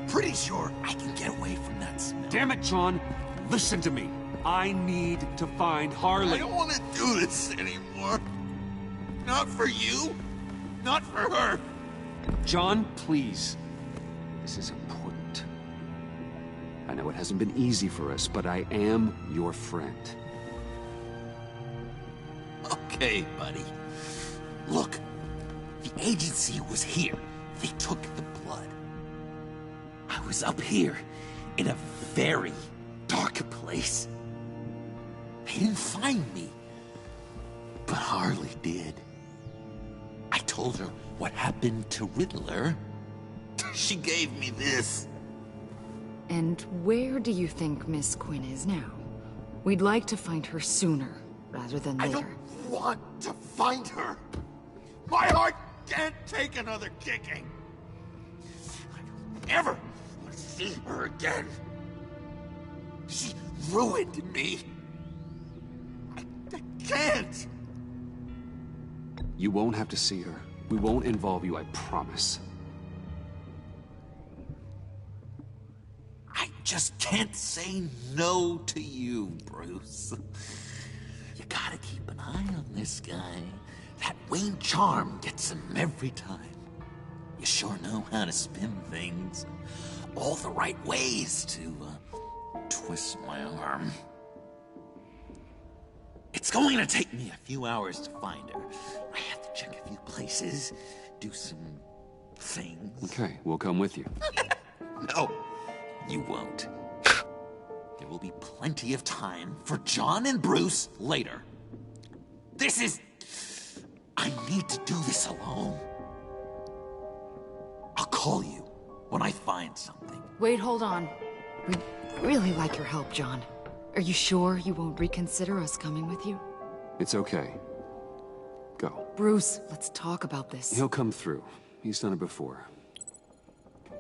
Pretty sure I can get away from that smell. Damn it, John. Listen to me. I need to find Harley. I don't want to do this anymore. Not for you. Not for her. John, please. This is important. I know it hasn't been easy for us, but I am your friend. Okay, buddy. Look, the agency was here. They took the blood. I was up here in a very dark place. They didn't find me, but Harley did. I told her what happened to Riddler. She gave me this. And where do you think Miss Quinn is now? We'd like to find her sooner, rather than later. I don't want to find her. My heart can't take another kicking. I don't ever want to see her again. She ruined me. I can't. You won't have to see her. We won't involve you, I promise. I just can't say no to you, Bruce. You gotta keep an eye on this guy. That Wayne charm gets him every time. You sure know how to spin things. All the right ways to twist my arm. It's going to take me a few hours to find her. I have to check a few places, do some things. Okay, we'll come with you. No, you won't. There will be plenty of time for John and Bruce later. I need to do this alone. I'll call you when I find something. Wait, hold on. We'd really like your help, John. Are you sure you won't reconsider us coming with you? It's okay. Go. Bruce, let's talk about this. He'll come through. He's done it before.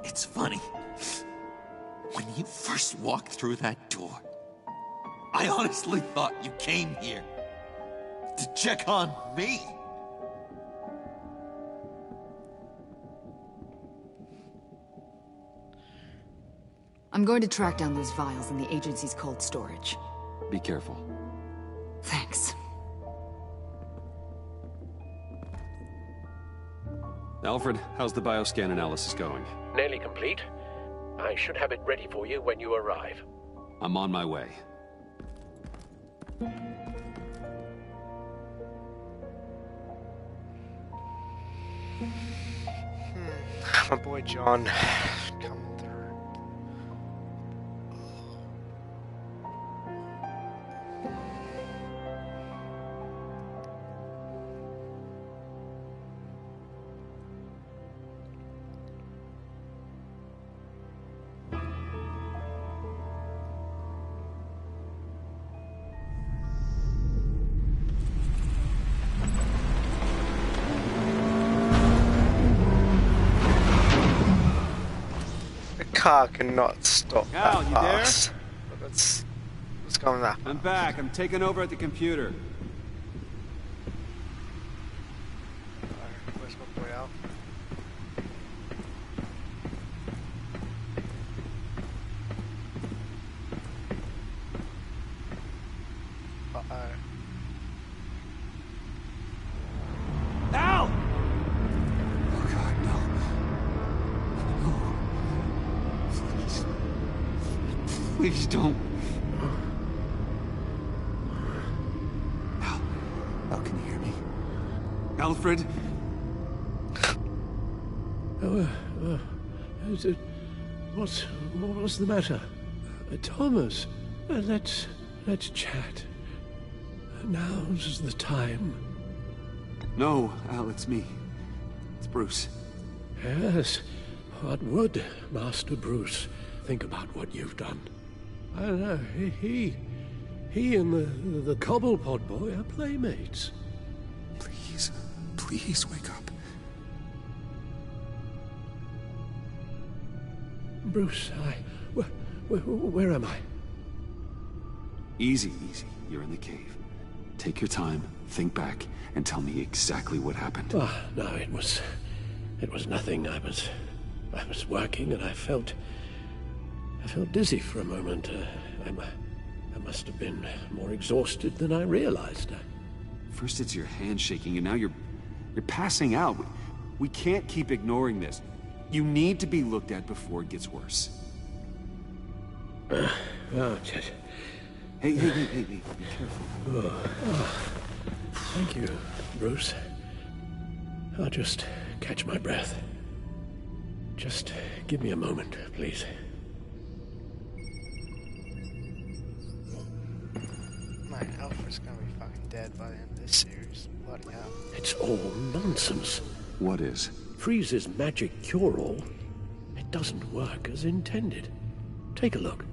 It's funny. When you first walked through that door, I honestly thought you came here to check on me. I'm going to track down those vials in the agency's cold storage. Be careful. Thanks. Alfred, how's the bioscan analysis going? Nearly complete. I should have it ready for you when you arrive. I'm on my way. My boy John coming through. Car cannot stop Al, that you fast. But what's going on? I'm back. I'm taking over at the computer. Please don't. Al, can you hear me? Alfred? What's the matter? Thomas, let's chat. Now's the time. No, Al, it's me. It's Bruce. Yes, what would Master Bruce think about what you've done? I don't know, he and the Cobblepot boy are playmates. Please wake up. Bruce, where am I? Easy. You're in the cave. Take your time, think back, and tell me exactly what happened. Oh, no, it was nothing. I was working and I felt dizzy for a moment. I must have been more exhausted than I realized. First it's your hand shaking, and now you're passing out. We can't keep ignoring this. You need to be looked at before it gets worse. Hey, be careful. Thank you, Bruce. I'll just catch my breath. Just give me a moment, please. Man, Alfred's gonna be fucking dead by the end of this series. Bloody hell. It's all nonsense. What is? Freeze's magic cure-all. It doesn't work as intended. Take a look.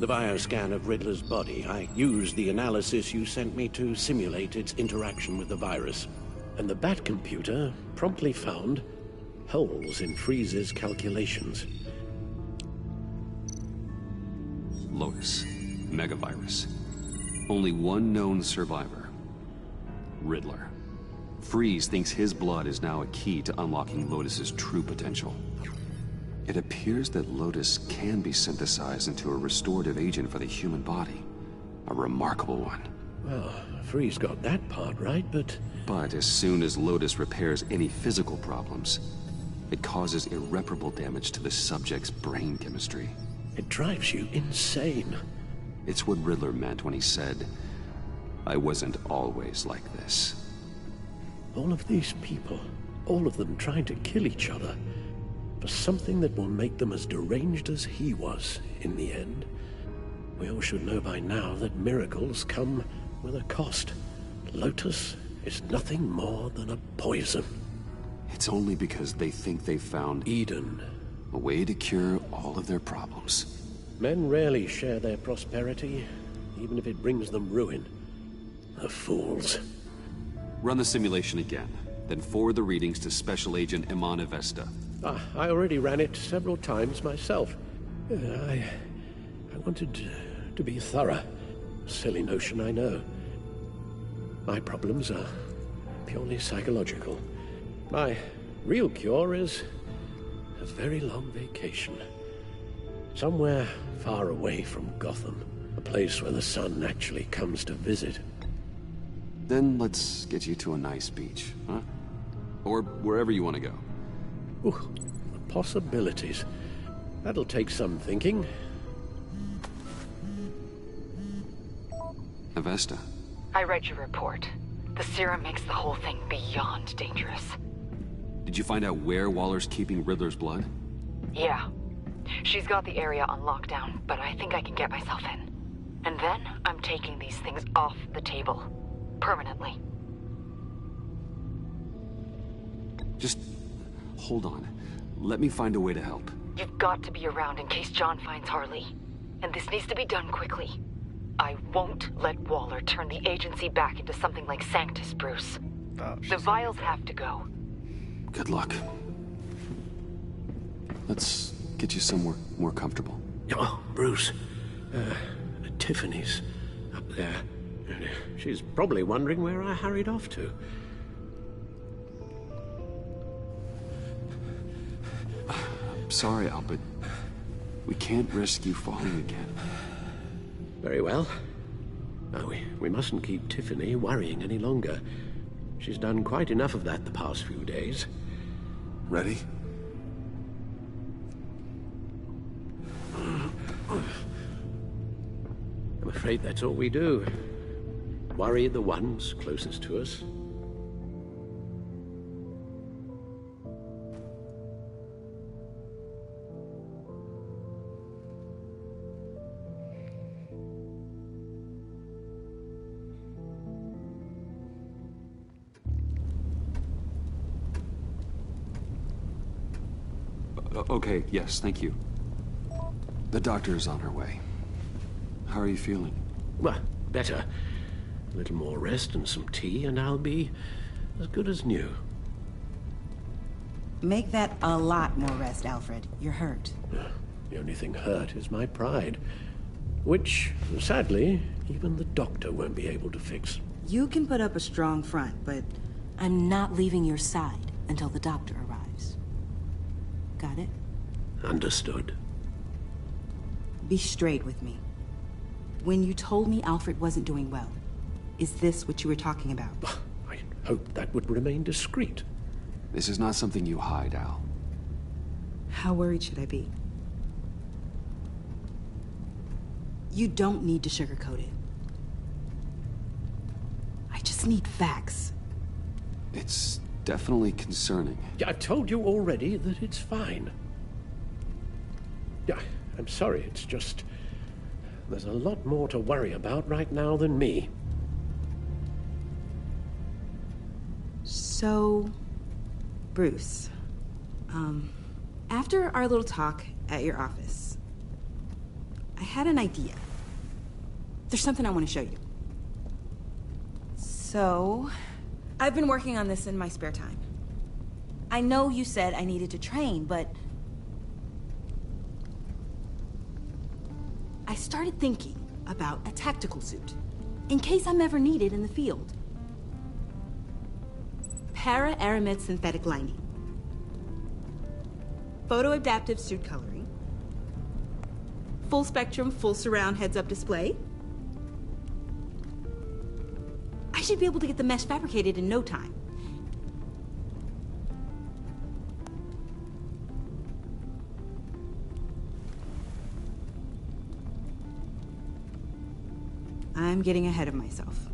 The bioscan of Riddler's body. I used the analysis you sent me to simulate its interaction with the virus. And the Bat computer promptly found holes in Freeze's calculations. Lotus. Megavirus. Only one known survivor. Riddler. Freeze thinks his blood is now a key to unlocking Lotus's true potential. It appears that Lotus can be synthesized into a restorative agent for the human body. A remarkable one. Well, Freeze got that part right, but... But as soon as Lotus repairs any physical problems, it causes irreparable damage to the subject's brain chemistry. It drives you insane. It's what Riddler meant when he said, "I wasn't always like this." All of these people, all of them trying to kill each other, for something that will make them as deranged as he was in the end. We all should know by now that miracles come with a cost. Lotus is nothing more than a poison. It's only because they think they've found Eden. A way to cure all of their problems. Men rarely share their prosperity, even if it brings them ruin. The fools. Run the simulation again, then forward the readings to Special Agent Iman Avesta. I already ran it several times myself. I wanted to be thorough. Silly notion, I know. My problems are purely psychological. My real cure is a very long vacation. Somewhere far away from Gotham. A place where the sun actually comes to visit. Then let's get you to a nice beach, huh? Or wherever you want to go. Ooh, the possibilities. That'll take some thinking. Avesta. I read your report. The serum makes the whole thing beyond dangerous. Did you find out where Waller's keeping Riddler's blood? Yeah. She's got the area on lockdown, but I think I can get myself in. And then I'm taking these things off the table. Permanently. Just hold on. Let me find a way to help. You've got to be around in case John finds Harley. And this needs to be done quickly. I won't let Waller turn the agency back into something like Sanctus, Bruce. The vials have to go. Good luck. Let's get you somewhere more comfortable. Oh, Bruce. Tiffany's up there. She's probably wondering where I hurried off to. I'm sorry, Al, but we can't risk you falling again. Very well. No, we mustn't keep Tiffany worrying any longer. She's done quite enough of that the past few days. Ready? I'm afraid that's all we do. Worry the ones closest to us. Okay, yes, thank you. The doctor is on her way. How are you feeling? Well, better. A little more rest and some tea, and I'll be as good as new. Make that a lot more rest, Alfred. You're hurt. The only thing hurt is my pride, which, sadly, even the doctor won't be able to fix. You can put up a strong front, but I'm not leaving your side until the doctor arrives. Got it? Understood. Be straight with me. When you told me Alfred wasn't doing well, is this what you were talking about? I hoped that would remain discreet. This is not something you hide, Al. How worried should I be? You don't need to sugarcoat it. I just need facts. It's definitely concerning. Yeah, I've told you already that it's fine. Yeah, I'm sorry, it's just... there's a lot more to worry about right now than me. So... Bruce, after our little talk at your office, I had an idea. There's something I want to show you. So, I've been working on this in my spare time. I know you said I needed to train, but I started thinking about a tactical suit, in case I'm ever needed in the field. Para-aramid synthetic lining. Photo-adaptive suit coloring. Full spectrum, full surround heads-up display. I should be able to get the mesh fabricated in no time. I'm getting ahead of myself.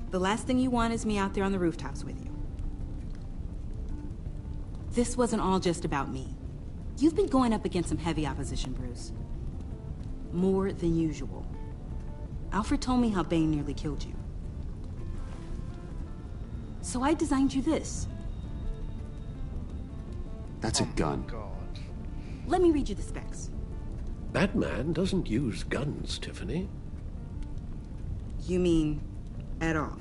The last thing you want is me out there on the rooftops with you. This wasn't all just about me. You've been going up against some heavy opposition, Bruce. More than usual. Alfred told me how Bane nearly killed you. So I designed you this. That's a gun. God. Let me read you the specs. Batman doesn't use guns, Tiffany. You mean at all?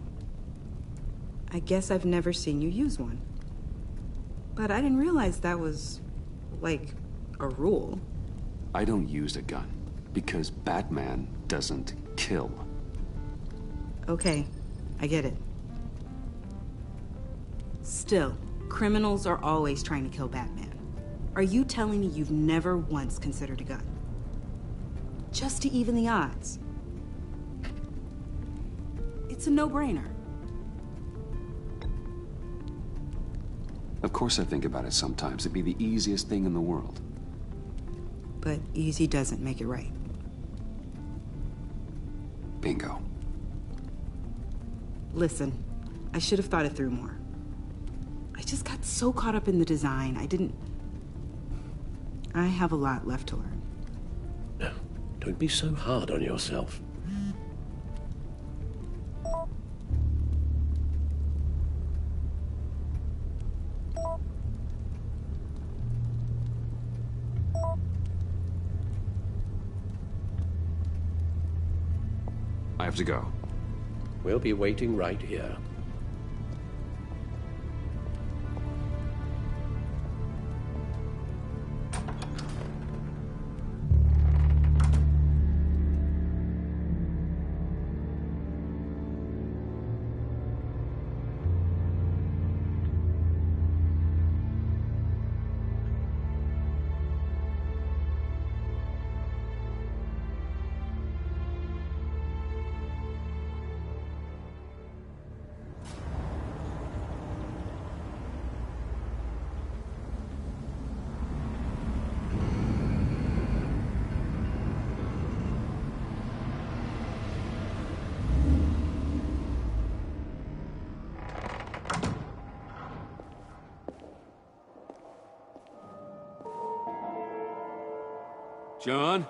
I guess I've never seen you use one. But I didn't realize that was, like, a rule. I don't use a gun because Batman doesn't kill. Okay, I get it. Still, criminals are always trying to kill Batman. Are you telling me you've never once considered a gun? Just to even the odds. It's a no-brainer. Of course I think about it sometimes. It'd be the easiest thing in the world. But easy doesn't make it right. Bingo. Listen, I should have thought it through more. I just got so caught up in the design, I have a lot left to learn. No, don't be so hard on yourself. I have to go. We'll be waiting right here. John?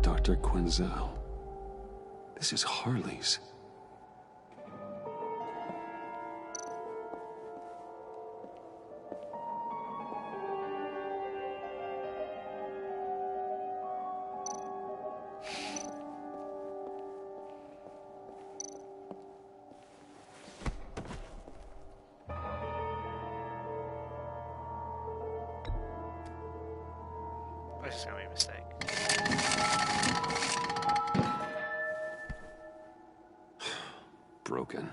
Dr. Quinzel. This is Harley's. That's gonna be a mistake. Broken.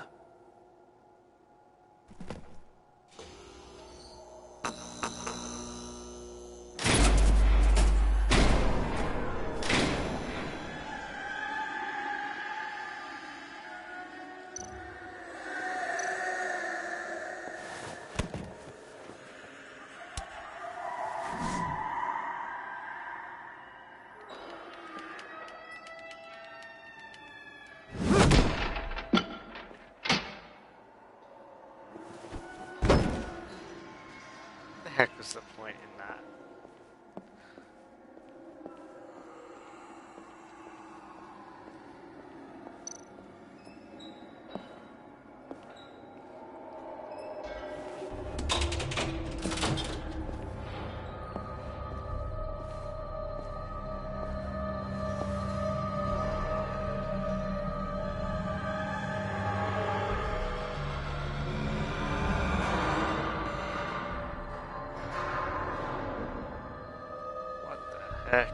What the heck was the point in that? Heck.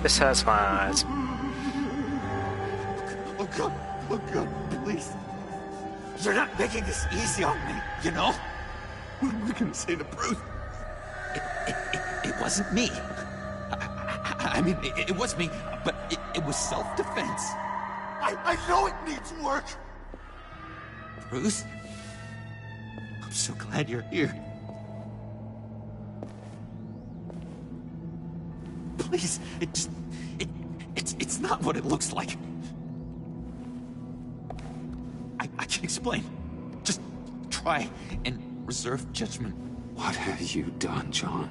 This hurts my eyes. Oh God, please. You're not making this easy on me, you know? What am I gonna say to Bruce? It wasn't me. I mean, it was me, but it was self-defense. I know it needs work. Bruce? I'm so glad you're here. Please, it's not what it looks like. I can explain. Just try and reserve judgment. What have you done, John?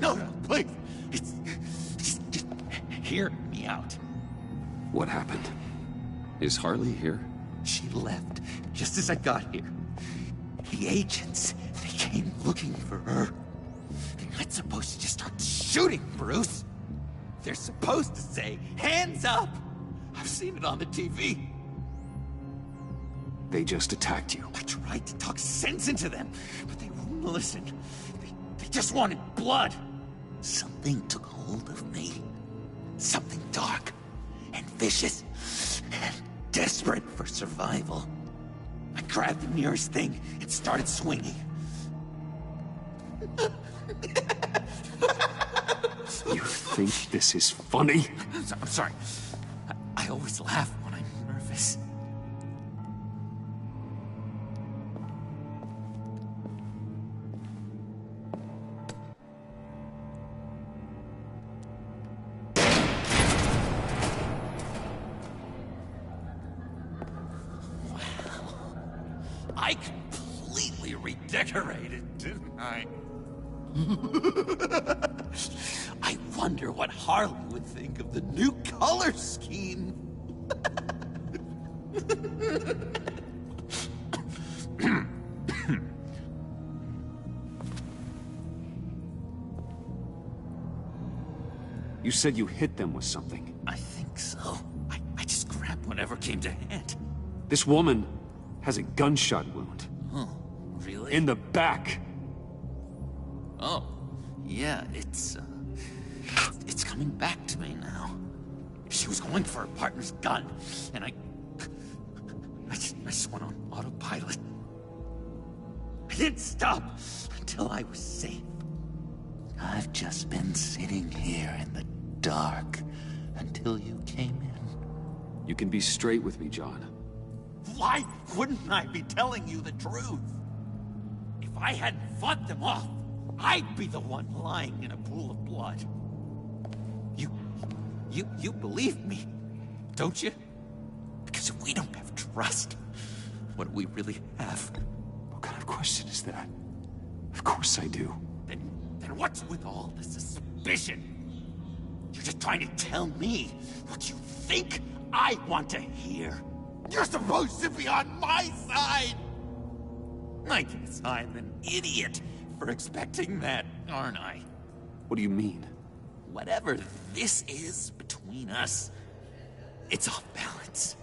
No, please. Just hear me out. What happened? Is Harley here? She left just as I got here. The agents, they came looking for her. They're not supposed to just start shooting, Bruce. They're supposed to say, hands up! I've seen it on the TV. They just attacked you. I tried to talk sense into them, but they wouldn't listen. They just wanted blood. Something took hold of me. Something dark and vicious and desperate for survival. I grabbed the nearest thing and started swinging. You think this is funny? I'm sorry. I always laugh when I'm nervous. Wow. I completely redecorated, didn't I? I wonder what Harley would think of the new color scheme. You said you hit them with something. I think so. I just grabbed whatever came to hand. This woman has a gunshot wound. Oh, really? In the back. Oh, yeah, it's coming back to me now. She was going for her partner's gun, and I just went on autopilot. I didn't stop until I was safe. I've just been sitting here in the dark until you came in. You can be straight with me, John. Why wouldn't I be telling you the truth? If I hadn't fought them off, I'd be the one lying in a pool of blood. You believe me, don't you? Because if we don't have trust, what do we really have? What kind of question is that? Of course I do. Then what's with all the suspicion? You're just trying to tell me what you think I want to hear. You're supposed to be on my side! I guess I'm an idiot for expecting that, aren't I? What do you mean? Whatever this is between us, it's off balance.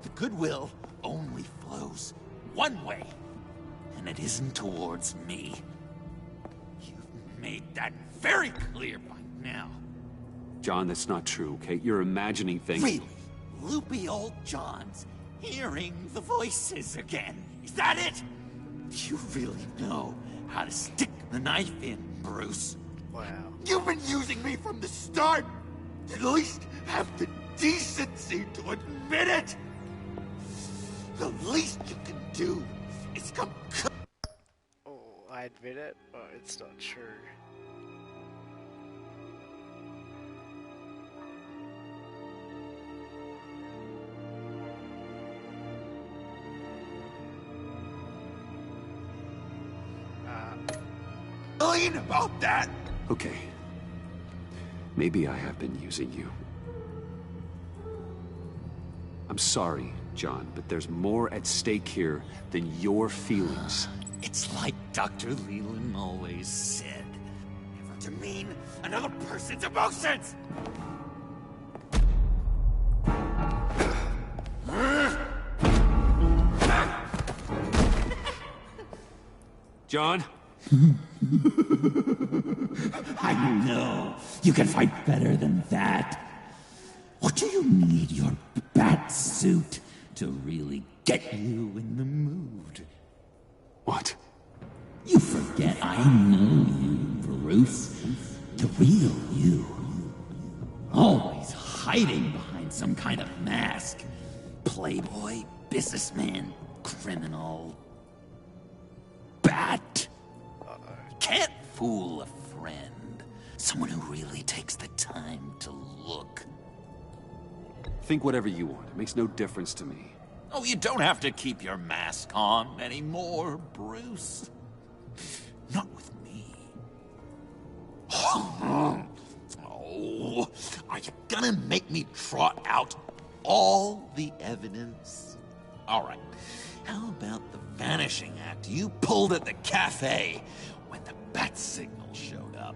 The goodwill only flows one way, and it isn't towards me. You've made that very clear by now. John, that's not true, okay? You're imagining things. Really? Loopy old John's hearing the voices again. Is that it? You really know how to stick the knife in, Bruce. Wow. You've been using me from the start! At least have the decency to admit it! The least you can do is come... Oh, I admit it, but it's not true. Clean about that! Okay. Maybe I have been using you. I'm sorry, John, but there's more at stake here than your feelings. It's like Dr. Leland always said. Never demean another person's emotions! John? I know. You can fight better than that. Or do you need your bat suit to really get you in the mood? What? You forget I know you, Bruce. The real you. Always hiding behind some kind of mask. Playboy, businessman, criminal. Bat. Can't fool a friend. Someone who really takes the time to look. Think whatever you want. It makes no difference to me. Oh, you don't have to keep your mask on anymore, Bruce. Not with me. Oh, are you gonna make me trot out all the evidence? All right. How about the vanishing act you pulled at the cafe when the bat signal showed up?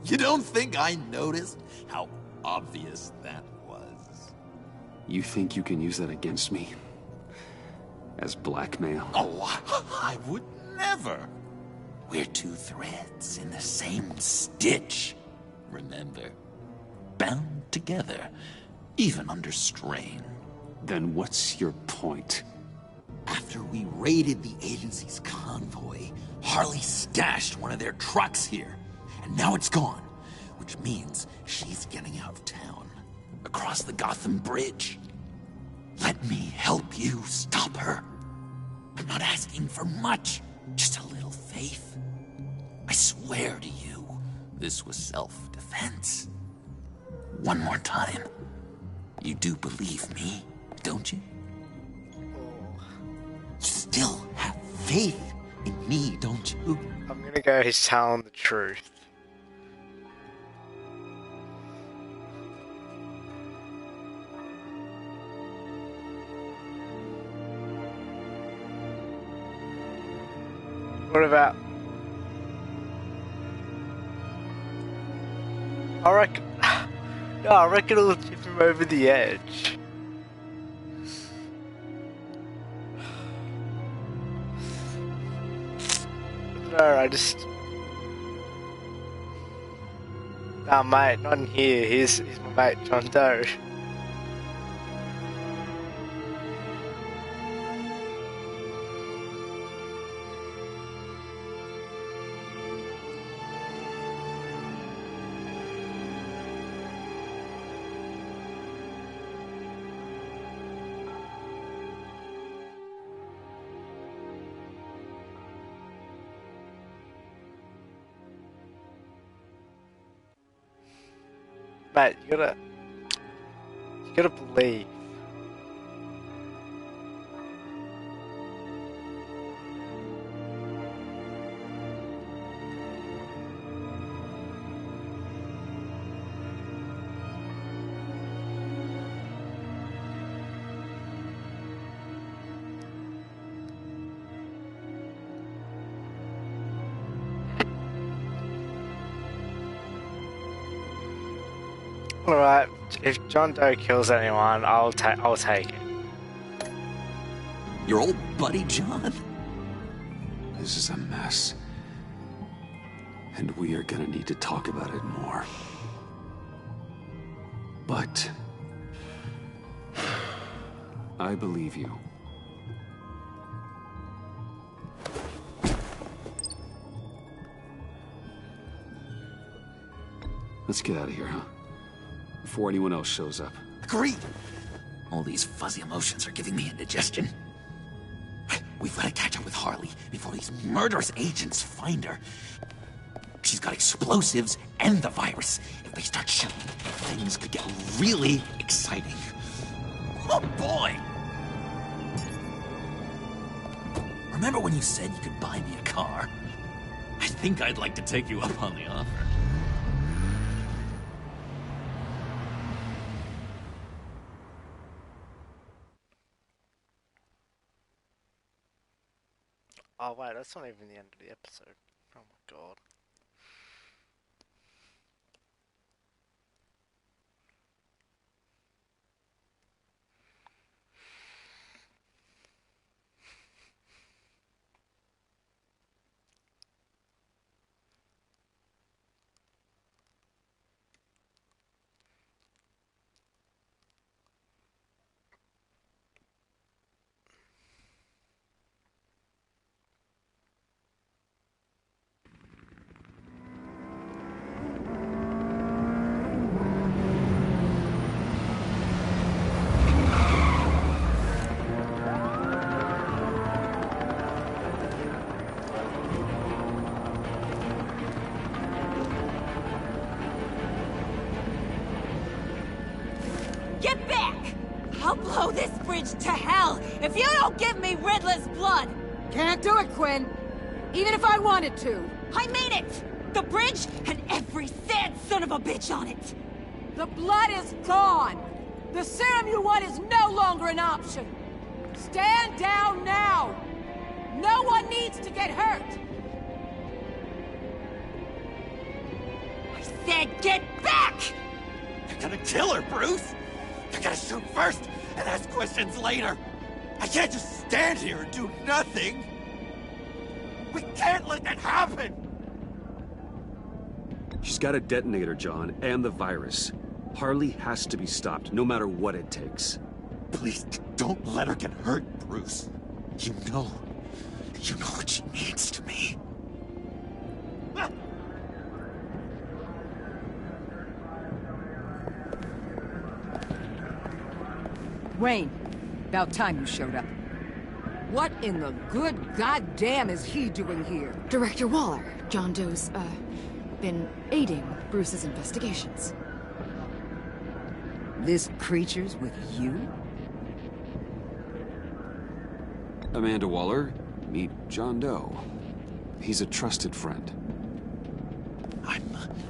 You don't think I noticed how obvious that was? You think you can use that against me? As blackmail? Oh, I would never. We're two threads in the same stitch, remember? Bound together, even under strain. Then what's your point? After we raided the agency's convoy, Harley stashed one of their trucks here. And now it's gone, which means she's getting out of town. Across the Gotham Bridge. Let me help you stop her. I'm not asking for much, just a little faith. I swear to you, this was self-defense. One more time. You do believe me, don't you? You still have faith in me, don't you? I'm gonna go, he's telling the truth. What about... I reckon... No, I reckon it'll tip him over the edge. No, I just... Nah, mate, not in here. Here's my mate, John Doe. Mate, you gotta believe. Alright, if John Doe kills anyone, I'll take it. Your old buddy, John? This is a mess. And we are gonna need to talk about it more. But... I believe you. Let's get out of here, huh? Before anyone else shows up. Agreed! All these fuzzy emotions are giving me indigestion. We've got to catch up with Harley before these murderous agents find her. She's got explosives and the virus. If they start shooting, things could get really exciting. Oh boy! Remember when you said you could buy me a car? I think I'd like to take you up on the offer. Oh wait, that's not even the end of the episode. Oh my god. Get back! I'll blow this bridge to hell if you don't give me Riddler's blood! Can't do it, Quinn. Even if I wanted to. I mean it! The bridge and every sad son of a bitch on it! The blood is gone! The serum you want is no longer an option! Stand down now! No one needs to get hurt! I said get back! You're gonna kill her, Bruce! You gotta shoot first and ask questions later! I can't just stand here and do nothing! We can't let that happen! She's got a detonator, John, and the virus. Harley has to be stopped, no matter what it takes. Please, don't let her get hurt, Bruce. You know what she means to me. Wayne, about time you showed up. What in the good goddamn is he doing here? Director Waller, John Doe's, been aiding Bruce's investigations. This creature's with you? Amanda Waller, Meet John Doe. He's a trusted friend.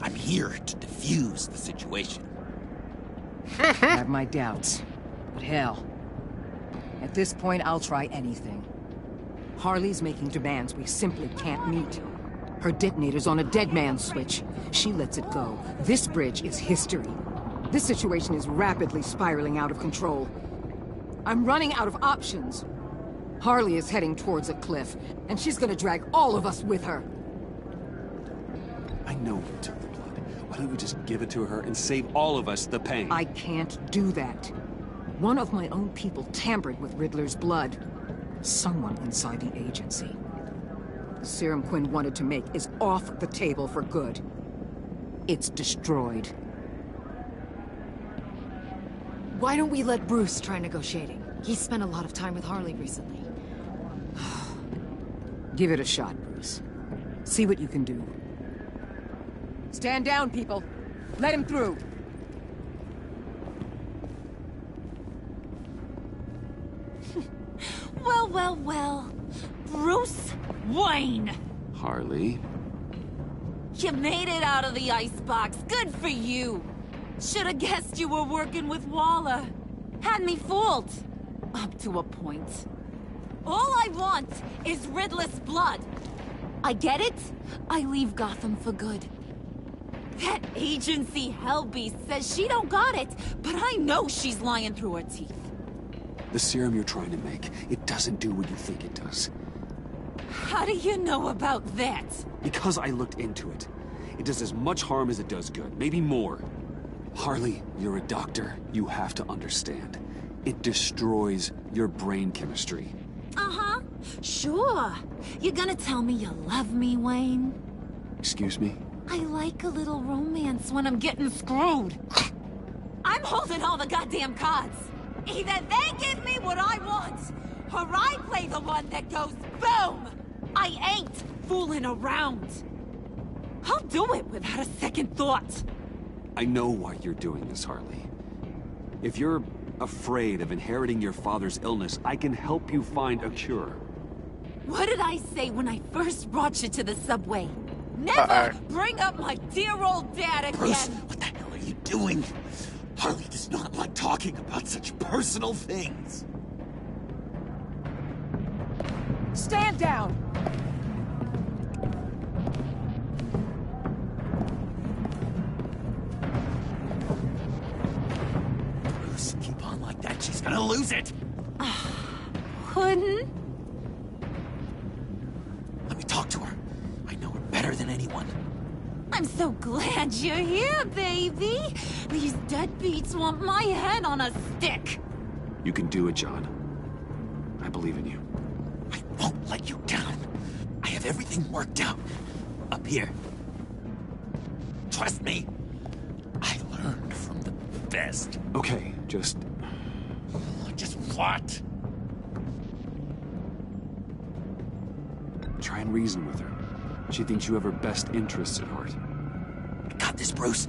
I'm here to defuse the situation. I have my doubts. But hell, at this point, I'll try anything. Harley's making demands we simply can't meet. Her detonator's on a dead man's switch. She lets it go. This bridge is history. This situation is rapidly spiraling out of control. I'm running out of options. Harley is heading towards a cliff, and she's gonna drag all of us with her. I know you took the blood. Why don't you just give it to her and save all of us the pain? I can't do that. One of my own people tampered with Riddler's blood. Someone inside the agency. The serum Quinn wanted to make is off the table for good. It's destroyed. Why don't we let Bruce try negotiating? He's spent a lot of time with Harley recently. Give it a shot, Bruce. See what you can do. Stand down, people. Let him through. Well, well, well. Bruce Wayne! Harley? You made it out of the icebox. Good for you. Should've guessed you were working with Waller. Had me fooled. Up to a point. All I want is Riddler's blood. I get it. I leave Gotham for good. That agency hellbeast says she don't got it, but I know she's lying through her teeth. The serum you're trying to make, it doesn't do what you think it does. How do you know about that? Because I looked into it. It does as much harm as it does good, maybe more. Harley, you're a doctor. You have to understand. It destroys your brain chemistry. Uh-huh. Sure. You're gonna tell me you love me, Wayne? Excuse me? I like a little romance when I'm getting screwed. I'm holding all the goddamn cards. Either they give me what I want, or I play the one that goes boom! I ain't fooling around. I'll do it without a second thought. I know why you're doing this, Harley. If you're afraid of inheriting your father's illness, I can help you find a cure. What did I say when I first brought you to the subway? Never bring up my dear old dad again! Bruce, what the hell are you doing? Harley does not like talking about such personal things. Stand down! Bruce, keep on like that. She's gonna lose it. Couldn't? Let me talk to her. I know her better than anyone. I'm so glad you're here, baby. These deadbeats want my head on a stick. You can do it, John. I believe in you. I won't let you down. I have everything worked out. Up here. Trust me. I learned from the best. Okay, just what? Try and reason with her. She thinks you have her best interests at heart. I got this, Bruce.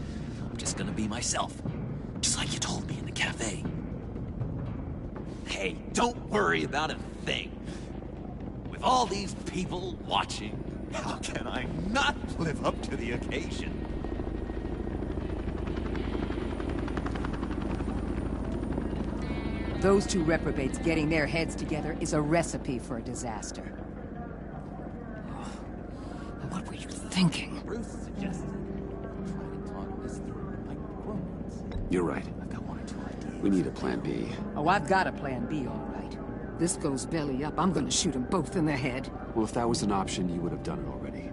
I'm just gonna be myself. Just like you told me in the cafe. Hey, don't worry about a thing. With all these people watching, how can I not live up to the occasion? Those two reprobates getting their heads together is a recipe for a disaster. What were you thinking? Bruce suggested trying to talk this through like grown-ups. You're right. I've got one or two ideas. We need a plan B. Oh, I've got a plan B, all right. This goes belly up, I'm gonna shoot them both in the head. Well, if that was an option, you would have done it already.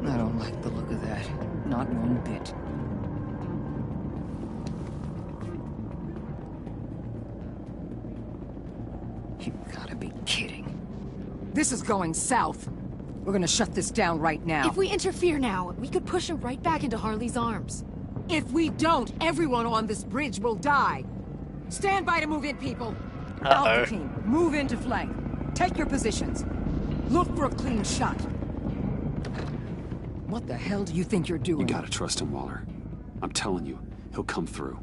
I don't like the look of that. Not one bit. You gotta be kidding. This is going south. We're gonna shut this down right now. If we interfere now, we could push him right back into Harley's arms. If we don't, everyone on this bridge will die. Stand by to move in, people. Alpha team, move into flank. Take your positions. Look for a clean shot. What the hell do you think you're doing? You gotta trust him, Waller. I'm telling you, he'll come through.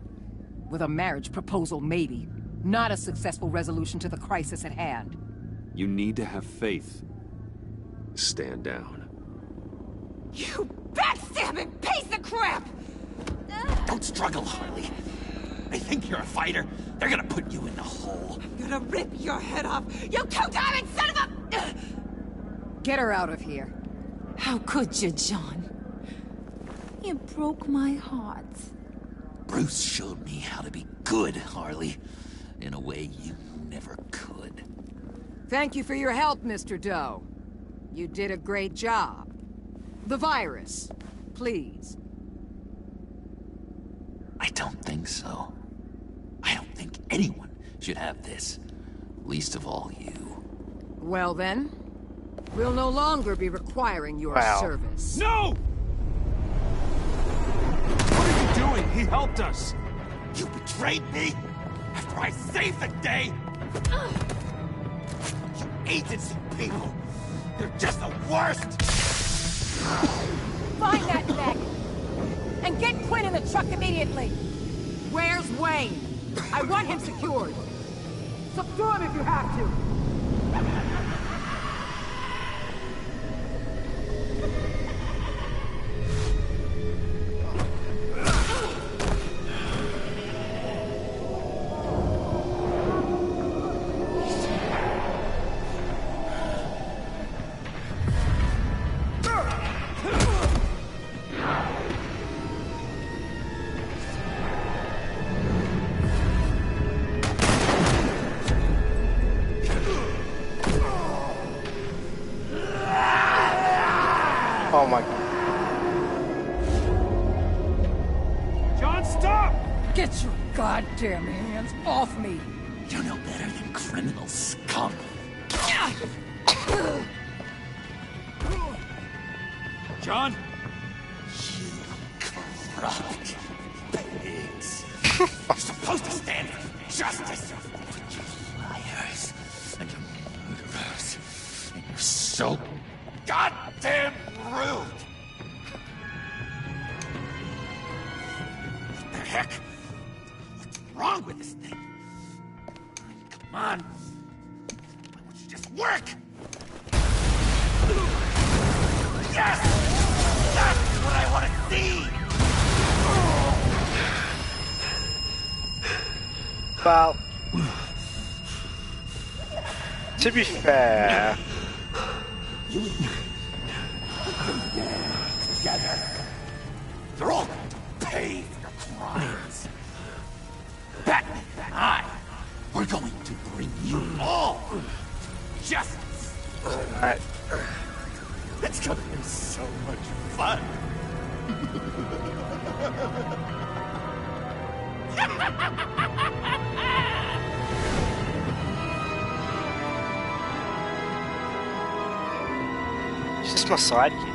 With a marriage proposal, maybe. Not a successful resolution to the crisis at hand. You need to have faith. Stand down. You backstabbing piece of crap! Don't struggle, Harley. They think you're a fighter. They're gonna put you in the hole. I'm gonna rip your head off, you two-diamond son of a... Get her out of here. How could you, John? You broke my heart. Bruce showed me how to be good, Harley. In a way you never could. Thank you for your help, Mr. Doe. You did a great job. The virus, please. I don't think so. I don't think anyone should have this. Least of all you. Well then, we'll no longer be requiring your service. No! What are you doing? He helped us. You betrayed me after I saved the day. You agency people. They're just the worst. Find that neck! And get Quinn in the truck immediately! Where's Wayne? I want him secured. Subdue him if you have to. Oh my god. John, stop! Get your goddamn hands off me! You're no better than criminal scum. John? You corrupt pigs. You're supposed to stand for justice. But you liars and you murderers. And you're so goddamn rude. What the heck? What's wrong with this thing? Come on. Why don't you just work? Yes! That's what I want to see! Well, to be fair, You and me, together. They're all going to pay for your crimes. Batman and I, we're going to bring you all justice. Alright. It's gonna be so much fun. It's just my sidekick.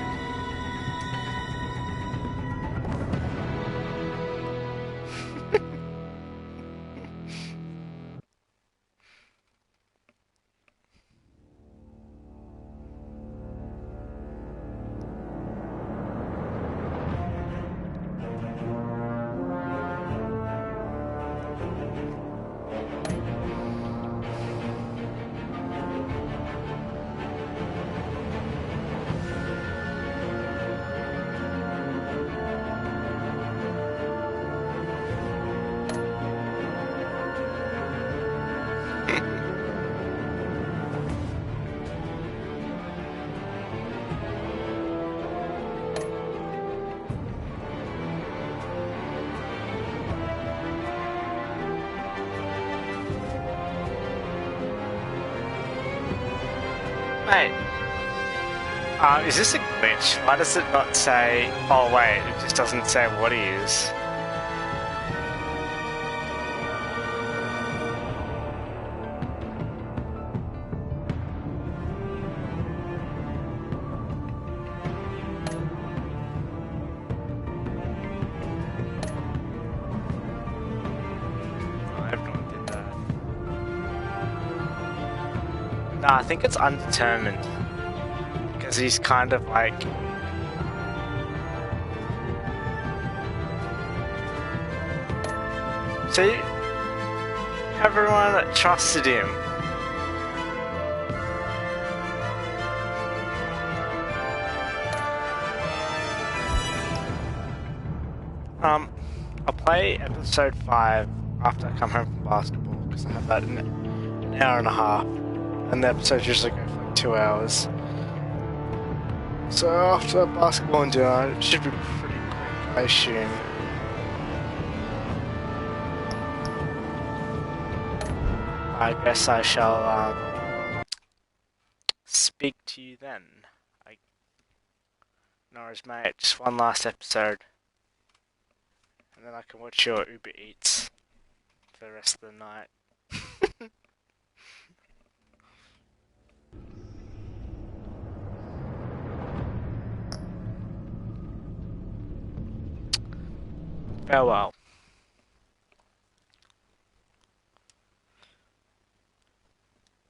Mate, is this a glitch? Why does it not say, oh wait, it just doesn't say what he is? I think it's undetermined, because because he's kind of like... See? Everyone trusted him. I'll play episode 5 after I come home from basketball, because I have about an hour and a half, and the episodes usually go for like 2 hours. So after basketball and dinner, it should be pretty quick, I assume. I guess I shall speak to you then. Norris, mate, just one last episode. And then I can watch your Uber Eats for the rest of the night. Farewell.